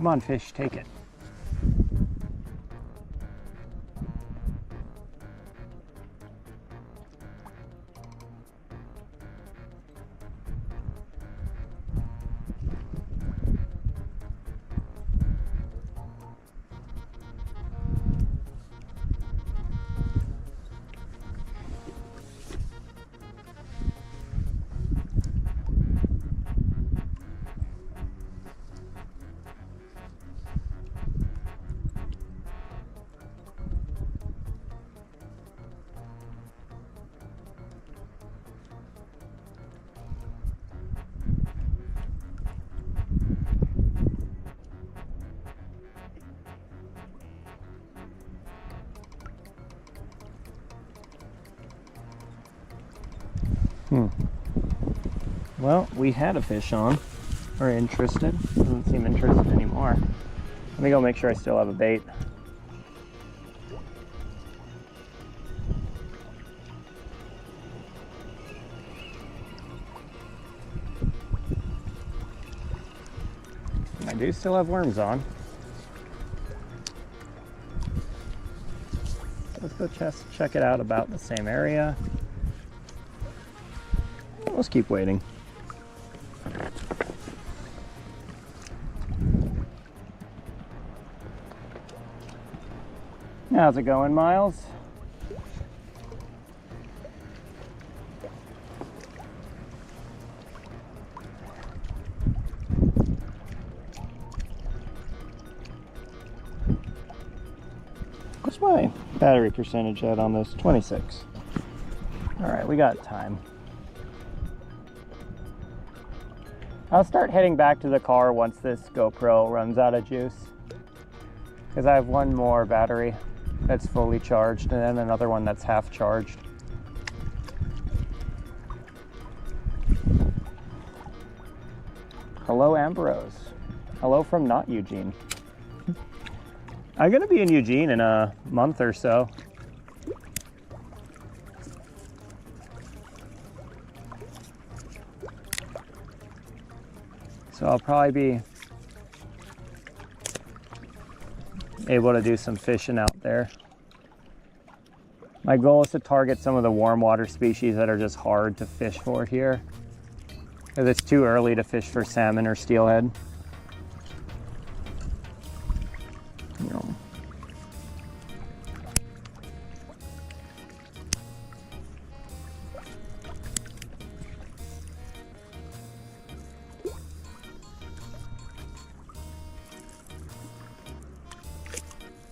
Come on, fish, take it. Well, we had a fish on, or interested. Doesn't seem interested anymore. Let me go make sure I still have a bait. I do still have worms on. Let's go check it out about the same area. Let's keep waiting. How's it going, Miles? What's my battery percentage at on this? 26. All right, we got time. I'll start heading back to the car once this GoPro runs out of juice, because I have one more battery that's fully charged and then another one that's half charged. Hello, Ambrose. Hello from not Eugene. I'm gonna be in Eugene in a month or so. So I'll probably be able to do some fishing out there. My goal is to target some of the warm water species that are just hard to fish for here, because it's too early to fish for salmon or steelhead.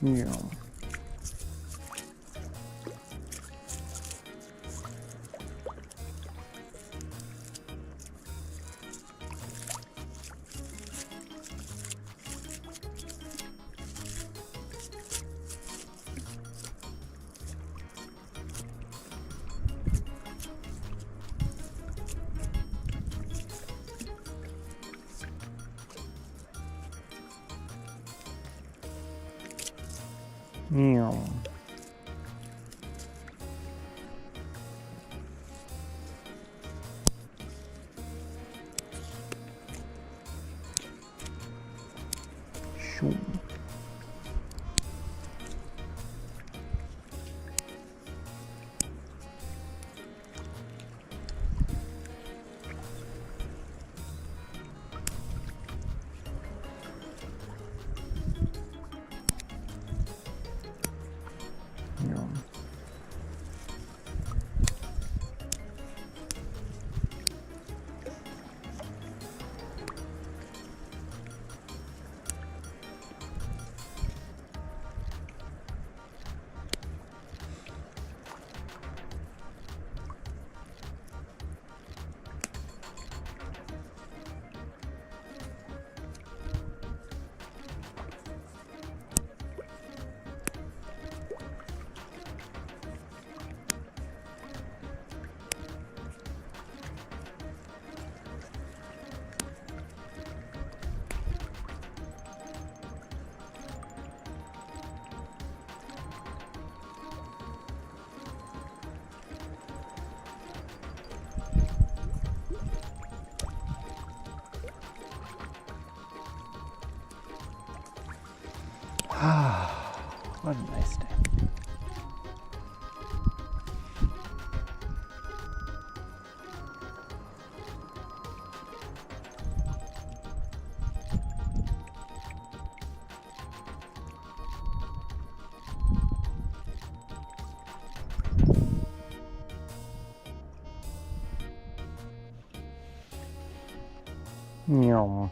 Yeah. Meow. Shoo. What a nice day. Meow.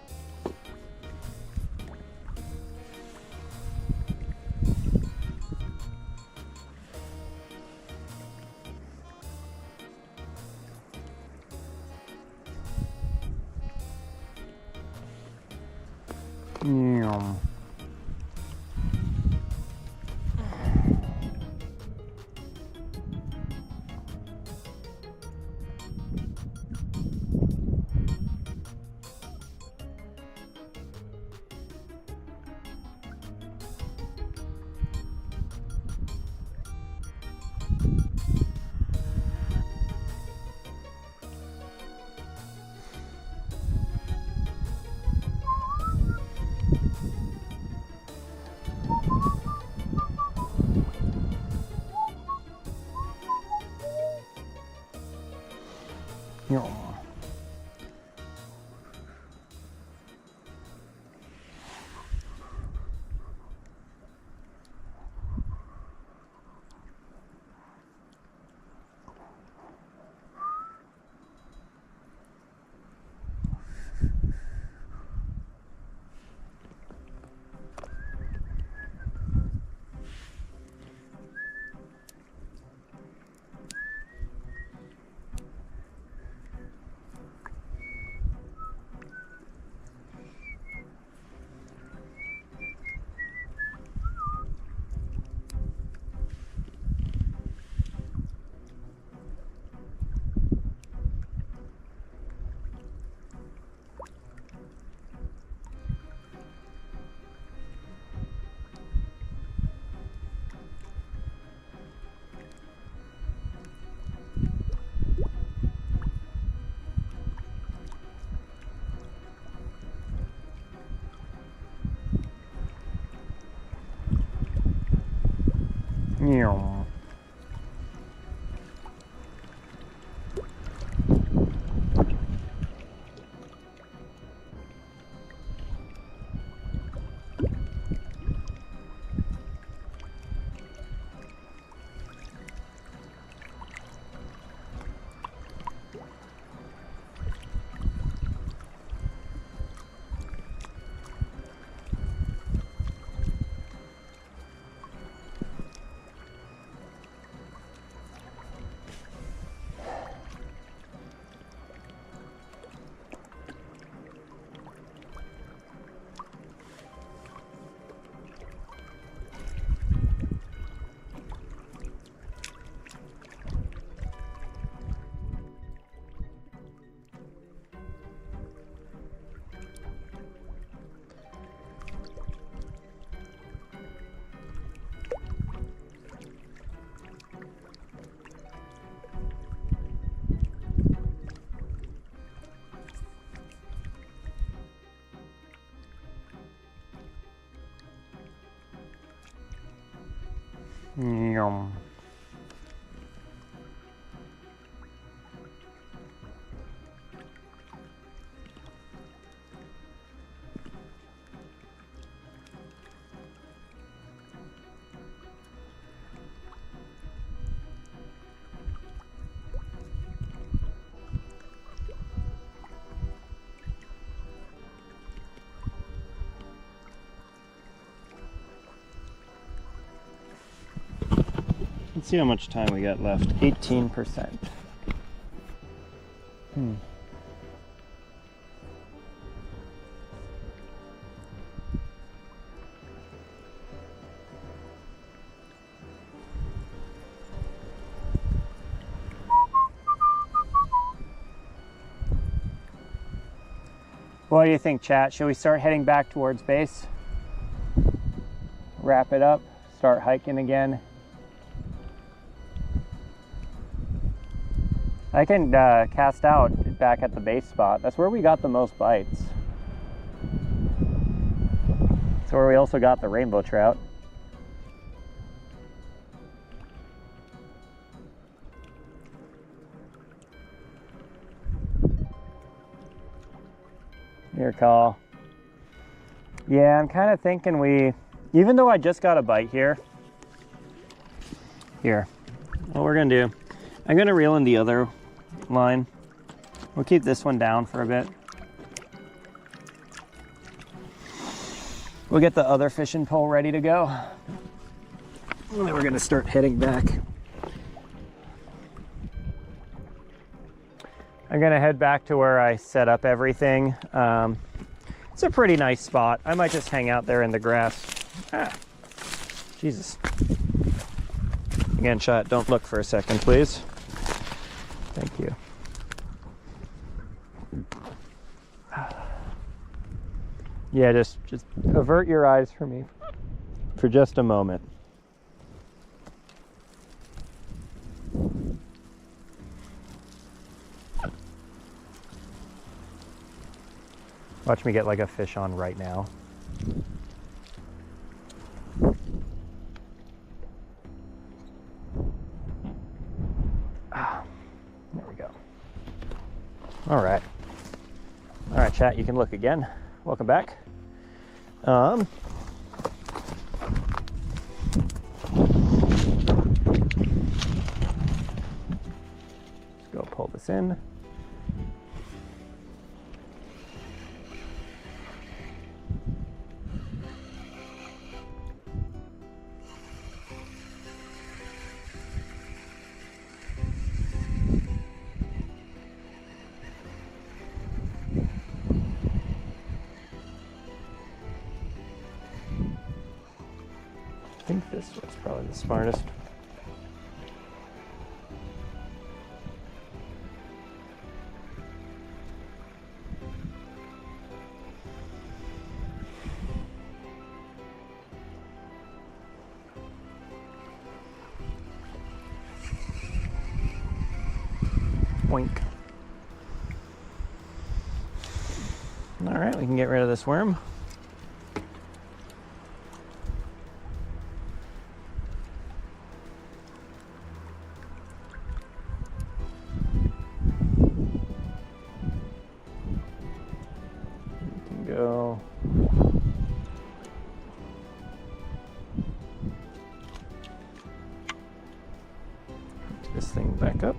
Meow. Meow. Meow. Yum. Let's see how much time we got left. 18%. What do you think, chat? Should we start heading back towards base? Wrap it up, start hiking again. I can cast out back at the base spot. That's where we got the most bites. That's where we also got the rainbow trout. Your call. Yeah, I'm kind of thinking even though I just got a bite here, what we're gonna do, I'm gonna reel in the other line. We'll keep this one down for a bit. We'll get the other fishing pole ready to go. And then we're gonna start heading back. I'm gonna head back to where I set up everything. It's a pretty nice spot. I might just hang out there in the grass. Ah, Jesus. Again, chat, don't look for a second, please. Thank you. Yeah, just avert your eyes from me for just a moment. Watch me get like a fish on right now. There we go. All right, chat, you can look again. Welcome back. Let's go pull this in. I think this was probably the smartest. Boink. All right, we can get rid of this worm. Go. Put this thing back up.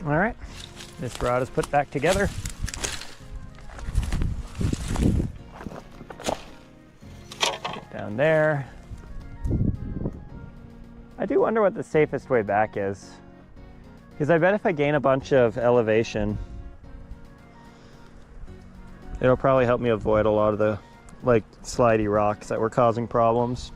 All right, this rod is put back together. Get down there. I do wonder what the safest way back is, because I bet if I gain a bunch of elevation, It'll probably help me avoid a lot of the like slidey rocks that were causing problems.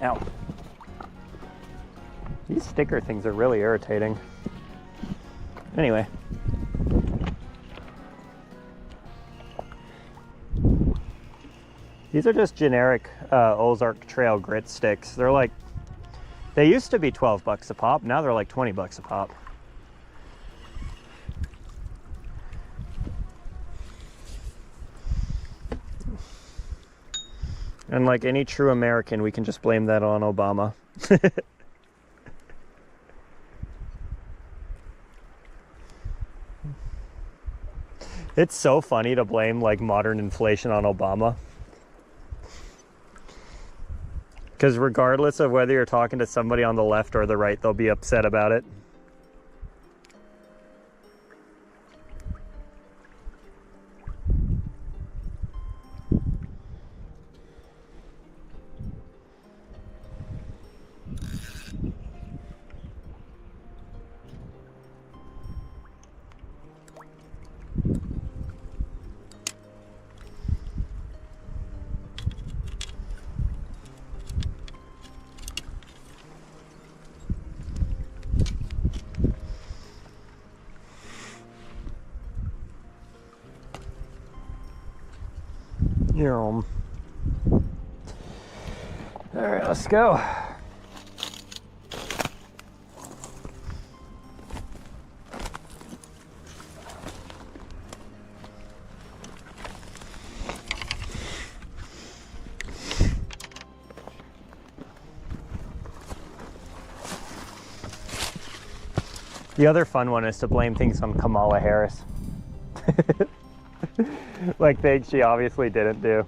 Ow. These sticker things are really irritating. Anyway. These are just generic Ozark Trail grit sticks. They're like, they used to be 12 bucks a pop. Now they're like 20 bucks a pop. And like any true American, we can just blame that on Obama. It's so funny to blame like modern inflation on Obama. Because regardless of whether you're talking to somebody on the left or the right, they'll be upset about it. All right, let's go. The other fun one is to blame things on Kamala Harris. Like things she obviously didn't do.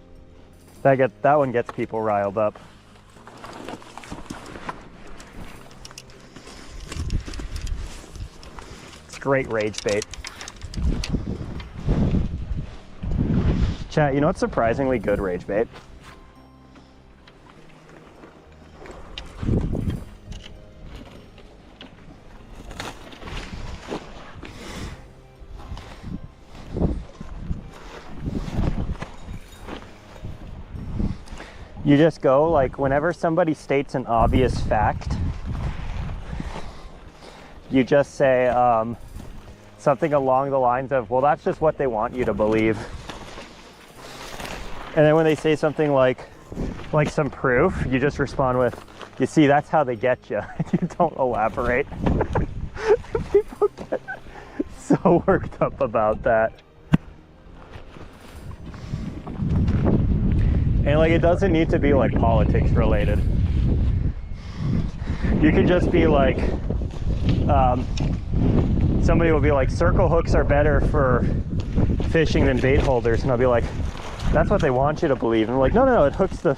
That one gets people riled up. It's great rage bait. Chat, you know what's surprisingly good rage bait? You just go, like, whenever somebody states an obvious fact, you just say something along the lines of, well, that's just what they want you to believe. And then when they say something like some proof, you just respond with, you see, that's how they get you. You don't elaborate. People get so worked up about that. And like, it doesn't need to be like politics related. You can just be like, somebody will be like, circle hooks are better for fishing than bait holders. And I'll be like, that's what they want you to believe. And they're like, no, no, no, it hooks the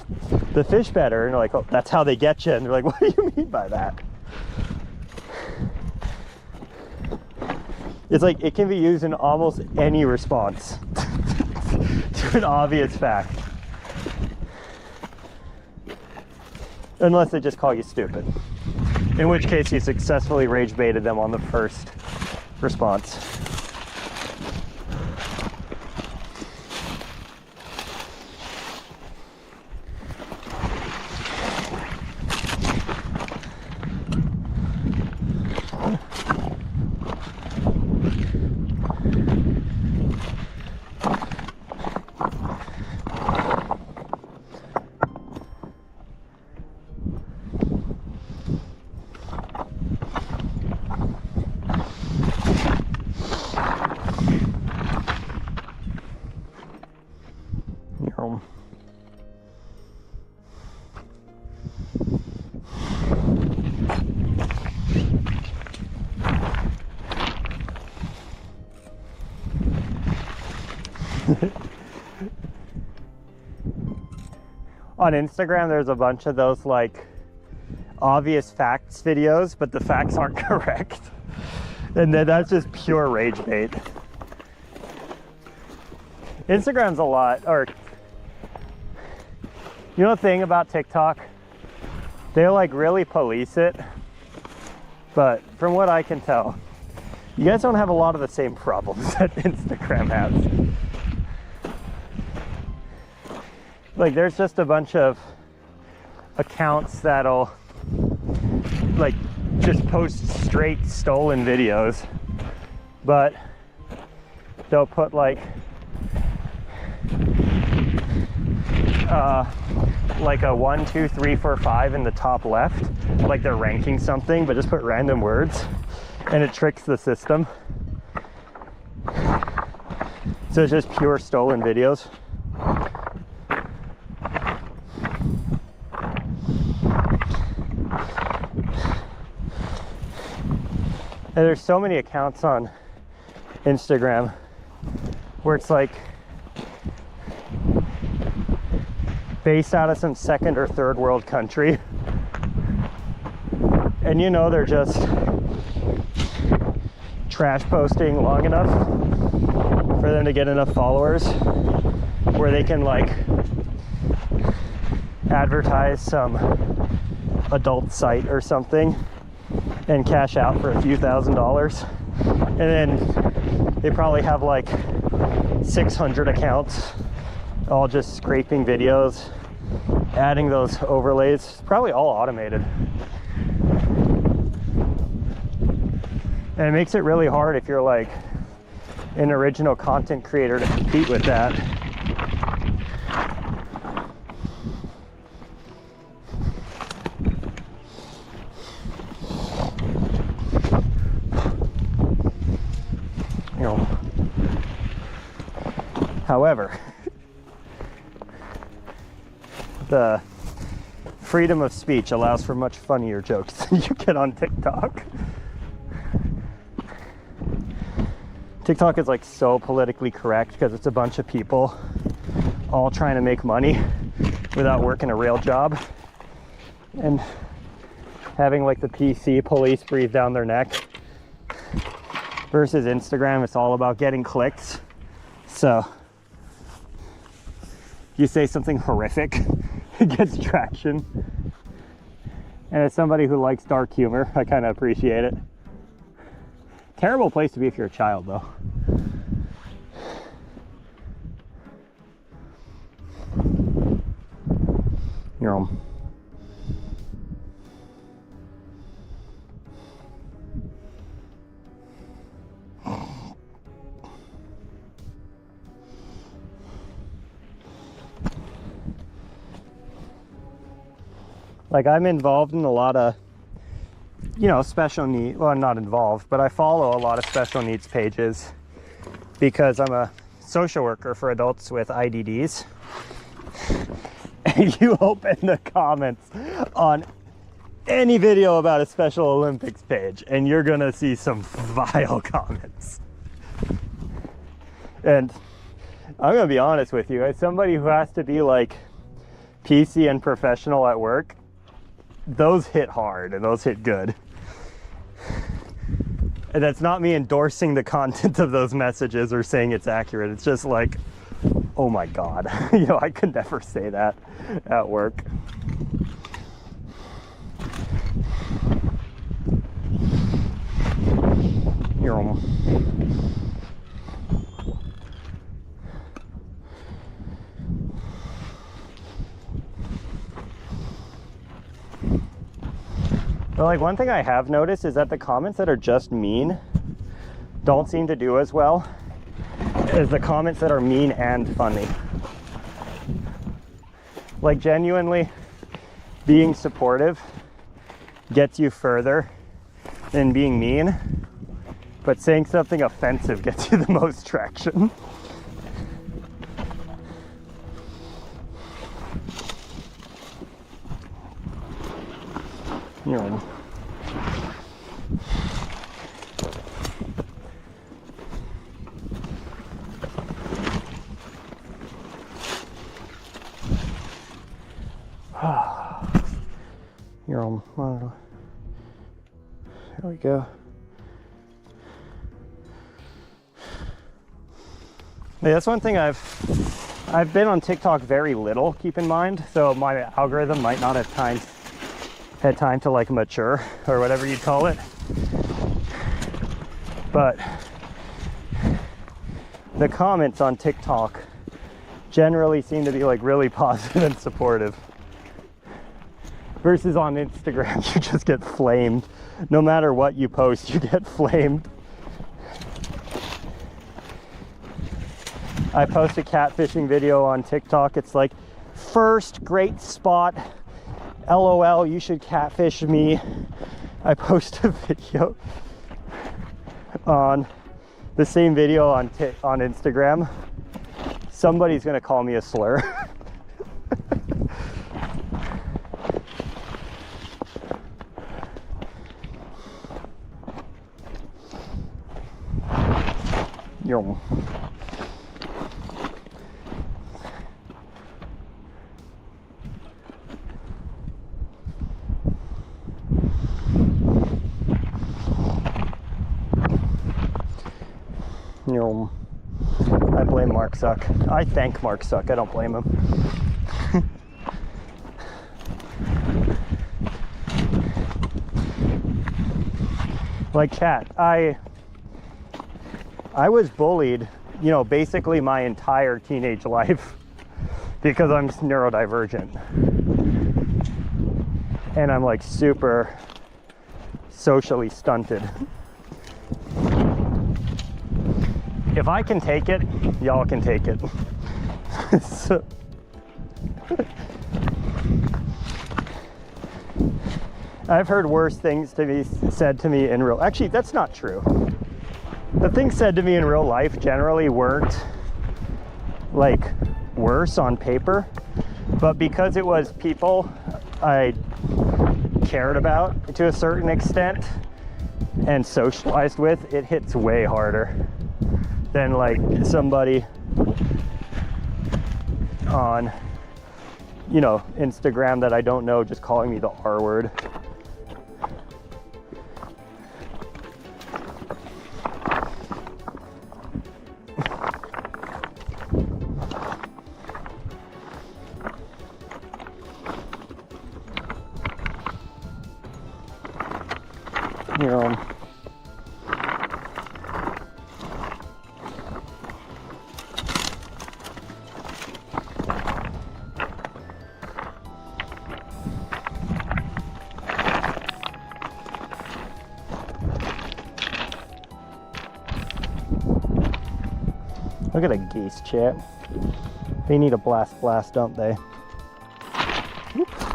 fish better. And they're like, oh, that's how they get you. And they're like, what do you mean by that? It's like, it can be used in almost any response to an obvious fact. Unless they just call you stupid. In which case you successfully rage baited them on the first response. On Instagram, there's a bunch of those like obvious facts videos, but the facts aren't correct. And then that's just pure rage bait. Instagram's a lot, or you know the thing about TikTok? They like really police it, but from what I can tell, you guys don't have a lot of the same problems that Instagram has. Like there's just a bunch of accounts that'll like just post straight stolen videos, but they'll put like a 1, 2, 3, 4, 5 in the top left, like they're ranking something, but just put random words and it tricks the system. So it's just pure stolen videos. And there's so many accounts on Instagram where it's like based out of some second or third world country, and you know they're just trash posting long enough for them to get enough followers where they can like advertise some adult site or something and cash out for a few $1,000s. And then they probably have like 600 accounts all just scraping videos, adding those overlays, probably all automated. And it makes it really hard if you're like an original content creator to compete with that. You know, however, the freedom of speech allows for much funnier jokes than you get on TikTok. TikTok is like so politically correct because it's a bunch of people all trying to make money without working a real job and having like the PC police breathe down their neck. Versus Instagram, it's all about getting clicks. So you say something horrific, it gets traction. And as somebody who likes dark humor, I kind of appreciate it. Terrible place to be if you're a child, though. You're home. Like I'm involved in a lot of, you know, special need, well, I'm not involved, but I follow a lot of special needs pages because I'm a social worker for adults with IDDs. And you open the comments on any video about a Special Olympics page and you're gonna see some vile comments. And I'm gonna be honest with you, as somebody who has to be like PC and professional at work, those hit hard and those hit good. And that's not me endorsing the content of those messages or saying it's accurate. It's just like, oh my God, you know, I could never say that at work. You're almost. But like one thing I have noticed is that the comments that are just mean don't seem to do as well as the comments that are mean and funny. Like genuinely being supportive gets you further than being mean, but saying something offensive gets you the most traction. You're in. You're on. There we go. Yeah, that's one thing I've been on TikTok very little, keep in mind, so my algorithm might not have had time to like mature or whatever you call it. But the comments on TikTok generally seem to be like really positive and supportive. Versus on Instagram, you just get flamed. No matter what you post, you get flamed. I post a catfishing video on TikTok. It's like, first great spot. LOL, you should catfish me. I post a video on the same video on Instagram. Somebody's gonna call me a slur. Yo. I blame Mark Suck. I thank Mark Suck. I don't blame him. Like chat, I was bullied, you know, basically my entire teenage life because I'm neurodivergent. And I'm like super socially stunted. If I can take it, y'all can take it. So, I've heard worse things to be said to me in real. Actually, that's not true. The things said to me in real life generally weren't like worse on paper, but because it was people I cared about to a certain extent and socialized with, it hits way harder than like somebody on, you know, Instagram that I don't know just calling me the R word. You know, look at a geese, chat. They need a blast, don't they? Oops.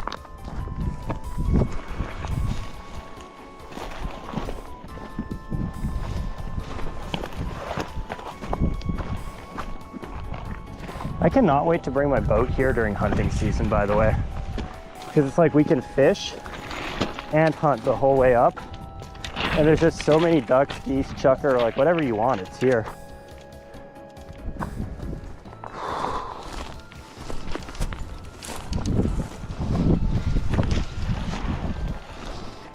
I cannot wait to bring my boat here during hunting season, by the way. Because it's like we can fish and hunt the whole way up. And there's just so many ducks, geese, chukar, like whatever you want, it's here.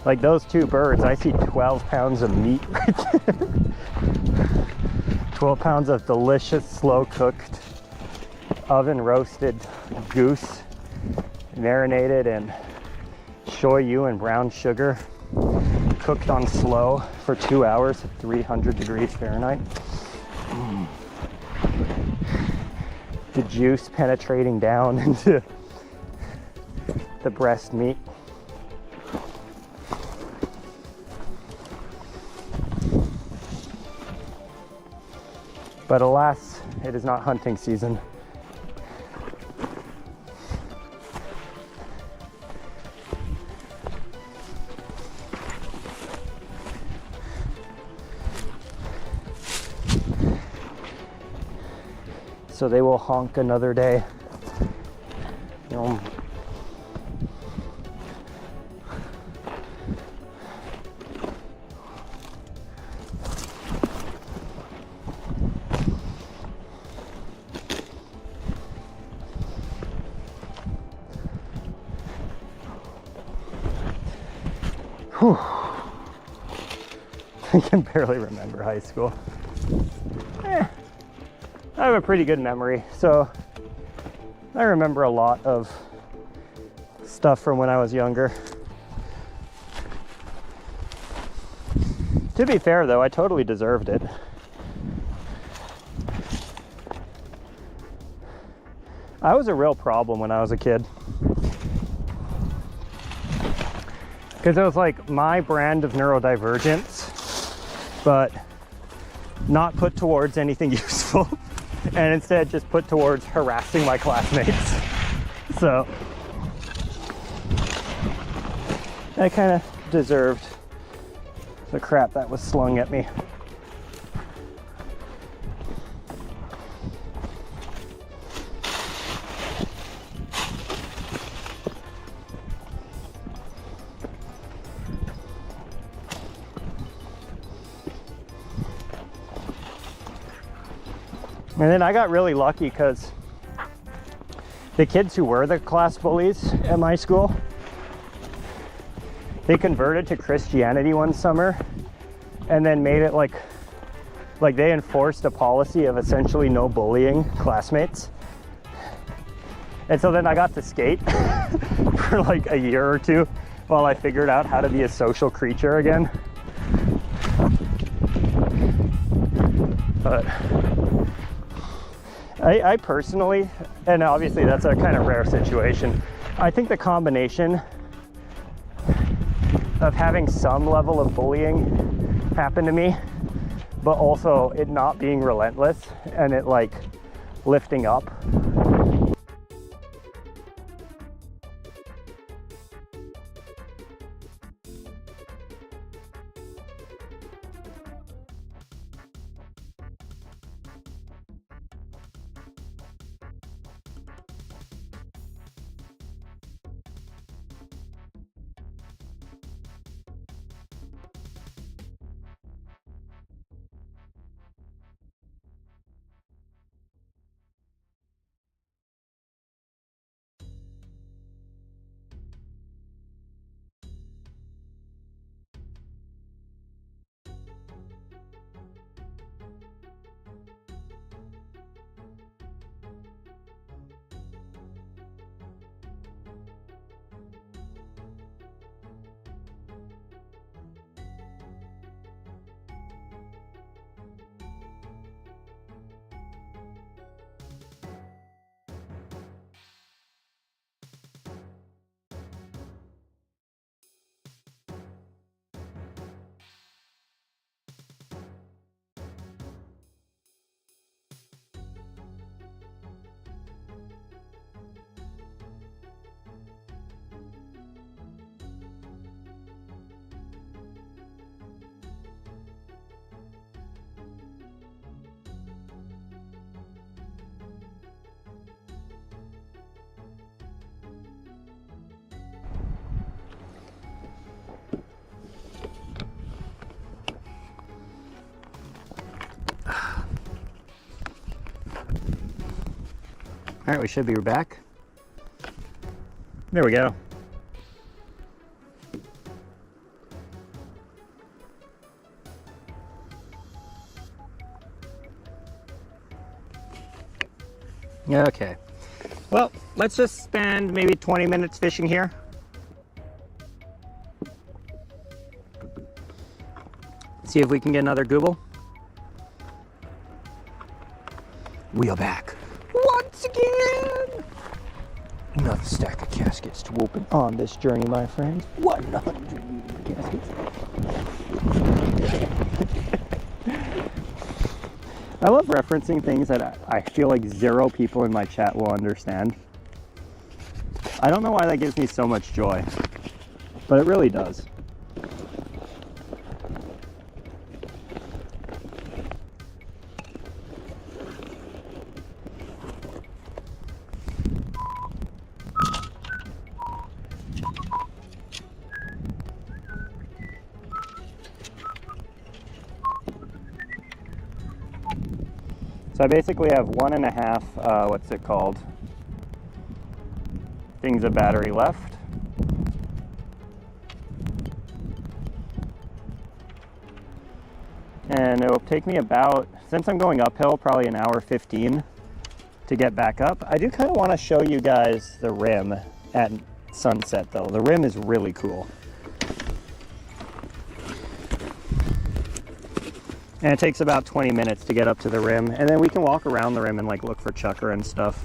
Like those two birds, I see 12 pounds of meat right there. 12 pounds of delicious, slow-cooked, oven-roasted goose, marinated in shoyu and brown sugar, cooked on slow for 2 hours at 300 degrees Fahrenheit. The juice penetrating down into the breast meat. But alas, it is not hunting season. So they will honk another day. Whew. I can barely remember high school. I have a pretty good memory, so I remember a lot of stuff from when I was younger. To be fair though, I totally deserved it. I was a real problem when I was a kid. Because it was like my brand of neurodivergence, but not put towards anything useful, and instead just put towards harassing my classmates. So I kind of deserved the crap that was slung at me. And then I got really lucky because the kids who were the class bullies at my school, they converted to Christianity one summer and then made it like they enforced a policy of essentially no bullying classmates. And so then I got to skate for like a year or two while I figured out how to be a social creature again. But I personally, and obviously that's a kind of rare situation, I think the combination of having some level of bullying happen to me, but also it not being relentless and it like lifting up. All right, we should be back. There we go. Okay. Well, let's just spend maybe 20 minutes fishing here. See if we can get another gooble. We are back once again. Another stack of caskets to open on this journey, my friends. 100 caskets. I love referencing things that I feel like 0 people in my chat will understand. I don't know why that gives me so much joy, but it really does. So I basically have 1.5, what's it called? Things of battery left. and it'll take me about, since I'm going uphill, probably an hour 15 to get back up. I do kind of want to show you guys the rim at sunset though. The rim is really cool. And it takes about 20 minutes to get up to the rim, and then we can walk around the rim and like look for chukar and stuff.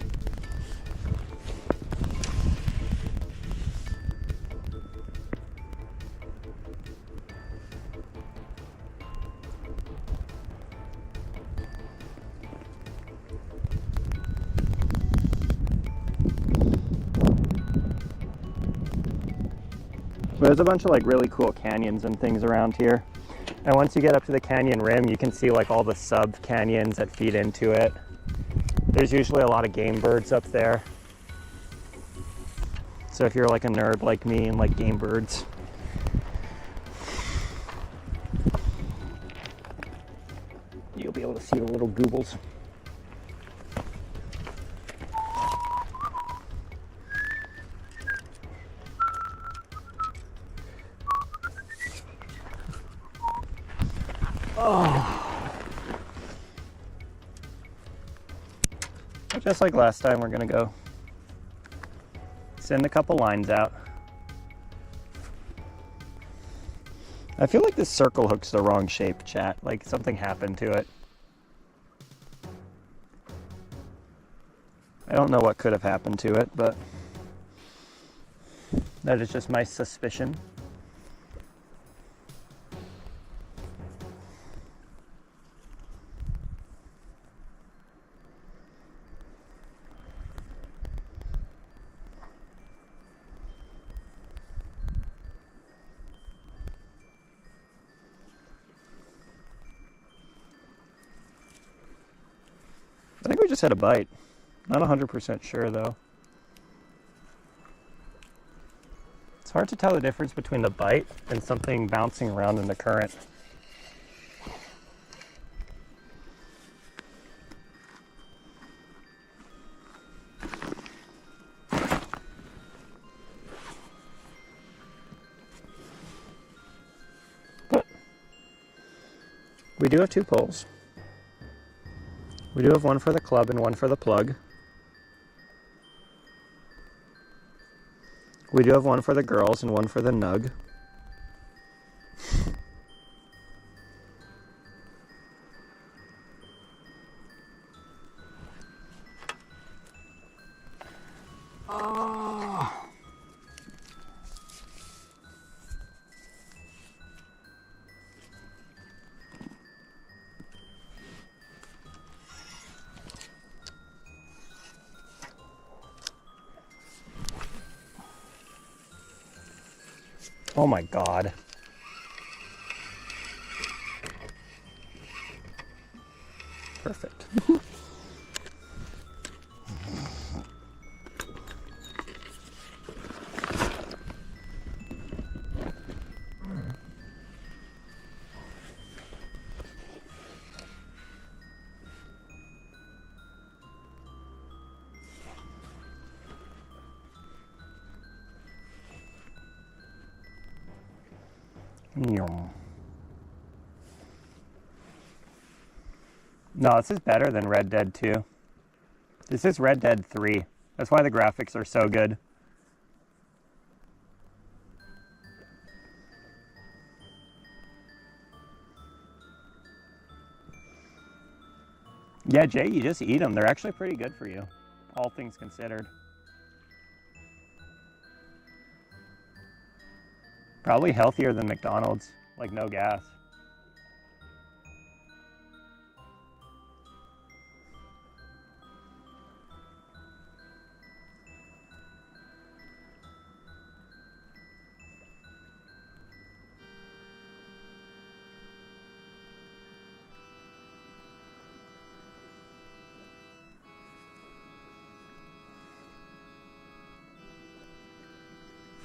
There's a bunch of like really cool canyons and things around here. And once you get up to the canyon rim, you can see like all the sub canyons that feed into it. There's usually a lot of game birds up there. So if you're like a nerd like me and like game birds, you'll be able to see the little goobles. Oh. Just like last time, we're gonna go send a couple lines out. I feel like this circle hook's the wrong shape, chat. Like something happened to it. I don't know what could have happened to it, but that is just my suspicion. I think we just had a bite. Not 100% sure though. It's hard to tell the difference between the bite and something bouncing around in the current. But we do have 2 poles. We do have one for the club and one for the plug. We do have one for the girls and one for the nug. Oh my God. Perfect. No, this is better than Red Dead 2. This is Red Dead 3. That's why the graphics are so good. Yeah, Jay, you just eat them. They're actually pretty good for you, all things considered. Probably healthier than McDonald's, like no gas.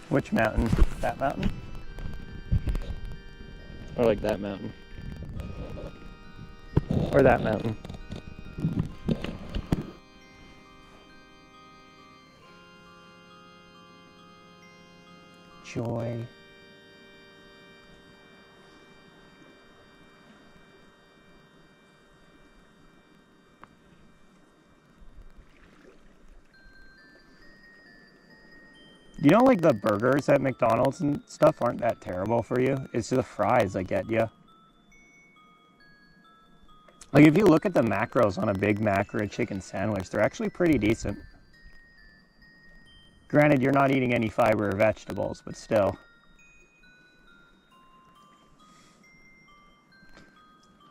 Which mountain? That mountain? Or like that mountain? Or that mountain? Joy. You know, like the burgers at McDonald's and stuff aren't that terrible for you. It's the fries that get you. Like if you look at the macros on a Big Mac or a chicken sandwich, they're actually pretty decent. Granted, you're not eating any fiber or vegetables, but still.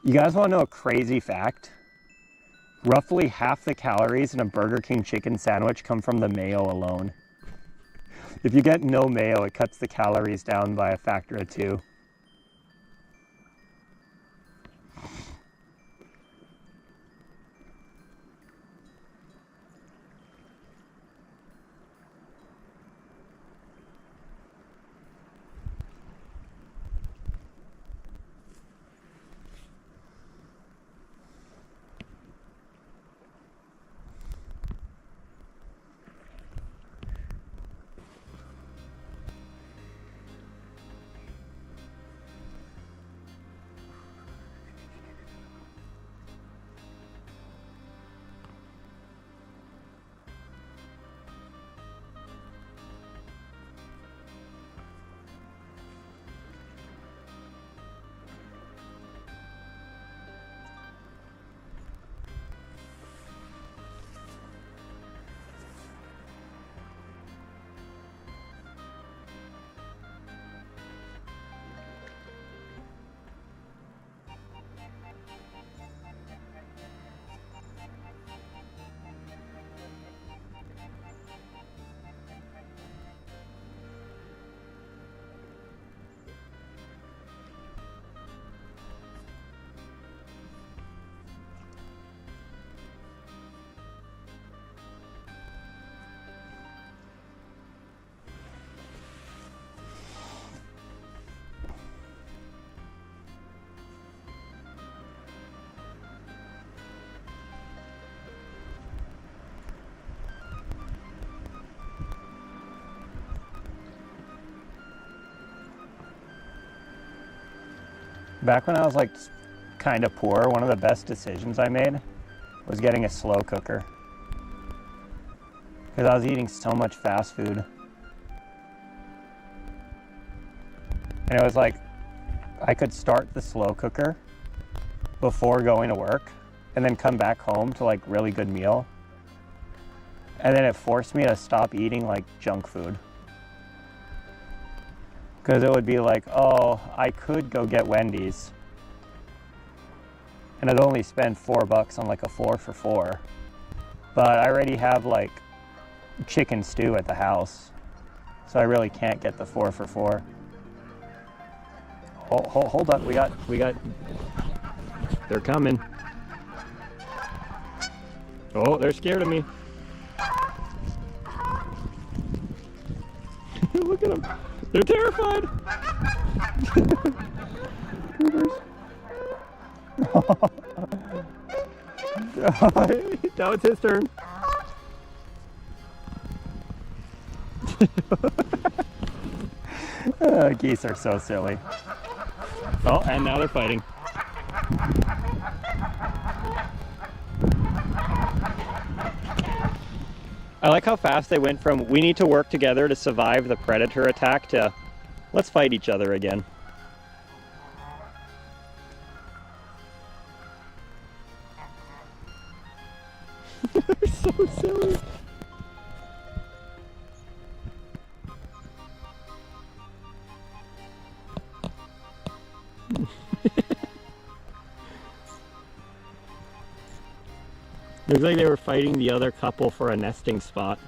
You guys want to know a crazy fact? Roughly half the calories in a Burger King chicken sandwich come from the mayo alone. If you get no mayo, it cuts the calories down by a factor of 2. Back when I was like kind of poor, one of the best decisions I made was getting a slow cooker. Because I was eating so much fast food. And it was like, I could start the slow cooker before going to work and then come back home to like really good meal. And then it forced me to stop eating like junk food. Because it would be like, oh, I could go get Wendy's. And I'd only spend $4 on like a 4 for $4. But I already have like chicken stew at the house. So I really can't get the 4 for $4. Hold up, we got, they're coming. Oh, they're scared of me. Look at them. They're terrified. Now it's his turn. Geese are so silly. Oh, and now they're fighting. I like how fast they went from we need to work together to survive the predator attack to let's fight each other again. They're so silly. Looks like they were fighting the other couple for a nesting spot.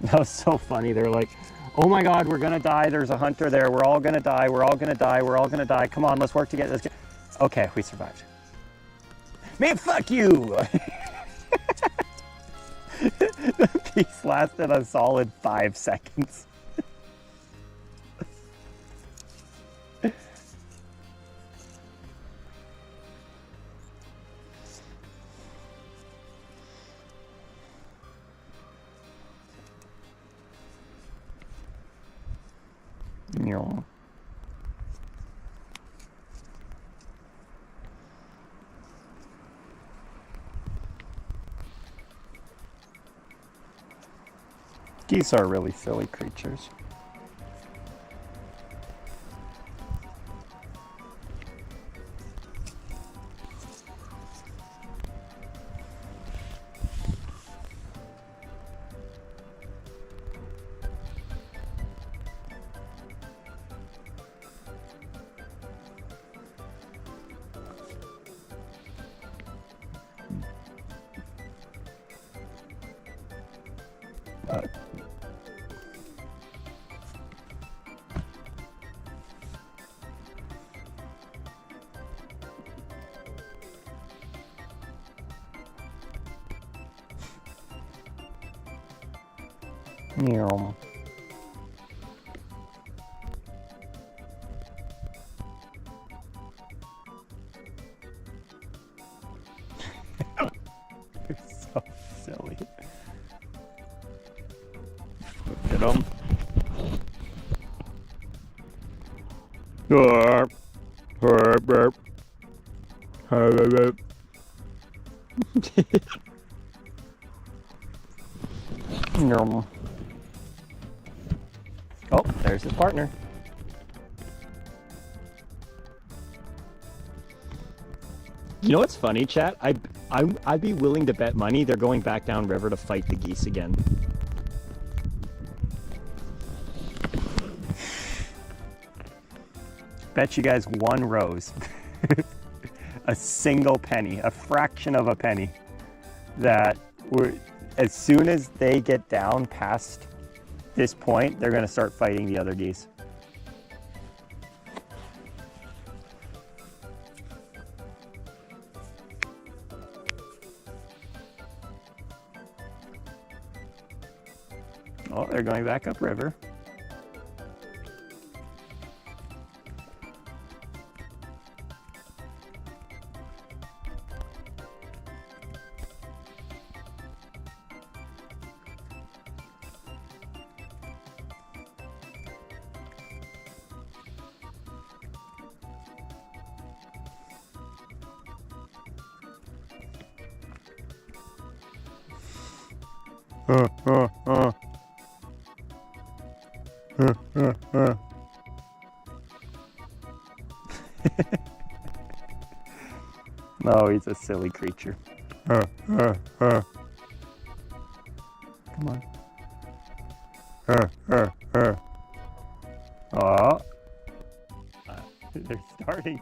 That was so funny. They're like, oh my God, we're gonna die. There's a hunter there. We're all gonna die. We're all gonna die. We're all gonna die. Come on, let's work together. Let's get... Okay, we survived. Man, fuck you! The piece lasted a solid 5 seconds. No. Geese are really silly creatures. Meow. You're so silly. Look at them. Oh, there's his partner. You know what's funny, chat? I'd be willing to bet money they're going back down river to fight the geese again. Bet you guys 1 rose, a single penny, a fraction of a penny, that as soon as they get down past this point, they're going to start fighting the other geese. Oh, they're going back upriver. No, he's a silly creature. Come on. Oh, they're starting.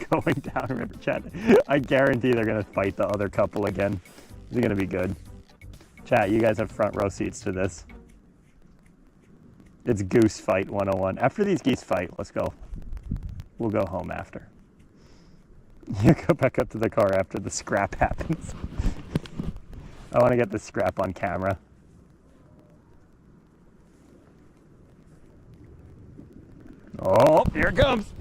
Going down river, chat. I guarantee they're gonna fight the other couple again. It's gonna be good. Chat, you guys have front row seats to this. It's goose fight 101. After these geese fight, let's go. We'll go home after. You go back up to the car after the scrap happens. I want to get the scrap on camera. Oh, here it comes.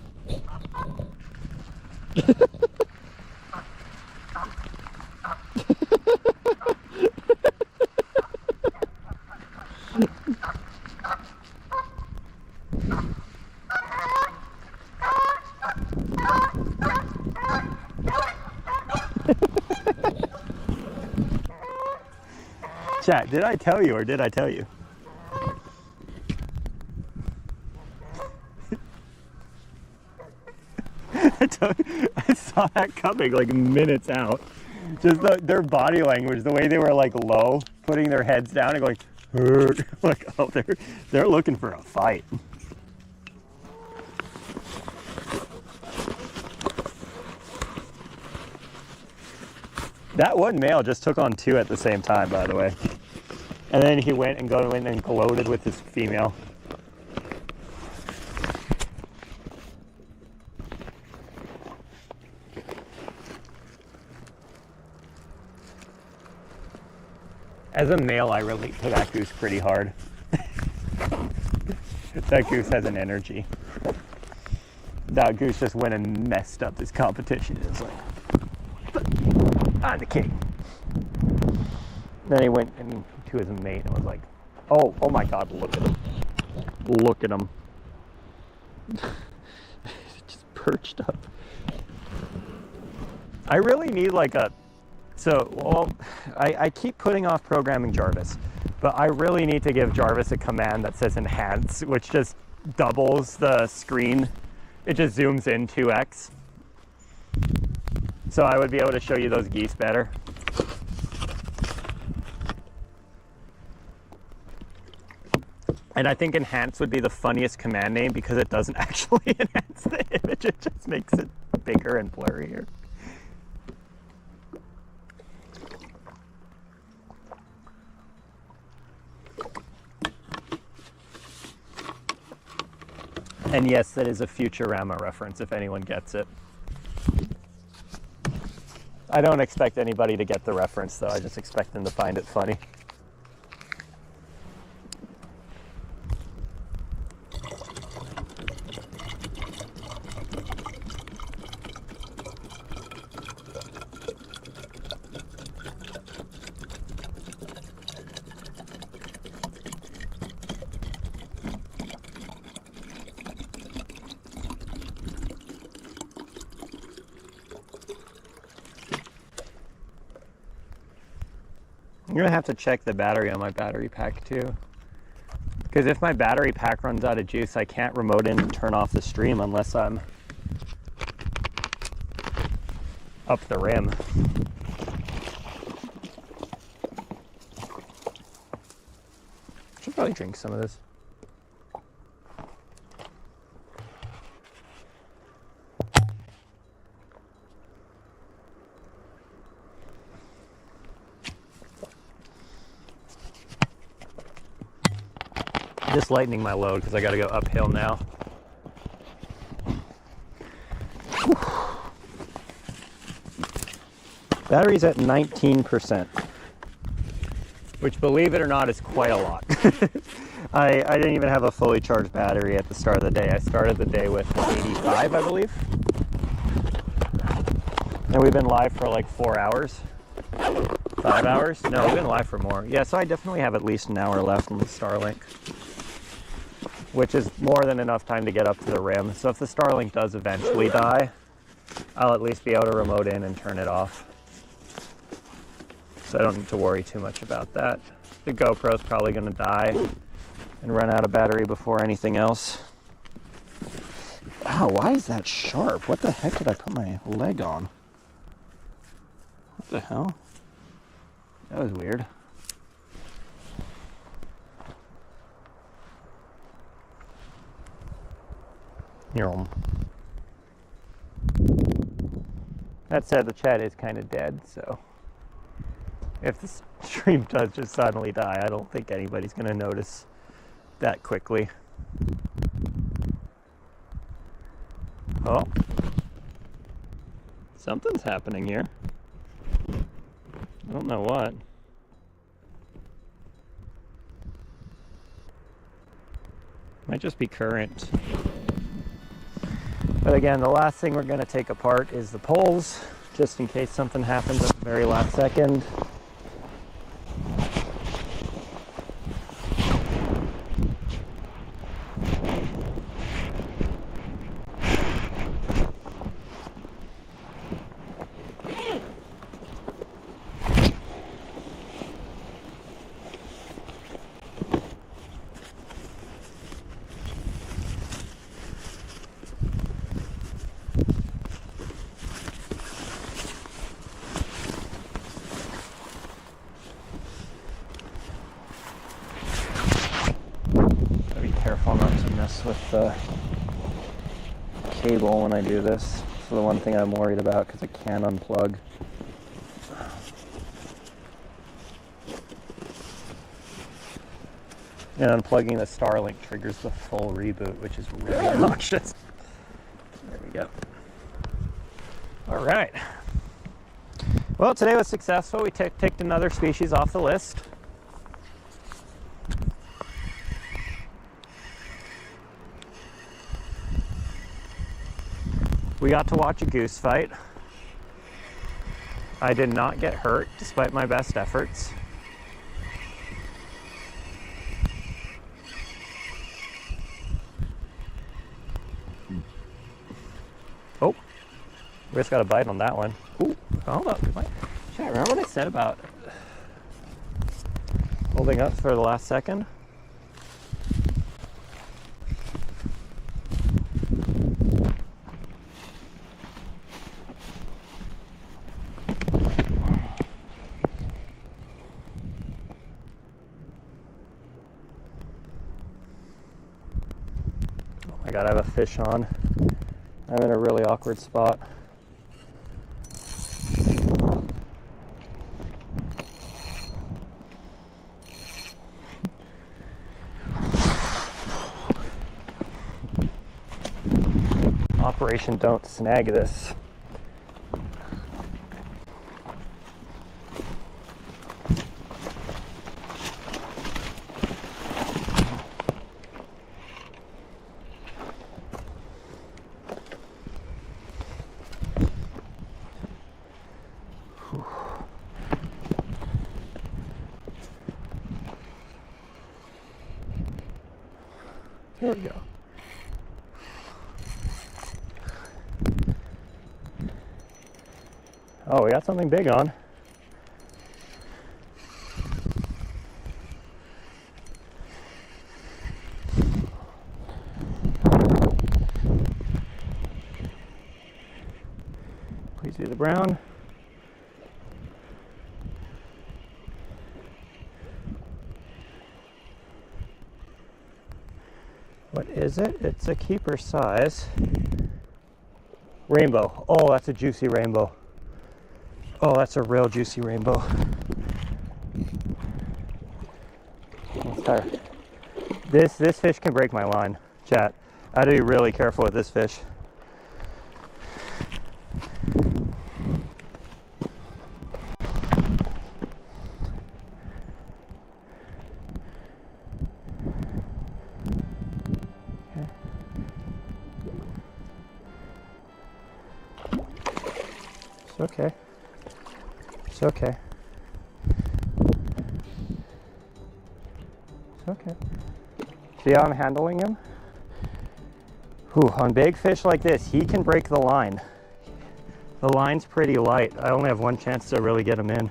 Chat, did I tell you or did I tell you? I saw that coming like minutes out. Just their body language, the way they were like low, putting their heads down and going, like, oh, they're looking for a fight. That one male just took on 2 at the same time, by the way. And then he went and gloated with his female. As a male, I relate to that goose pretty hard. That goose has an energy. That goose just went and messed up this competition. It's like, Ah, the kitty. Then he went and to his mate and was like, oh my God, look at him. Look at him. Just perched up. I really need like a, I keep putting off programming Jarvis, but I really need to give Jarvis a command that says enhance, which just doubles the screen. It just zooms in 2x. So I would be able to show you those geese better. And I think enhance would be the funniest command name because it doesn't actually enhance the image, it just makes it bigger and blurrier. And yes, that is a Futurama reference if anyone gets it. I don't expect anybody to get the reference though, I just expect them to find it funny. I'm gonna have to check the battery on my battery pack too. Because if my battery pack runs out of juice, I can't remote in and turn off the stream unless I'm up the rim. Should probably drink some of this. Just lightening my load because I got to go uphill now. Battery's at 19%, which, believe it or not, is quite a lot. I didn't even have a fully charged battery at the start of the day. I started the day with 85, I believe. And we've been live for like 4 hours. 5 hours? No, we've been live for more. Yeah, so I definitely have at least an hour left on the Starlink, which is more than enough time to get up to the rim. So if the Starlink does eventually die, I'll at least be able to remote in and turn it off. So I don't need to worry too much about that. The GoPro's probably gonna die and run out of battery before anything else. Wow, why is that sharp? What the heck did I put my leg on? What the hell? That was weird. That said, the chat is kind of dead, so if the stream does just suddenly die, I don't think anybody's going to notice that quickly. Oh, something's happening here. I don't know what. Might just be current. But again, the last thing we're going to take apart is the poles, just in case something happens at the very last second. Careful not to mess with the cable when I do this. It's the one thing I'm worried about because it can unplug. And unplugging the Starlink triggers the full reboot, which is really obnoxious. There we go. All right. Well, today was successful. We ticked another species off the list. We got to watch a goose fight. I did not get hurt despite my best efforts. Oh, we just got a bite on that one. Ooh, hold up. Chat, remember what I said about holding up for the last second? Oh my god, I have a fish on. I'm in a really awkward spot. Operation Don't Snag This. There we go. Oh, we got something big on. Please do the brown. What is it? It's a keeper size. Rainbow. Oh, that's a juicy rainbow. Oh, that's a real juicy rainbow. Let's try. This fish can break my line, chat. I have to be really careful with this fish. It's okay. It's okay. It's okay. See how I'm handling him? Whew, on big fish like this, he can break the line. The line's pretty light. I only have one chance to really get him in.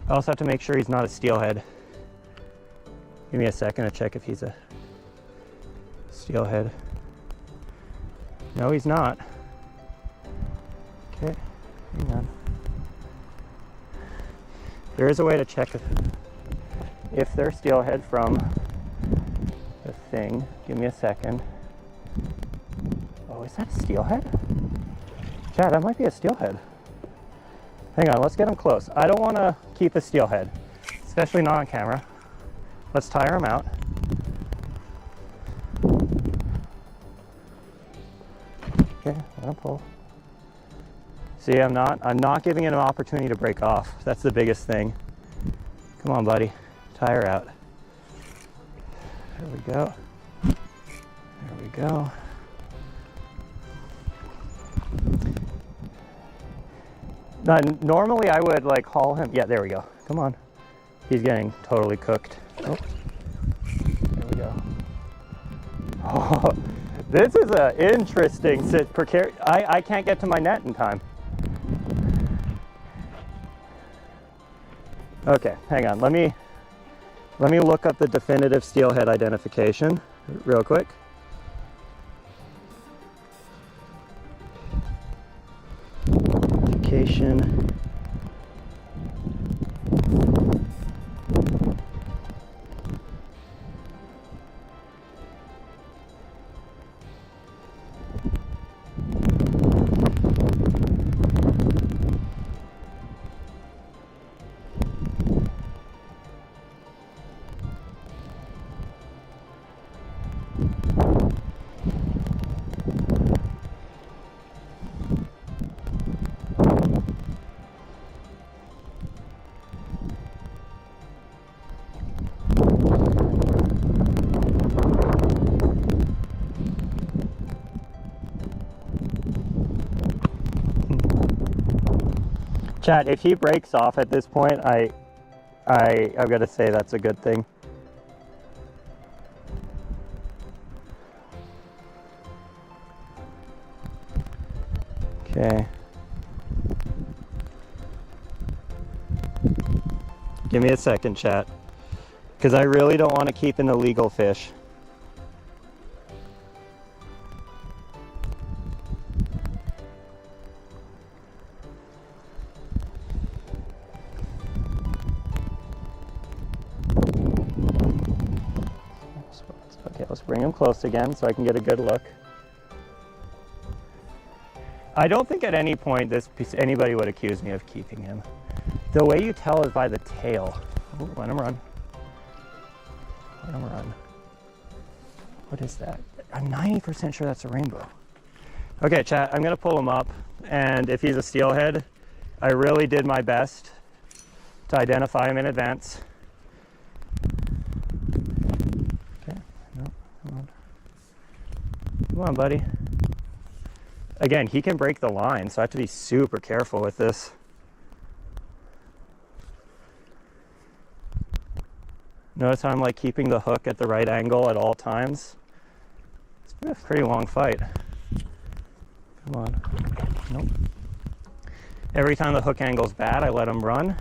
I also have to make sure he's not a steelhead. Give me a second to check if he's a steelhead. No, he's not. Okay, hang on. There is a way to check if they're steelhead from the thing. Give me a second. Oh, is that a steelhead? Chad, that might be a steelhead. Hang on, let's get him close. I don't want to keep a steelhead, especially not on camera. Let's tire him out. Okay, let him pull. See, I'm not giving it an opportunity to break off. That's the biggest thing. Come on, buddy. Tire out. There we go. There we go. Now, normally I would like haul him. Yeah, there we go. Come on. He's getting totally cooked. Oh, there we go. Oh, this is an interesting I can't get to my net in time. Okay, hang on. Let me look up the definitive steelhead identification real quick. Identification. Chat, if he breaks off at this point, I've got to say that's a good thing. Okay. Give me a second, chat, because I really don't want to keep an illegal fish. Okay, let's bring him close again so I can get a good look. I don't think at any point anybody would accuse me of keeping him. The way you tell is by the tail. Ooh, let him run. Let him run. What is that? I'm 90% sure that's a rainbow. Okay, chat, I'm gonna pull him up, and if he's a steelhead, I really did my best to identify him in advance. Okay, no, come on. Come on, buddy. Again, he can break the line, so I have to be super careful with this. Notice how I'm like keeping the hook at the right angle at all times. It's been a pretty long fight. Come on. Nope. Every time the hook angle's bad, I let him run.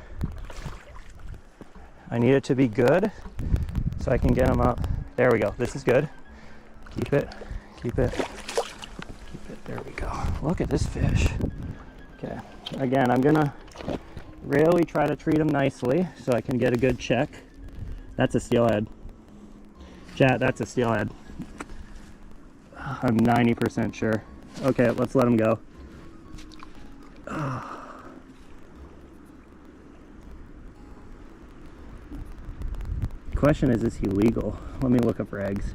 I need it to be good so I can get him up. There we go. This is good. Keep it. Keep it. There we go. Look at this fish. Okay. Again, I'm gonna really try to treat him nicely so I can get a good check. That's a steelhead. Chat, that's a steelhead. I'm 90% sure. Okay, let's let him go. Question is he legal? Let me look up for eggs.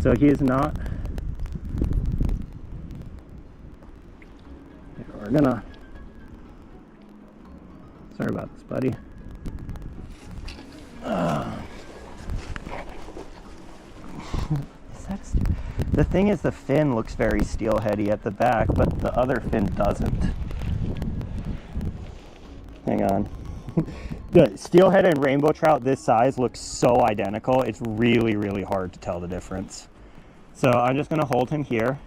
So he is not. We're gonna. Sorry about this, buddy. The thing is, the fin looks very steelheady at the back, but the other fin doesn't. Hang on. The steelhead and rainbow trout this size look so identical, it's really, really hard to tell the difference. So I'm just gonna hold him here.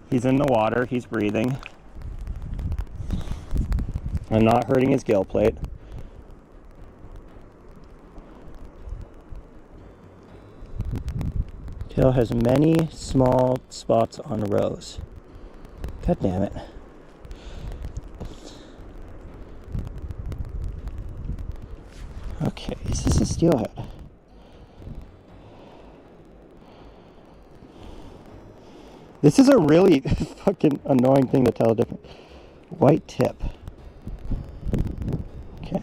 He's in the water, he's breathing. I'm not hurting his gill plate. Tail has many small spots on rows. God damn it. Okay, is this a steelhead? This is a really fucking annoying thing to tell the difference. White tip. Okay.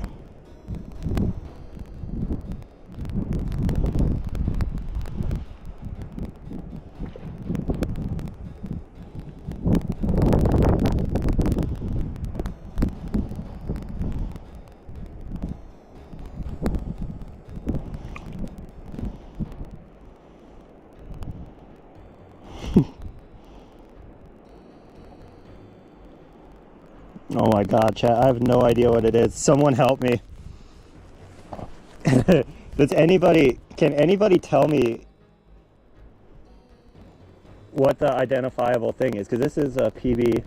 Oh my god, chat, I have no idea what it is. Someone help me. Can anybody tell me what the identifiable thing is? Because this is a PB.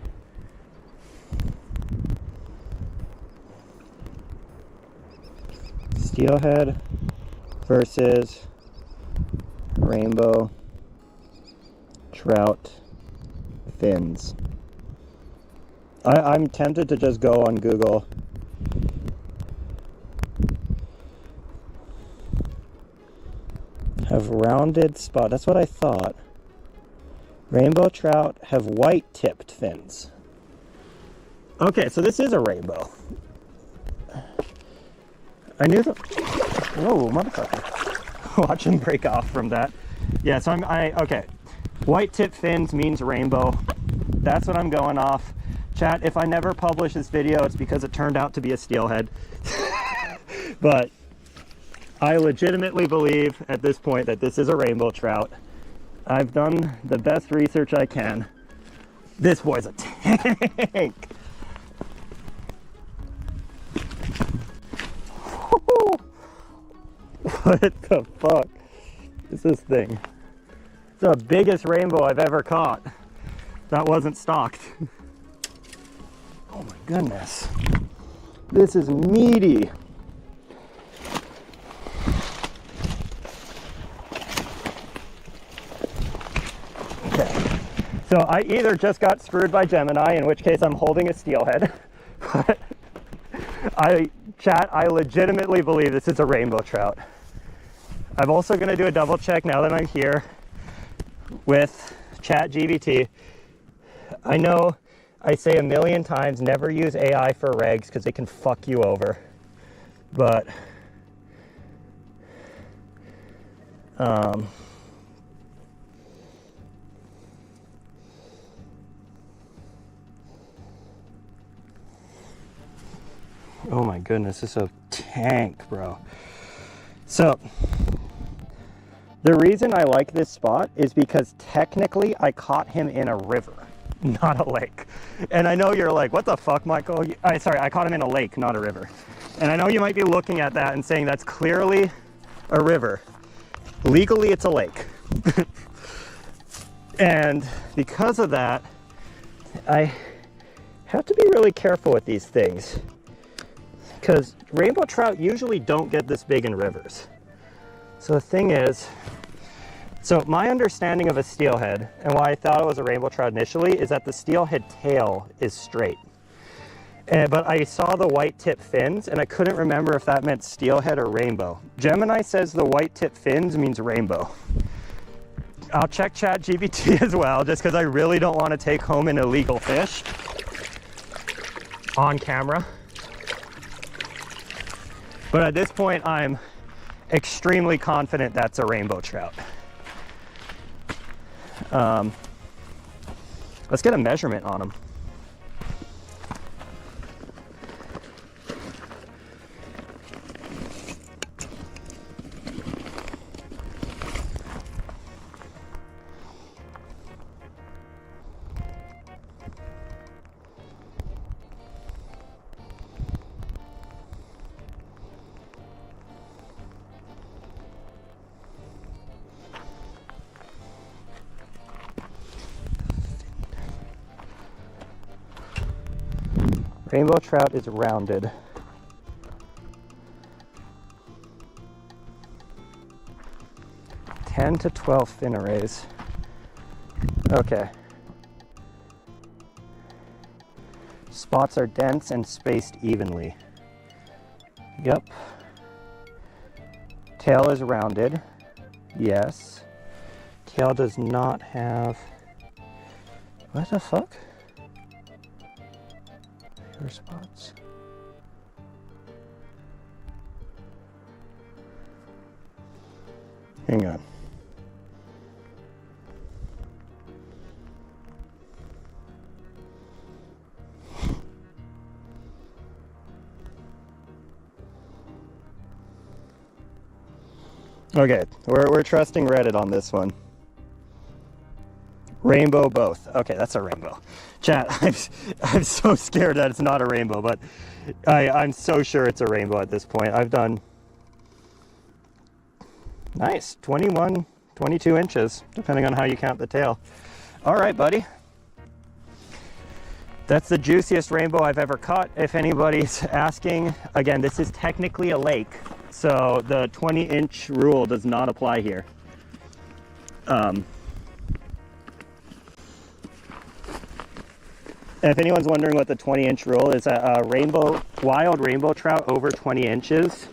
Steelhead versus rainbow trout fins. I'm tempted to just go on Google. Have rounded spot. That's what I thought. Rainbow trout have white tipped fins. Okay, so this is a rainbow. I knew the. Whoa, motherfucker! Watch him break off from that. Yeah, so okay. White tip fins means rainbow. That's what I'm going off. Chat, if I never publish this video, it's because it turned out to be a steelhead. But I legitimately believe at this point that this is a rainbow trout. I've done the best research I can. This boy's a tank. What the fuck is this thing? It's the biggest rainbow I've ever caught. That wasn't stocked. Oh my goodness. This is meaty. Okay. So I either just got screwed by Gemini, in which case I'm holding a steelhead, but I legitimately believe this is a rainbow trout. I'm also going to do a double check now that I'm here with ChatGPT. I know I say a million times never use AI for regs because they can fuck you over, but oh my goodness, this is a tank, bro. So the reason I like this spot is because technically I caught him in a river, not a lake. And I know you're like, what the fuck, Michael? Sorry, I caught him in a lake, not a river. And I know you might be looking at that and saying that's clearly a river. Legally, it's a lake. And because of that, I have to be really careful with these things, because rainbow trout usually don't get this big in rivers. So the thing is, so my understanding of a steelhead and why I thought it was a rainbow trout initially is that the steelhead tail is straight. But I saw the white tip fins and I couldn't remember if that meant steelhead or rainbow. Gemini says the white tip fins means rainbow. I'll check ChatGPT as well, just because I really don't want to take home an illegal fish on camera. But at this point, I'm extremely confident that's a rainbow trout. Let's get a measurement on him. Rainbow trout is rounded. (10 to 12 fin arrays). Okay. Spots are dense and spaced evenly. Yep. Tail is rounded. Yes. Tail does not have... What the fuck? Spots. Hang on. Okay, we're trusting Reddit on this one. Rainbow both. Okay, that's a rainbow. Chat, I'm so scared that it's not a rainbow, but I'm so sure it's a rainbow at this point. I've done nice, 21, 22 inches, depending on how you count the tail. All right, buddy. That's the juiciest rainbow I've ever caught. If anybody's asking, again, this is technically a lake, so the 20-inch rule does not apply here. If anyone's wondering what the 20-inch rule is, a wild rainbow trout over 20 inches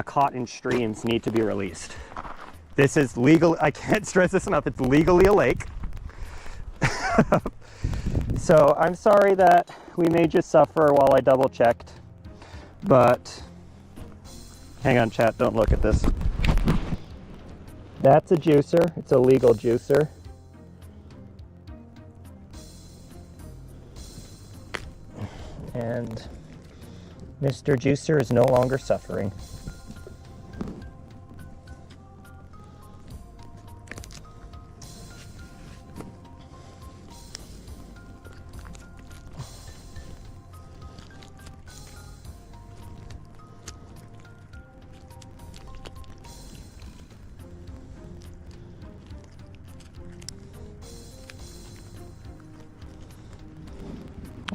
caught in streams need to be released. This is legal. I can't stress this enough. It's legally a lake. So I'm sorry that we made you suffer while I double checked, but hang on, chat, don't look at this. That's a juicer. It's a legal juicer. And Mr. Juicer is no longer suffering.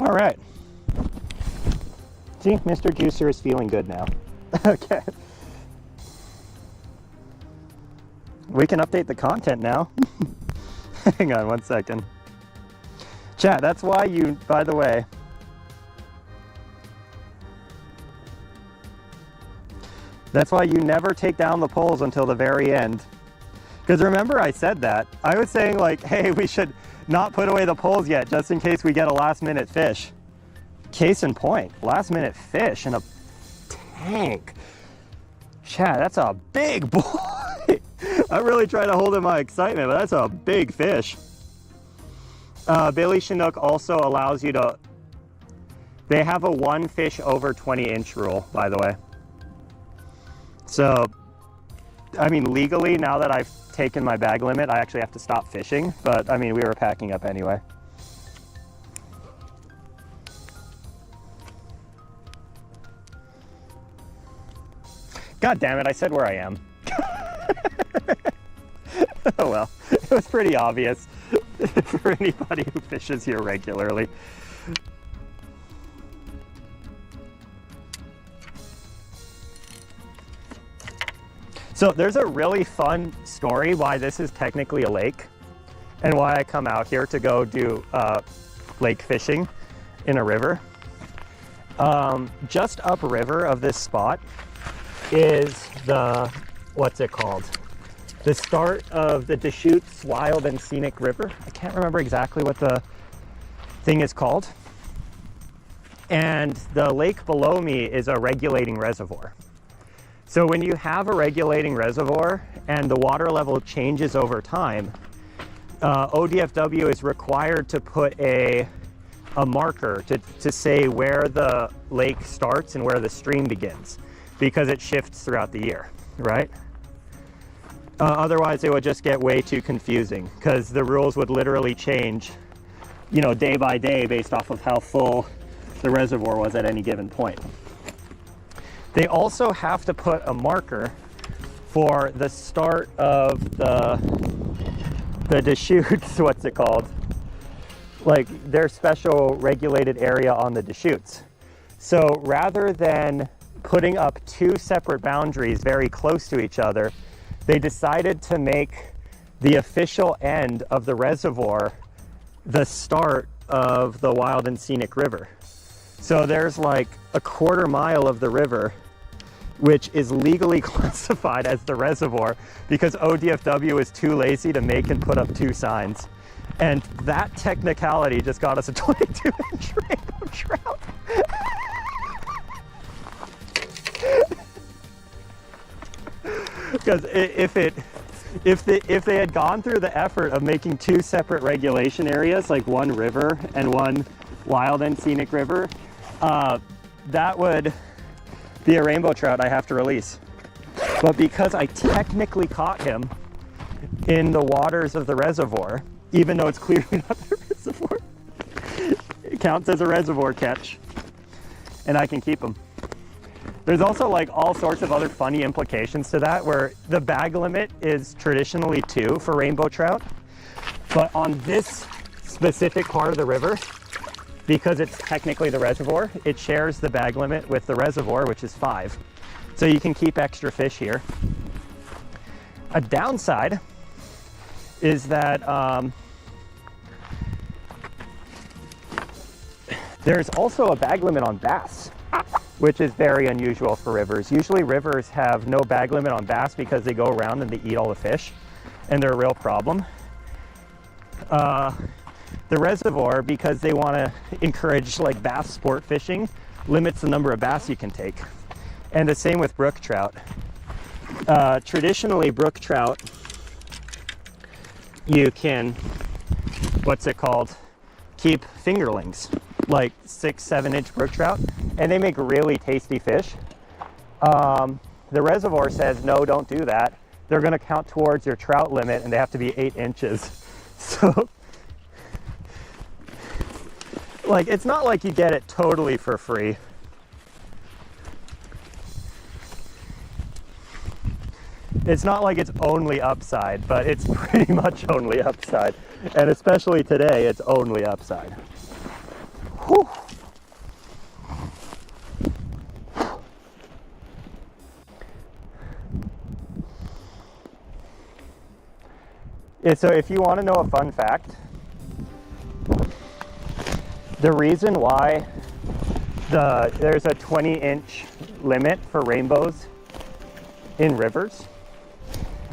All right. See, Mr. Juicer is feeling good now. Okay. We can update the content now. Hang on 1 second. Chat, that's why you, by the way, that's why you never take down the poles until the very end. Because remember I said that. I was saying like, hey, we should not put away the poles yet, just in case we get a last minute fish. Case in point, last minute fish in a tank. Chat, that's a big boy. I'm really trying to hold in my excitement, but that's a big fish. Bailey Chinook also allows you to, they have a 1 fish over 20-inch rule, by the way. So, I mean, legally, now that I've taken my bag limit, I actually have to stop fishing, but I mean, we were packing up anyway. God damn it, I said where I am. Oh well, it was pretty obvious for anybody who fishes here regularly. So there's a really fun story why this is technically a lake and why I come out here to go do lake fishing in a river. Just upriver of this spot is the, what's it called? The start of the Deschutes Wild and Scenic River. I can't remember exactly what the thing is called. And the lake below me is a regulating reservoir. So when you have a regulating reservoir and the water level changes over time, ODFW is required to put a marker to say where the lake starts and where the stream begins, because it shifts throughout the year, right? Otherwise, it would just get way too confusing because the rules would literally change, you know, day by day based off of how full the reservoir was at any given point. They also have to put a marker for the start of the Deschutes, what's it called? Like their special regulated area on the Deschutes. So rather than putting up 2 separate boundaries very close to each other, they decided to make the official end of the reservoir the start of the Wild and Scenic River. So there's like a 1/4 mile of the river which is legally classified as the reservoir because ODFW is too lazy to make and put up 2 signs. And that technicality just got us a 22-inch rainbow trout. Because if they had gone through the effort of making 2 separate regulation areas, like 1 river and 1 wild and scenic river, that would be a rainbow trout I have to release. But because I technically caught him in the waters of the reservoir, even though it's clearly not the reservoir, it counts as a reservoir catch, and I can keep him. There's also like all sorts of other funny implications to that, where the bag limit is traditionally 2 for rainbow trout, but on this specific part of the river, because it's technically the reservoir, it shares the bag limit with the reservoir, which is 5. So you can keep extra fish here. A downside is that there's also a bag limit on bass, which is very unusual for rivers. Usually rivers have no bag limit on bass because they go around and they eat all the fish, and they're a real problem. The reservoir, because they want to encourage like bass sport fishing, limits the number of bass you can take. And the same with brook trout. Traditionally, brook trout, you can, what's it called, keep fingerlings, like 6-7 inch brook trout, and they make really tasty fish. The reservoir says, no, don't do that. They're going to count towards your trout limit, and they have to be 8 inches. So, like, it's not like you get it totally for free. It's not like it's only upside, but it's pretty much only upside. And especially today, it's only upside. Whew. So if you want to know a fun fact, the reason why there's a 20-inch limit for rainbows in rivers,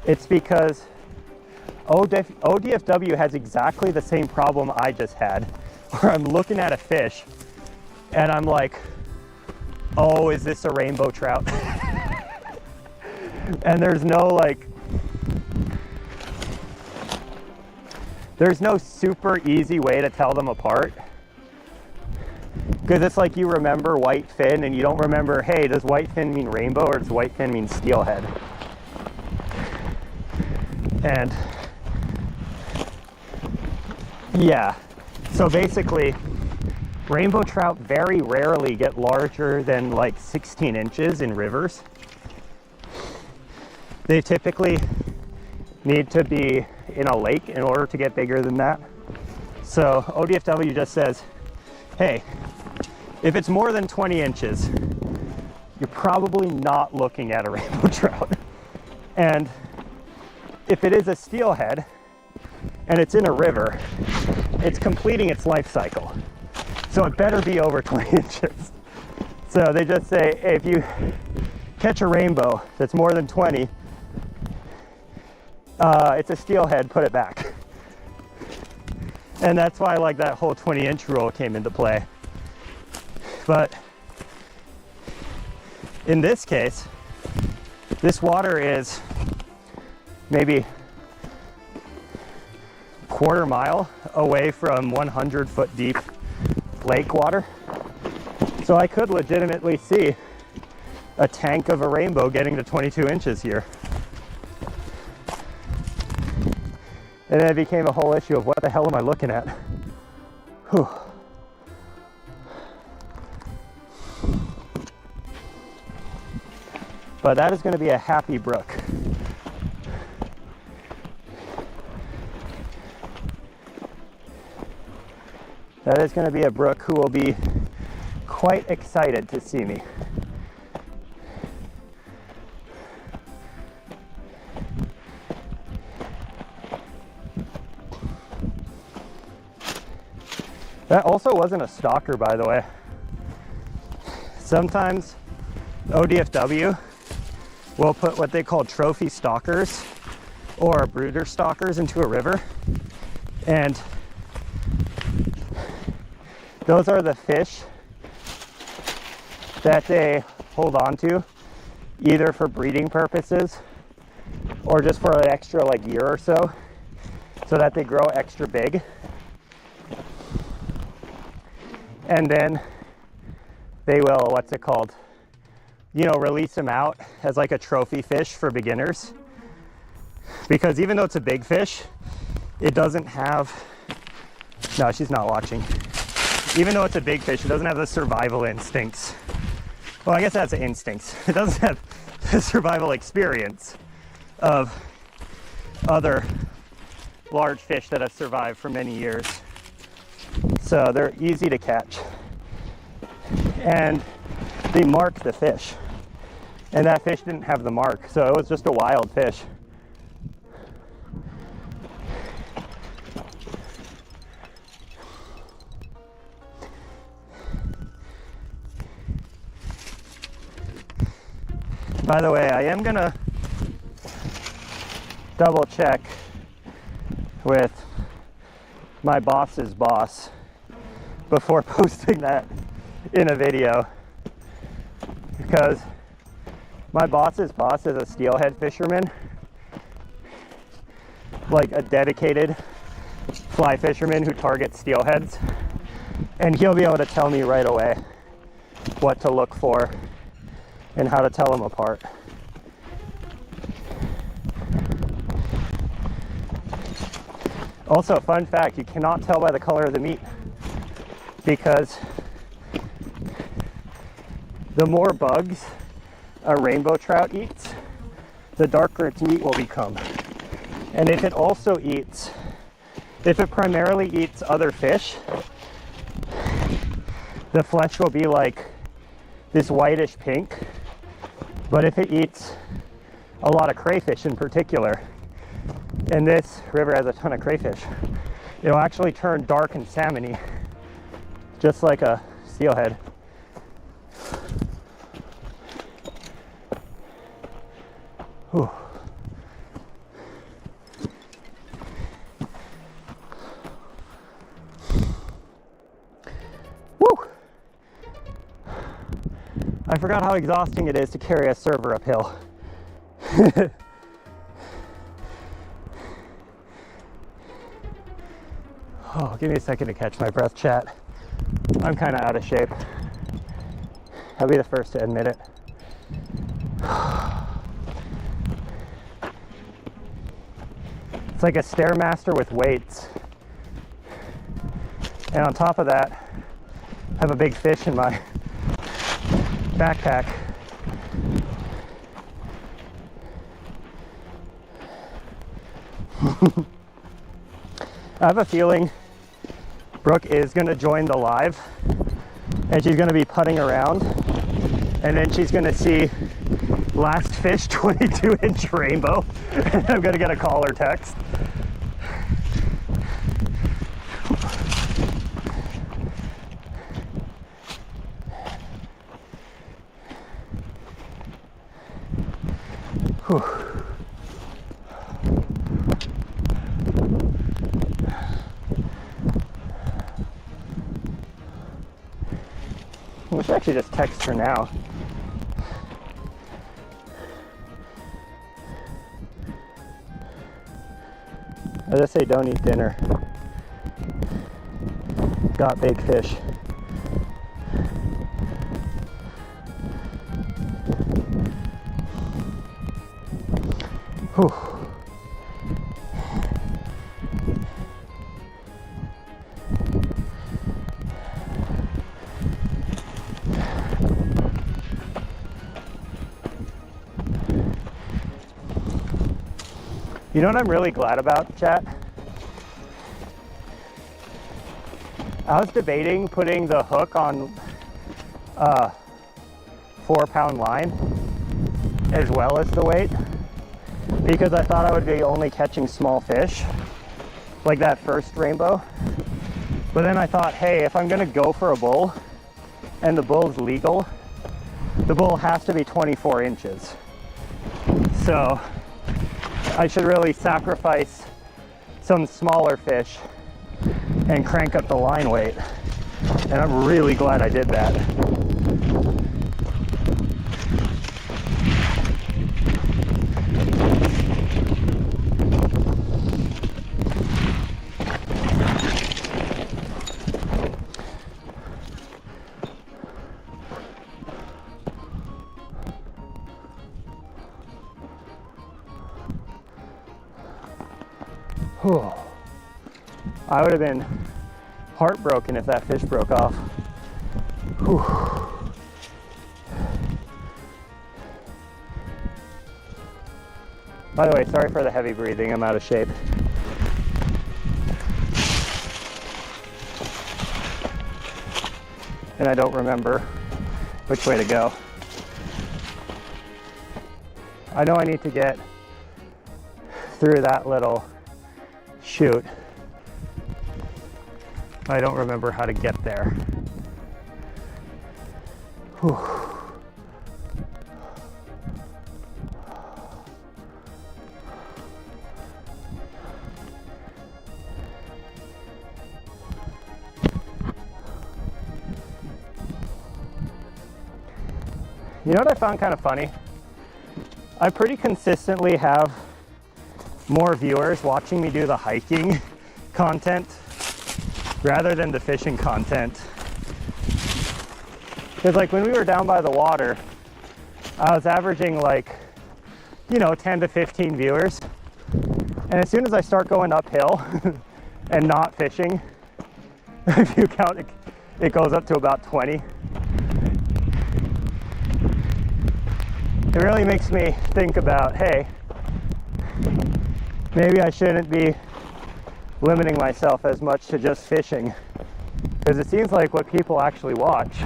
it's because ODFW has exactly the same problem I just had, where I'm looking at a fish and I'm like, oh, is this a rainbow trout? And there's no super easy way to tell them apart. Because it's like you remember whitefin and you don't remember, hey, does whitefin mean rainbow or does whitefin mean steelhead? And yeah, so basically rainbow trout very rarely get larger than like 16 inches in rivers. They typically need to be in a lake in order to get bigger than that. So ODFW just says, hey, if it's more than 20 inches, you're probably not looking at a rainbow trout. And if it is a steelhead and it's in a river, it's completing its life cycle. So it better be over 20 inches. So they just say, hey, if you catch a rainbow that's more than 20, it's a steelhead, put it back. And that's why like that whole 20-inch rule came into play. But in this case, this water is maybe a quarter mile away from 100-foot deep lake water. So I could legitimately see a tank of a rainbow getting to 22 inches here. And then it became a whole issue of what the hell am I looking at? Whew. But that is going to be a happy brook. That is going to be a brook who will be quite excited to see me. That also wasn't a stalker, by the way. Sometimes ODFW will put what they call trophy stalkers or brooder stalkers into a river, and those are the fish that they hold on to either for breeding purposes or just for an extra like year or so that they grow extra big. And then they will, what's it called? You know, release them out as like a trophy fish for beginners. Because even though it's a big fish, it doesn't have, no, she's not watching. Even though it's a big fish, it doesn't have the survival instincts. Well, I guess that's the instincts. It doesn't have the survival experience of other large fish that have survived for many years. So they're easy to catch. And they mark the fish. And that fish didn't have the mark, so it was just a wild fish. By the way, I am gonna double check with my boss's boss before posting that in a video, because my boss's boss is a steelhead fisherman, like a dedicated fly fisherman who targets steelheads, and he'll be able to tell me right away what to look for and how to tell them apart. Also, fun fact, you cannot tell by the color of the meat, because the more bugs a rainbow trout eats, the darker its meat will become. And if it also eats, if it primarily eats other fish, the flesh will be like this whitish pink. But if it eats a lot of crayfish in particular, And this river has a ton of crayfish. It'll actually turn dark and salmony, just like a steelhead. Whew. Woo! I forgot how exhausting it is to carry a server uphill. Oh, give me a second to catch my breath, chat. I'm kind of out of shape. I'll be the first to admit it. It's like a Stairmaster with weights. And on top of that, I have a big fish in my backpack. I have a feeling Brooke is going to join the live, and she's going to be putting around, and then she's going to see last fish 22-inch rainbow, and I'm going to get a call or text. Whew. I should actually just text her now. I just say don't eat dinner. Got big fish. Whew. You know what I'm really glad about, chat? I was debating putting the hook on a 4-pound line as well as the weight, because I thought I would be only catching small fish, like that first rainbow. But then I thought, hey, if I'm gonna go for a bull, and the bull's legal, the bull has to be 24 inches. So I should really sacrifice some smaller fish and crank up the line weight. And I'm really glad I did that. Whew. I would have been heartbroken if that fish broke off. Whew. By the way, sorry for the heavy breathing, I'm out of shape. And I don't remember which way to go. I know I need to get through that little chute. I don't remember how to get there. Whew. You know what I found kind of funny? I pretty consistently have more viewers watching me do the hiking content rather than the fishing content. Because like when we were down by the water, I was averaging like, 10 to 15 viewers. And as soon as I start going uphill and not fishing, if you count it, it goes up to about 20. It really makes me think about, hey, maybe I shouldn't be limiting myself as much to just fishing, because it seems like what people actually watch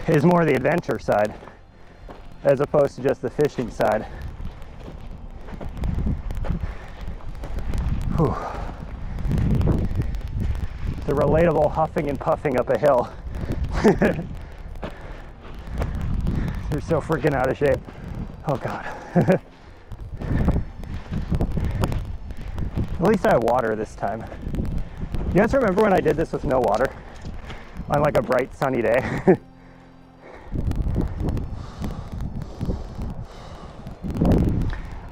is more the adventure side as opposed to just the fishing side. Whew. The relatable huffing and puffing up a hill. They're so freaking out of shape. Oh God. At least I have water this time. You guys remember when I did this with no water? On like a bright sunny day?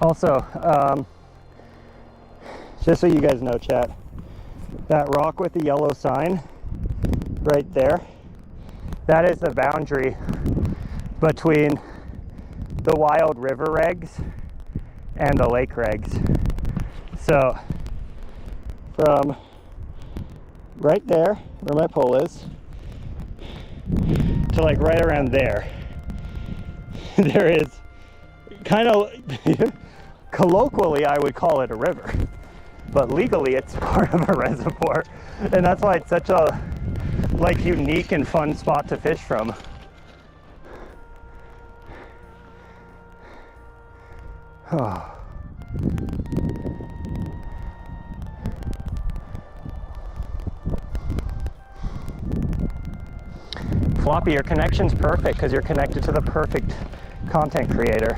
Also, just so you guys know, chat, that rock with the yellow sign right there, that is the boundary between the wild river regs and the lake regs. So from right there where my pole is to like right around there, there is kind of colloquially I would call it a river, but legally it's part of a reservoir, and that's why it's such a like unique and fun spot to fish from. Oh. Floppy, your connection's perfect because you're connected to the perfect content creator.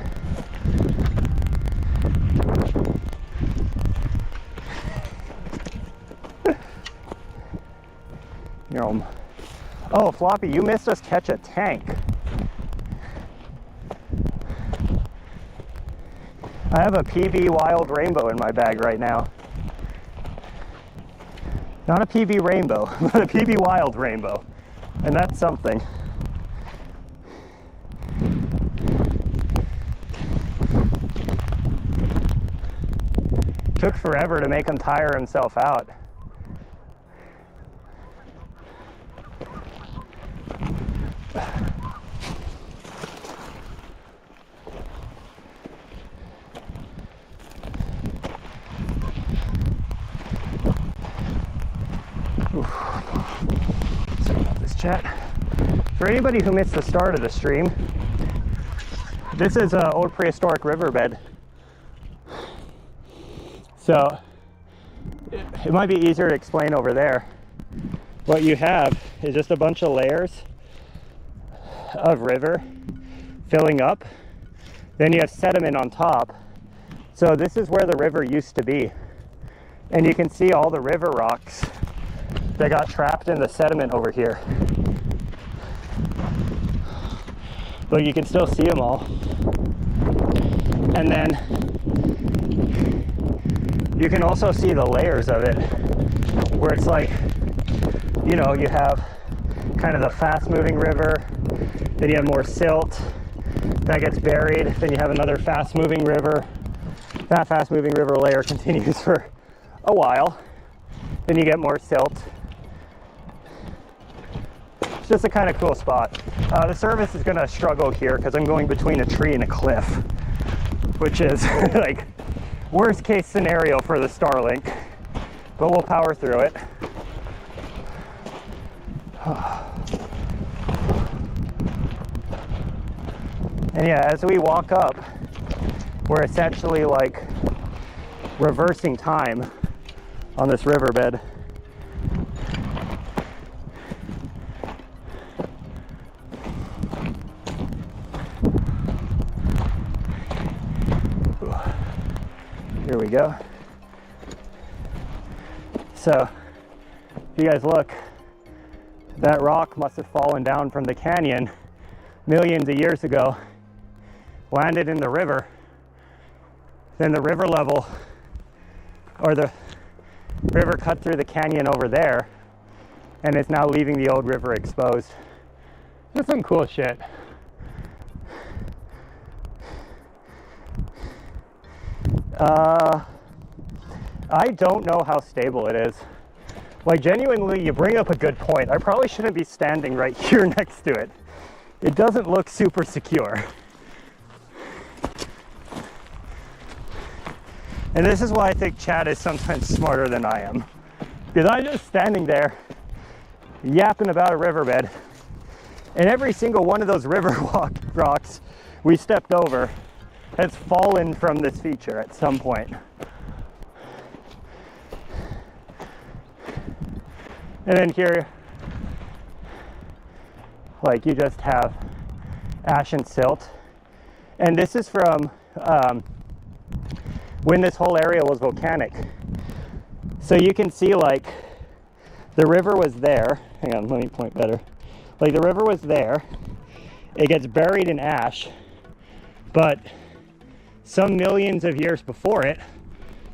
Oh, Floppy, you missed us catch a tank. I have a PB Wild Rainbow in my bag right now. Not a PB Rainbow, but a PB Wild Rainbow. And that's something. Took forever to make him tire himself out. Sorry about this, chat. For anybody who missed the start of the stream, this is an old prehistoric riverbed. So it might be easier to explain over there. What you have is just a bunch of layers of river filling up. Then you have sediment on top. So this is where the river used to be. And you can see all the river rocks that got trapped in the sediment over here. But you can still see them all. And then you can also see the layers of it, where it's like, you know, you have kind of the fast moving river, then you have more silt that gets buried, then you have another fast moving river. That fast moving river layer continues for a while, then you get more silt. It's just a kind of cool spot. The service is gonna struggle here because I'm going between a tree and a cliff, which is like worst case scenario for the Starlink, but we'll power through it. And yeah, as we walk up, we're essentially like reversing time on this riverbed. Here we go. So, if you guys look, that rock must have fallen down from the canyon millions of years ago, landed in the river, then the river level, or the river cut through the canyon over there, and it's now leaving the old river exposed. That's some cool shit. I don't know how stable it is. Like, genuinely, you bring up a good point. I probably shouldn't be standing right here next to it. It doesn't look super secure. And this is why I think Chad is sometimes smarter than I am. Because I'm just standing there, yapping about a riverbed, and every single one of those river rocks we stepped over has fallen from this feature at some point. And then here, like, you just have ash and silt. And this is from when this whole area was volcanic. So you can see, like, the river was there. Hang on, let me point better. Like, the river was there. It gets buried in ash, but some millions of years before it,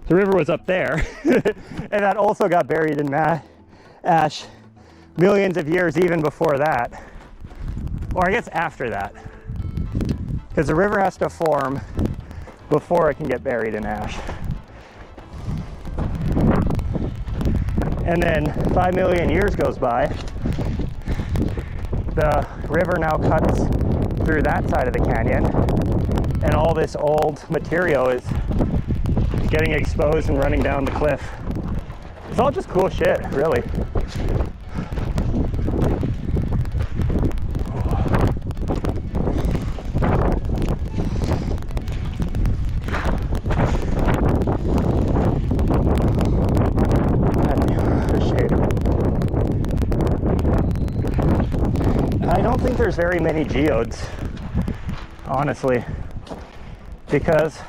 the river was up there. And that also got buried in ash millions of years even before that. Or I guess after that. Because the river has to form before it can get buried in ash. And then 5 million years goes by. The river now cuts through that side of the canyon, and all this old material is getting exposed and running down the cliff. It's all just cool shit, really. I don't think there's very many geodes, honestly, because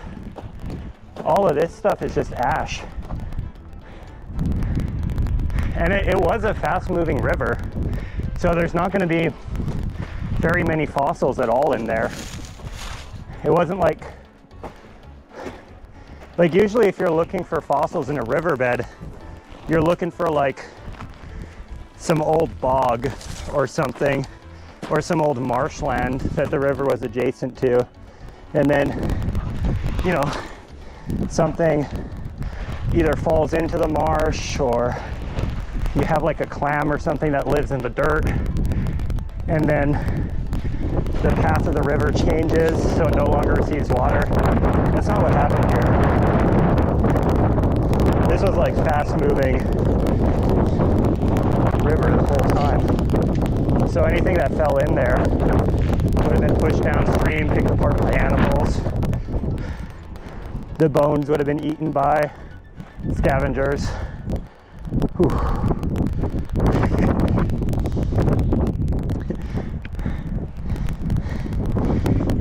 all of this stuff is just ash. And it was a fast-moving river, so there's not going to be very many fossils at all in there. It wasn't like usually if you're looking for fossils in a riverbed, you're looking for like some old bog or something, or some old marshland that the river was adjacent to. And then, you know, something either falls into the marsh, or you have like a clam or something that lives in the dirt, and then the path of the river changes so it no longer receives water. That's not what happened here. This was like fast-moving river the whole time. So anything that fell in there would have been pushed downstream, picked apart by animals. The bones would have been eaten by scavengers. Whew.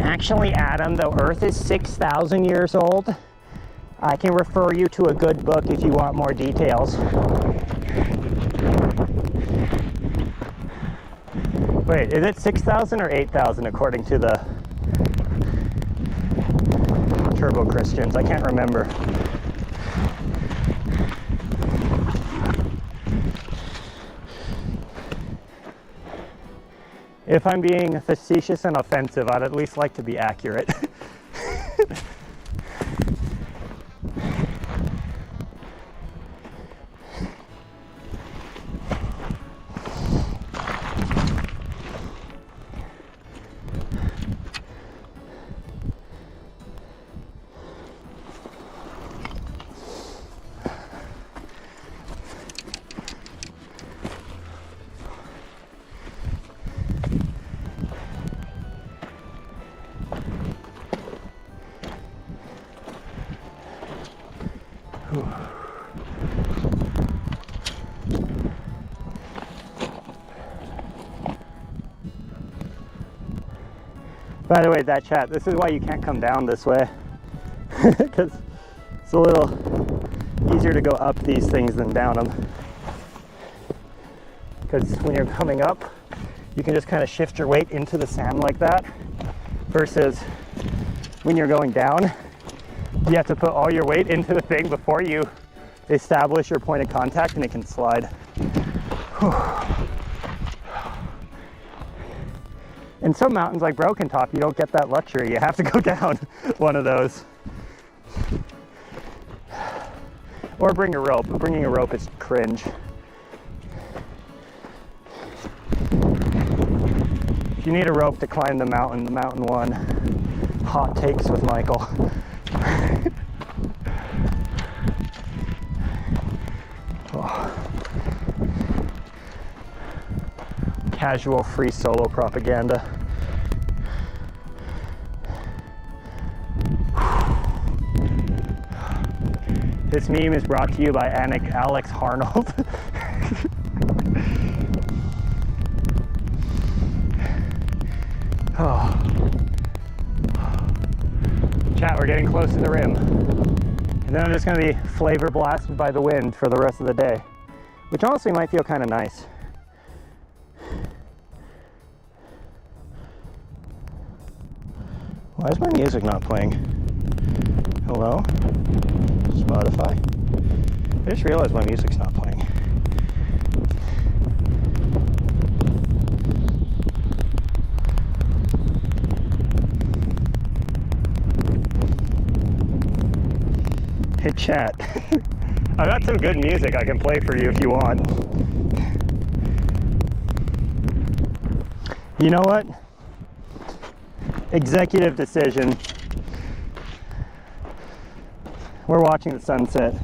Actually, Adam, the Earth is 6,000 years old. I can refer you to a good book if you want more details. Wait, is it 6,000 or 8,000 according to the Turbo Christians? I can't remember. If I'm being facetious and offensive, I'd at least like to be accurate. By the way, that chat, this is why you can't come down this way. Because it's a little easier to go up these things than down them. Because when you're coming up, you can just kind of shift your weight into the sand like that. Versus when you're going down, you have to put all your weight into the thing before you establish your point of contact, and it can slide. Whew. In some mountains like Broken Top, you don't get that luxury. You have to go down one of those. Or bring a rope. Bringing a rope is cringe. If you need a rope to climb the mountain one. Hot takes with Michael. Oh. Casual free solo propaganda. This meme is brought to you by Alex Harnold. Oh. Chat, we're getting close to the rim. And then I'm just gonna be flavor blasted by the wind for the rest of the day, which honestly might feel kind of nice. Why is my music not playing? Hello? Spotify? I just realized my music's not playing. Hey chat, I got some good music I can play for you if you want. You know what? Executive decision. We're watching the sunset.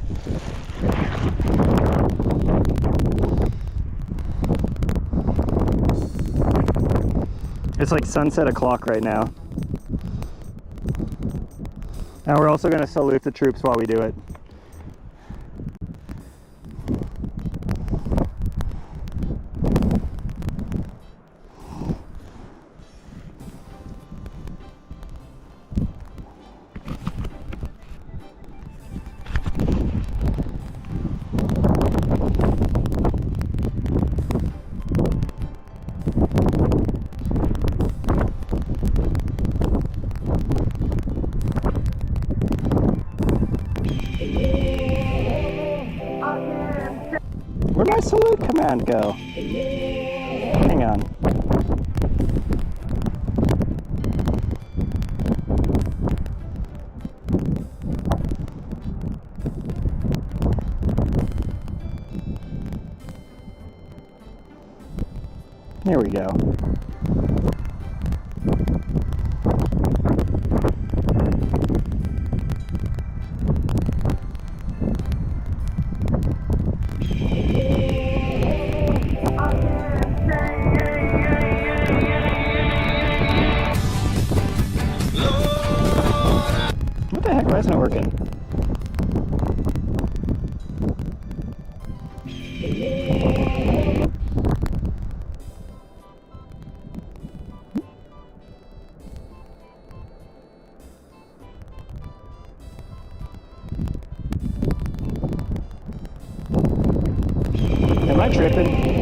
It's like sunset o'clock right now. And we're also going to salute the troops while we do it. Where'd my salute command go? Hang on. There we go. What the heck? Why isn't it working? Am I tripping?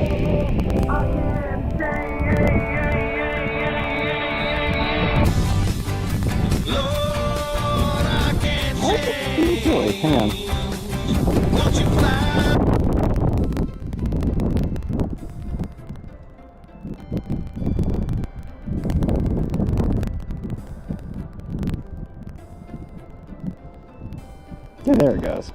Hang on. Yeah, there it goes.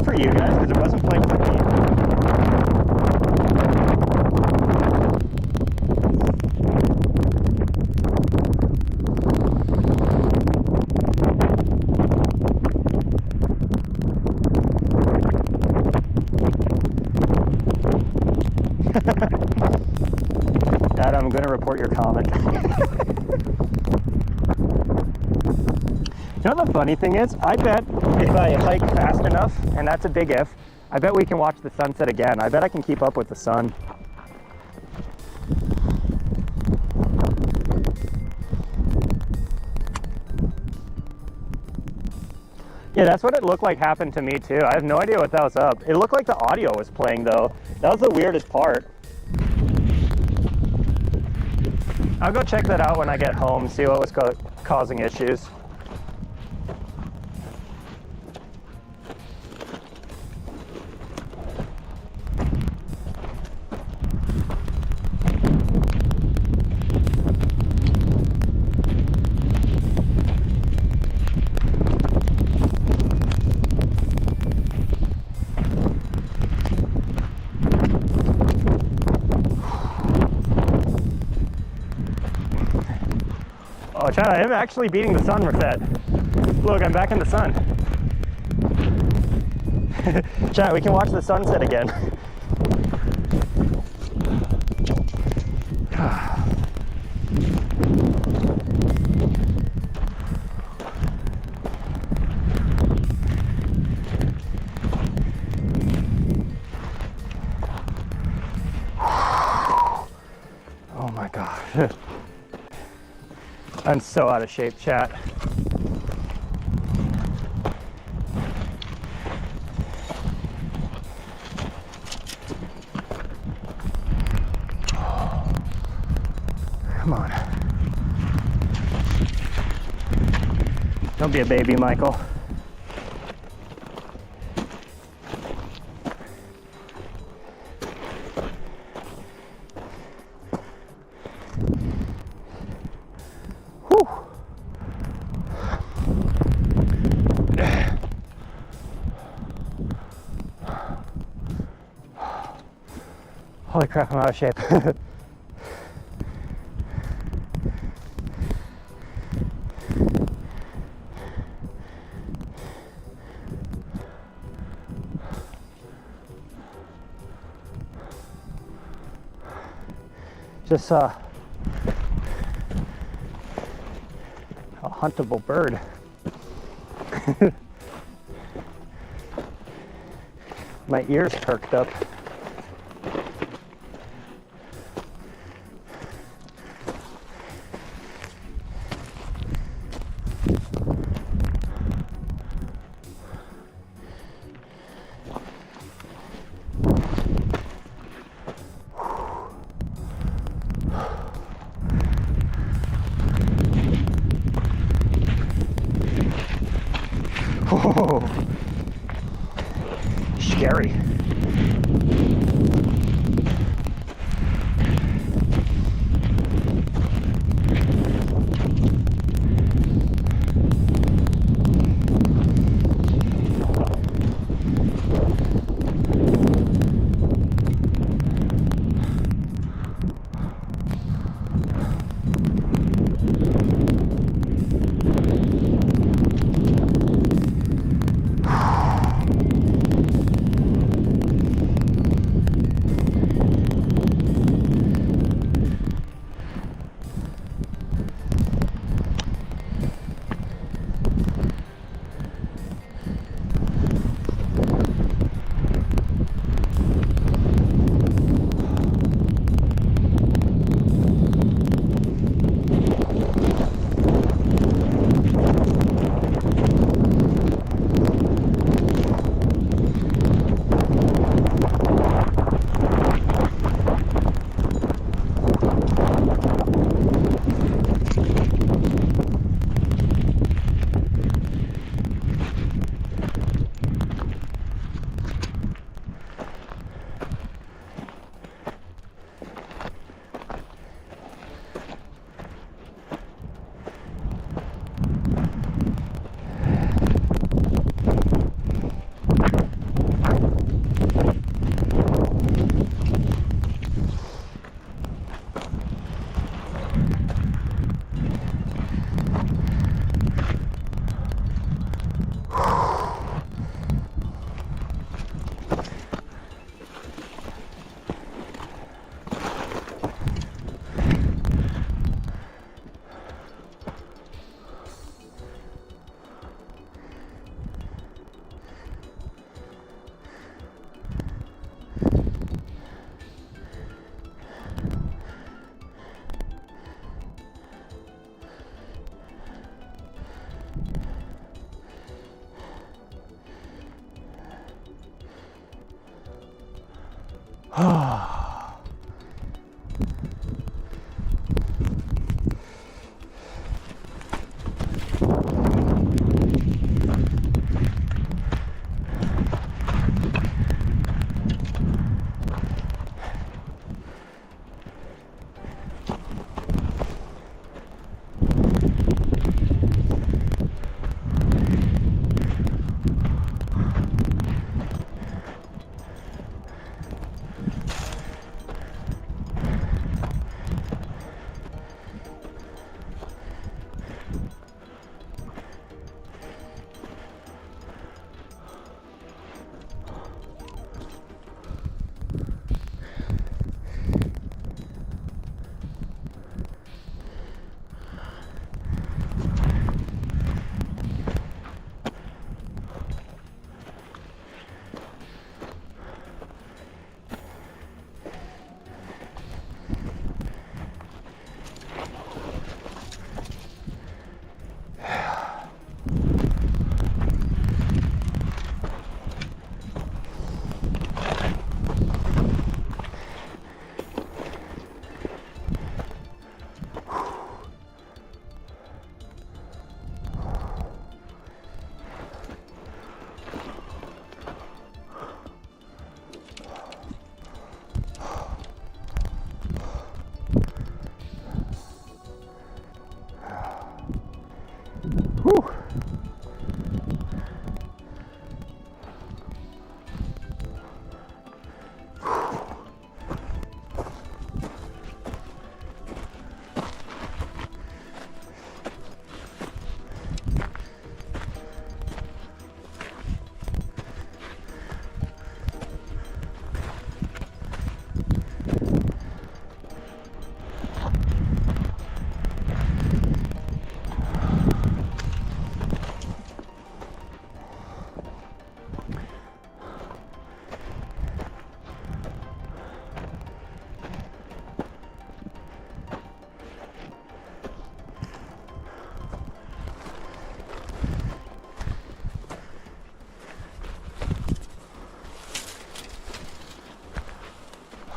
For you guys, because it wasn't playing for me. Dad, I'm going to report your comment. You know the funny thing is, I bet if I hike fast enough, and that's a big if, I bet we can watch the sunset again. I bet I can keep up with the sun. Yeah, that's what it looked like happened to me too. I have no idea what that was up. It looked like the audio was playing though. That was the weirdest part. I'll go check that out when I get home, see what was causing issues. Oh, Chad, I am actually beating the sun with that. Look, I'm back in the sun. Chad, we can watch the sunset again. Oh my God. I'm so out of shape, chat. Come on. Don't be a baby, Michael. Whew. Holy crap, I'm out of shape. Just a huntable bird. My ears perked up. Oh, scary.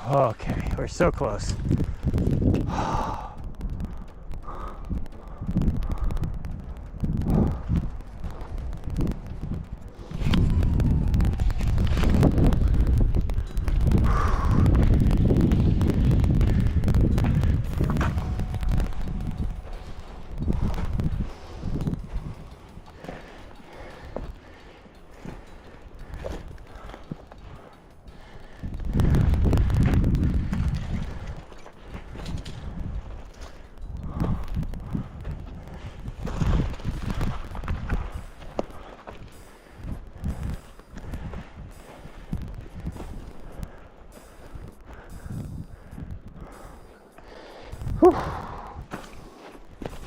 Okay, we're so close. Whew.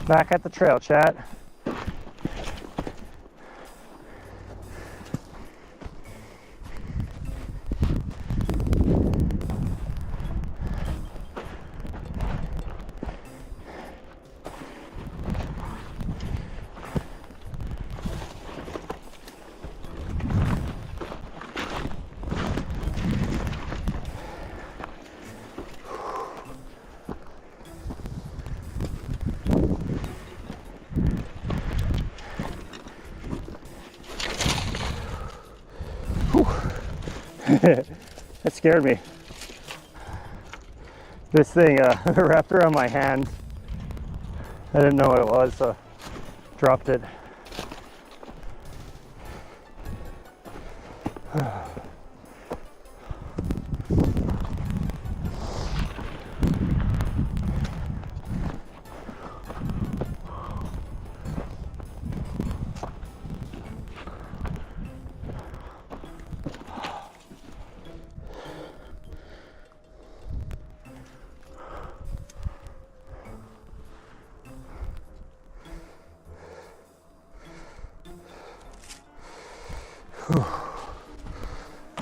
Back at the trail, chat. That scared me. This thing wrapped around my hand. I didn't know what it was, so dropped it.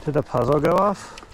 Did the puzzle go off?